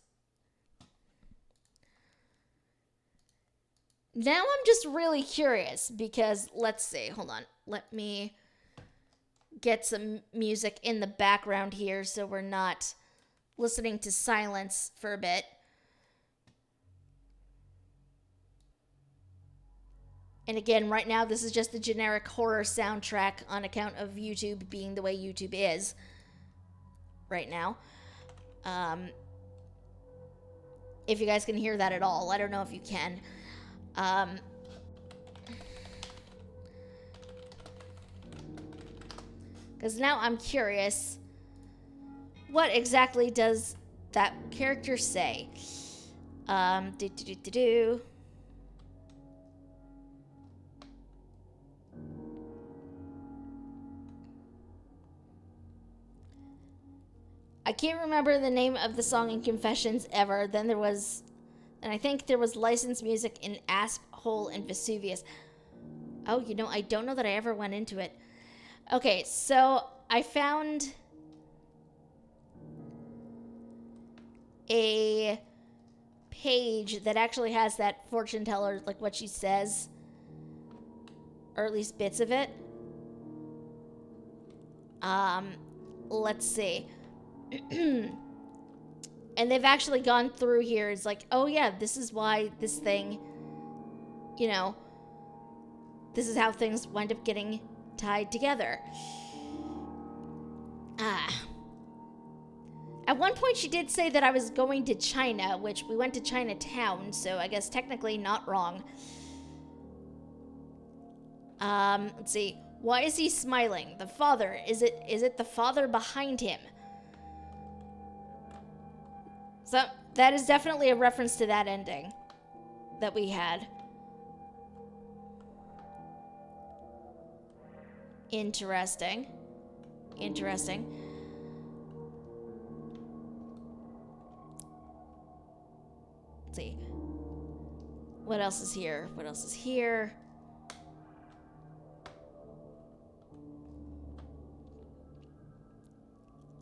Now I'm just really curious because, let's see. Hold on. Let me get some music in the background here so we're not listening to silence for a bit. And again, right now, this is just a generic horror soundtrack on account of YouTube being the way YouTube is right now. If you guys can hear that at all. I don't know if you can. Because now I'm curious, what exactly does that character say? I can't remember the name of the song in Confessions ever. Then there was, and I think there was licensed music in Asp, Hole, and Vesuvius. Oh, you know, I don't know that I ever went into it. Okay, so I found a page that actually has that fortune teller, like what she says, or at least bits of it. Let's see. And they've actually gone through here. It's like, oh yeah, this is why this thing, you know, this is how things wind up getting tied together. At one point she did say that I was going to China, which we went to Chinatown, so I guess technically not wrong. Let's see. Why is he smiling? The father. Is it the father behind him? So that is definitely a reference to that ending that we had. Interesting. Interesting. Let's see. What else is here? What else is here?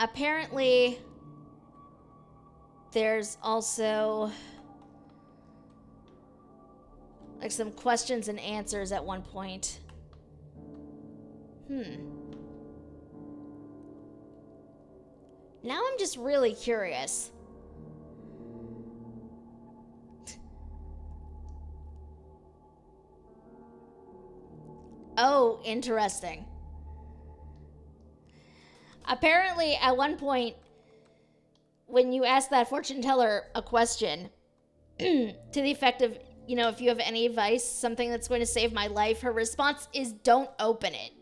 Apparently, there's also like some questions and answers at one point. Now I'm just really curious. Oh, interesting. Apparently, at one point, when you ask that fortune teller a question, to the effect of, you know, if you have any advice, something that's going to save my life, her response is, don't open it.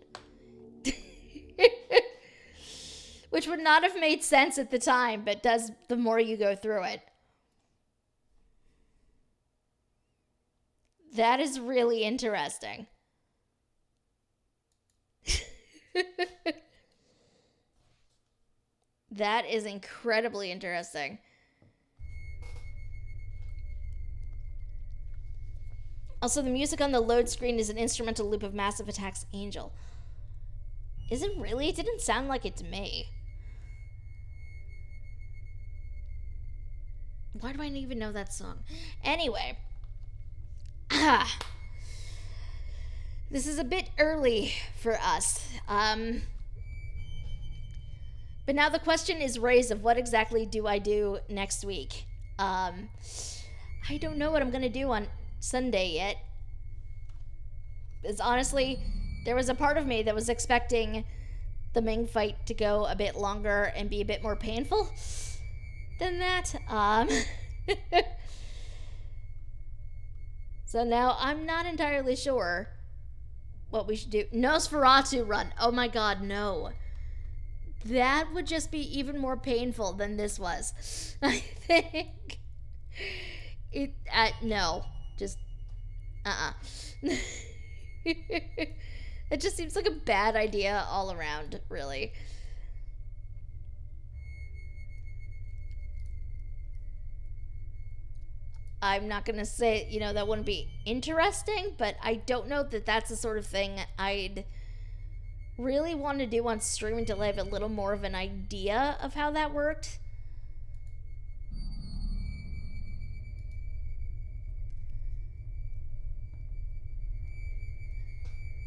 Which would not have made sense at the time, but does the more you go through it. That is really interesting. That is incredibly interesting. Also, the music on the load screen is an instrumental loop of Massive Attack's Angel. Is it really? It didn't sound like it to me. Why do I even know that song? Anyway. This is a bit early for us. But now the question is raised of what exactly do I do next week? I don't know what I'm going to do on Sunday yet. Because honestly, there was a part of me that was expecting the Ming fight to go a bit longer and be a bit more painful than that. So now I'm not entirely sure what we should do. Nosferatu run. Oh my god, no. That would just be even more painful than this was. I think. No. Just, It just seems like a bad idea all around, really. I'm not going to say, you know, that wouldn't be interesting, but I don't know that that's the sort of thing I'd really want to do on stream until I have a little more of an idea of how that worked.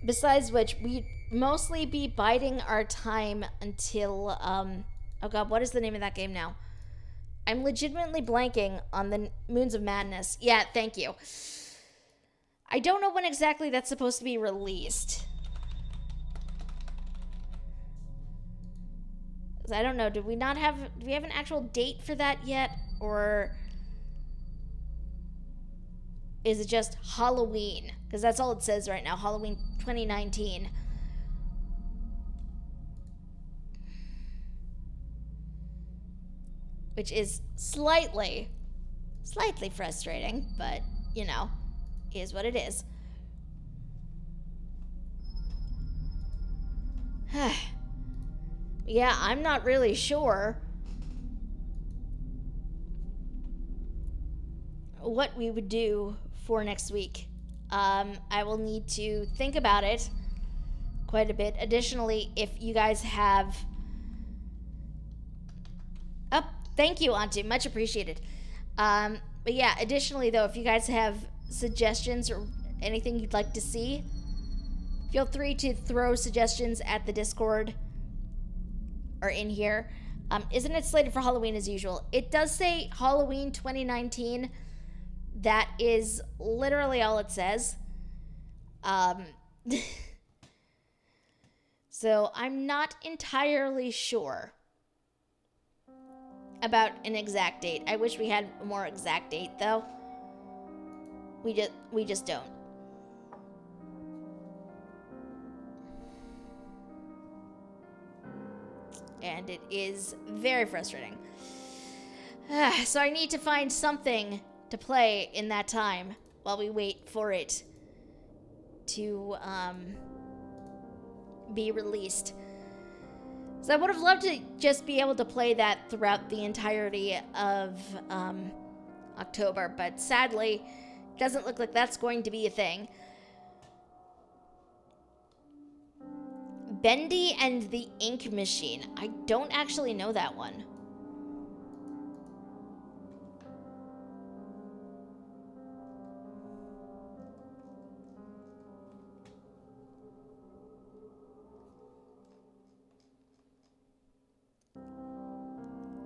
Besides which, we'd mostly be biding our time until, oh god, what is the name of that game now? I'm legitimately blanking on the Moons of Madness. Yeah, thank you. I don't know when exactly that's supposed to be released. I don't know, do we have an actual date for that yet? Or is it just Halloween? Because that's all it says right now, Halloween 2019. which is slightly frustrating, but, you know, is what it is. Yeah, I'm not really sure what we would do for next week. I will need to think about it quite a bit. Additionally, if you guys have... Oh, thank you, Auntie. Much appreciated. But yeah, additionally, though, if you guys have suggestions or anything you'd like to see, feel free to throw suggestions at the Discord or in here. Isn't it slated for Halloween as usual? It does say Halloween 2019. That is literally all it says. So I'm not entirely sure about an exact date. I wish we had a more exact date, though. We just don't. And it is very frustrating. So I need to find something to play in that time while we wait for it to be released. So I would have loved to just be able to play that throughout the entirety of October, but sadly, it doesn't look like that's going to be a thing. Bendy and the Ink Machine. I don't actually know that one.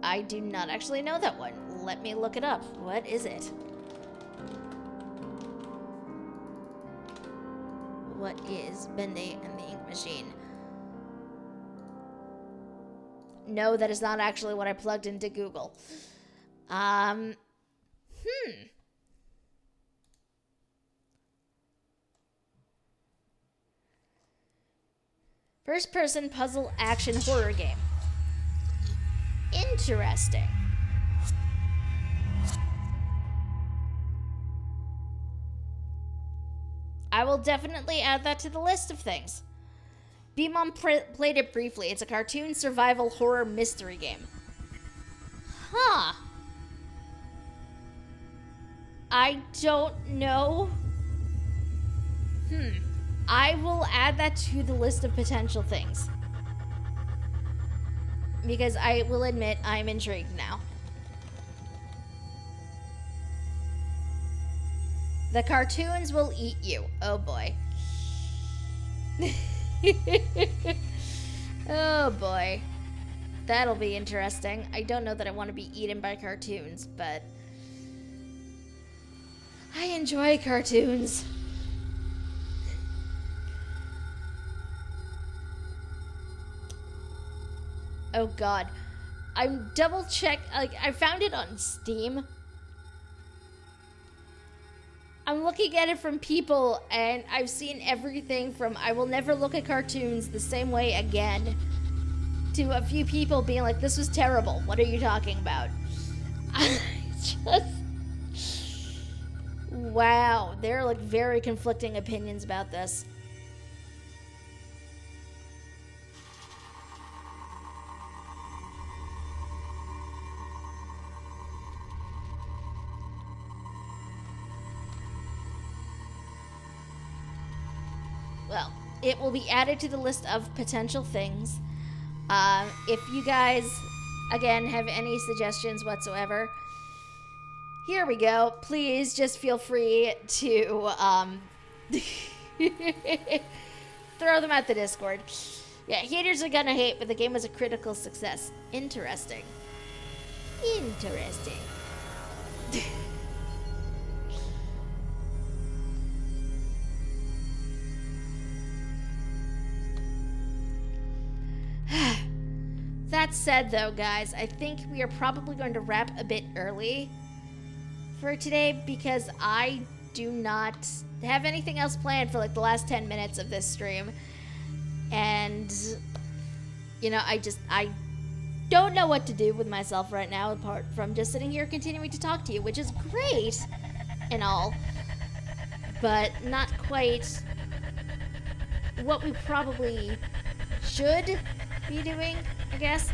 I do not actually know that one. Let me look it up. What is it? What is Bendy and the Ink Machine? No, that is not actually what I plugged into Google. First-person puzzle action horror game. Interesting. I will definitely add that to the list of things. B-Mom played it briefly. It's a cartoon survival horror mystery game. Huh. I don't know. I will add that to the list of potential things. Because I will admit, I'm intrigued now. The cartoons will eat you. Oh boy. Oh boy. That'll be interesting. I don't know that I want to be eaten by cartoons, but I enjoy cartoons. Oh god. I'm double check. Like, I found it on Steam. I'm looking at it from people, and I've seen everything from I will never look at cartoons the same way again to a few people being like, this was terrible. What are you talking about? Wow. There are like very conflicting opinions about this. Well, it will be added to the list of potential things. If you guys, again, have any suggestions whatsoever, here we go. Please just feel free to throw them at the Discord. Yeah, haters are gonna hate, but the game was a critical success. Interesting. Interesting. That said, though, guys, I think we are probably going to wrap a bit early for today because I do not have anything else planned for like the last 10 minutes of this stream. And, you know, I don't know what to do with myself right now, apart from just sitting here continuing to talk to you, which is great and all, but not quite what we probably should be doing, I guess.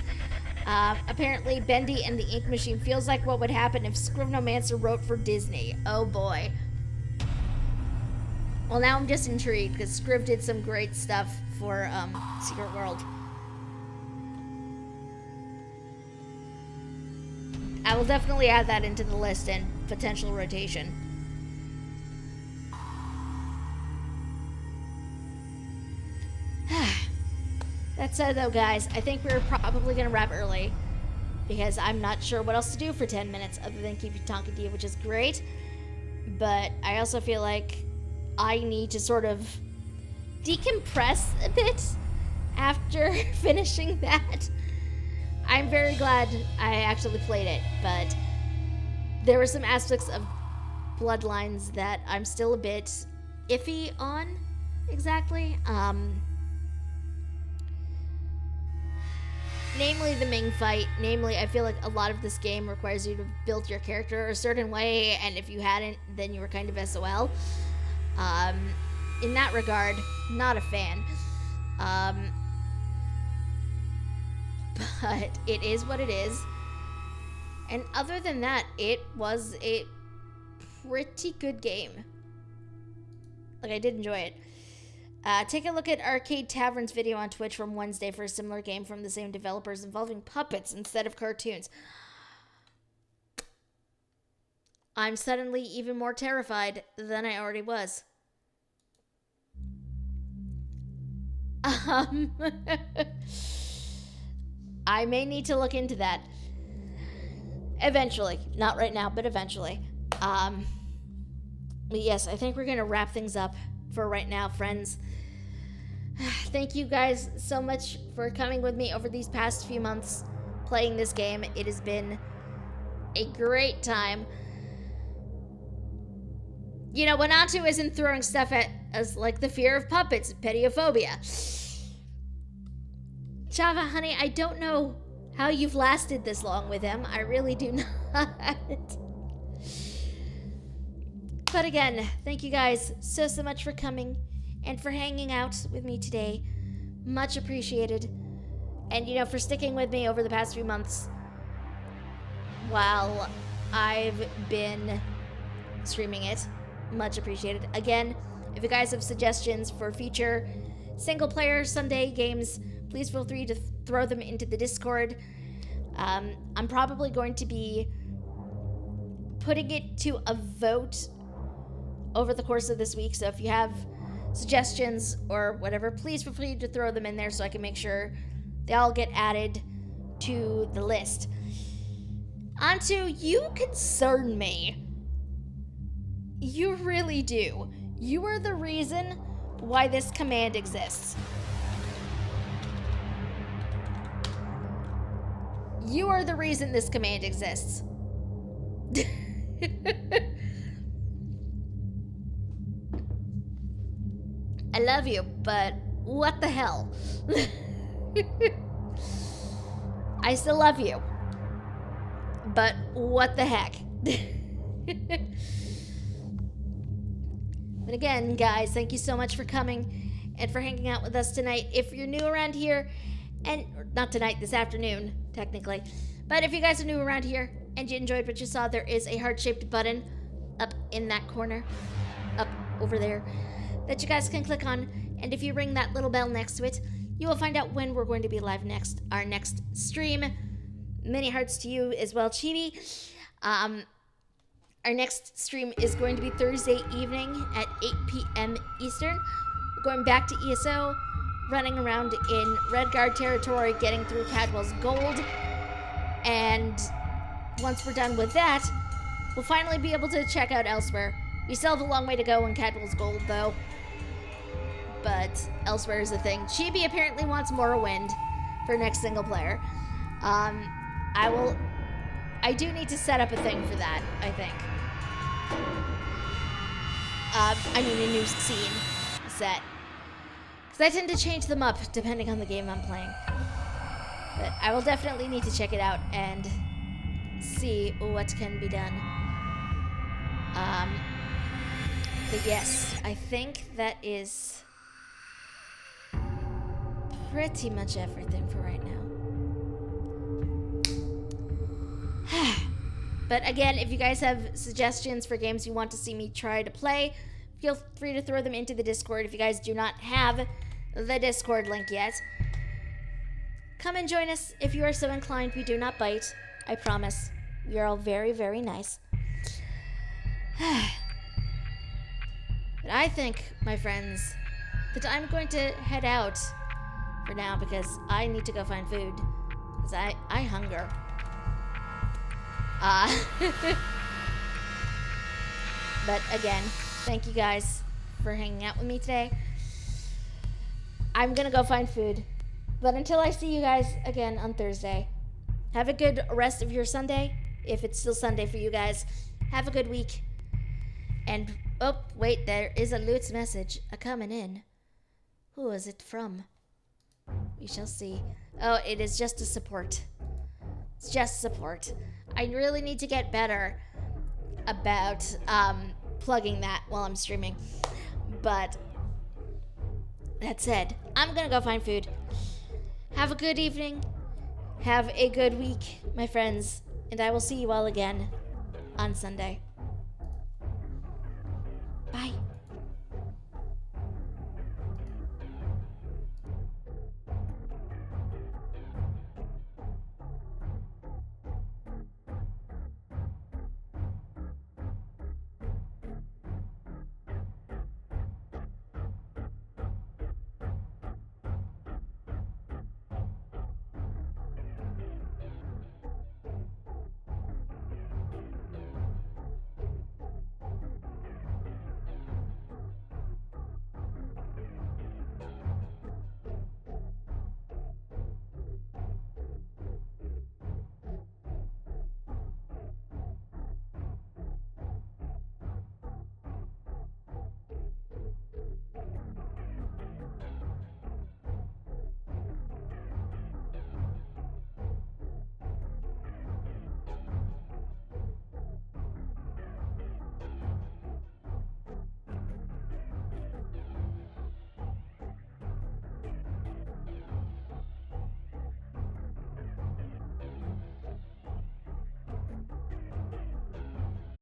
Apparently, Bendy and the Ink Machine feels like what would happen if Scrivenomancer wrote for Disney. Oh boy. Well, now I'm just intrigued, because Scriv did some great stuff for Secret World. I will definitely add that into the list and potential rotation. That said, though, guys, I think we're probably going to wrap early, because I'm not sure what else to do for 10 minutes other than keep you talking to you, which is great. But I also feel like I need to sort of decompress a bit after finishing that. I'm very glad I actually played it, but there were some aspects of Bloodlines that I'm still a bit iffy on, exactly. Namely the Ming fight. Namely, I feel like a lot of this game requires you to build your character a certain way, and if you hadn't, then you were kind of SOL. In that regard, not a fan. But it is what it is. And other than that, it was a pretty good game. Like, I did enjoy it. Take a look at Arcade Tavern's video on Twitch from Wednesday for a similar game from the same developers involving puppets instead of cartoons. I'm suddenly even more terrified than I already was. I may need to look into that. Eventually. Not right now, but eventually. But yes, I think we're going to wrap things up for right now, friends. Thank you guys so much for coming with me over these past few months playing this game. It has been a great time. You know, when Antu isn't throwing stuff at us like the fear of puppets, pediophobia. Java, honey, I don't know how you've lasted this long with him. I really do not. But again, thank you guys so much for coming and for hanging out with me today. Much appreciated. And, you know, for sticking with me over the past few months while I've been streaming it. Much appreciated. Again, if you guys have suggestions for future single-player Sunday games, please feel free to throw them into the Discord. I'm probably going to be putting it to a vote over the course of this week, so if you have suggestions or whatever, please feel free to throw them in there so I can make sure they all get added to the list. Antu, you concern me. You really do. You are the reason why this command exists. You are the reason this command exists. I love you, but what the hell? I still love you, but what the heck? But again, guys, thank you so much for coming and for hanging out with us tonight. If you're new around here, and not tonight, this afternoon, technically, but if you guys are new around here and you enjoyed what you saw, there is a heart-shaped button up in that corner, up over there, that you guys can click on, and if you ring that little bell next to it, you will find out when we're going to be live next, our next stream. Many hearts to you as well, Chibi. Our next stream is going to be Thursday evening at 8 p.m. Eastern. We're going back to ESO, running around in Redguard territory, getting through Cadwell's Gold, and once we're done with that, we'll finally be able to check out Elsewhere. We still have a long way to go in Cadwell's Gold, though, but Elsewhere is a thing. Chibi apparently wants Morrowind for next single player. I do need to set up a thing for that, I think. I mean, a new scene set. Because I tend to change them up depending on the game I'm playing. But I will definitely need to check it out and see what can be done. But yes, I think that is pretty much everything for right now. But again, if you guys have suggestions for games you want to see me try to play, feel free to throw them into the Discord. If you guys do not have the Discord link yet, come and join us if you are so inclined. We do not bite. I promise. We are all very, very nice. But I think, my friends, that I'm going to head out for now because I need to go find food. Because I hunger. But again, thank you guys for hanging out with me today. I'm gonna go find food. But until I see you guys again on Thursday, have a good rest of your Sunday. If it's still Sunday for you guys, have a good week. And, oh, wait, there is a Lutz message coming in. Who is it from? We shall see. Oh, it is just a support. It's just support. I really need to get better about plugging that while I'm streaming. But that said, I'm gonna go find food. Have a good evening. Have a good week, my friends. And I will see you all again on Sunday. Bye.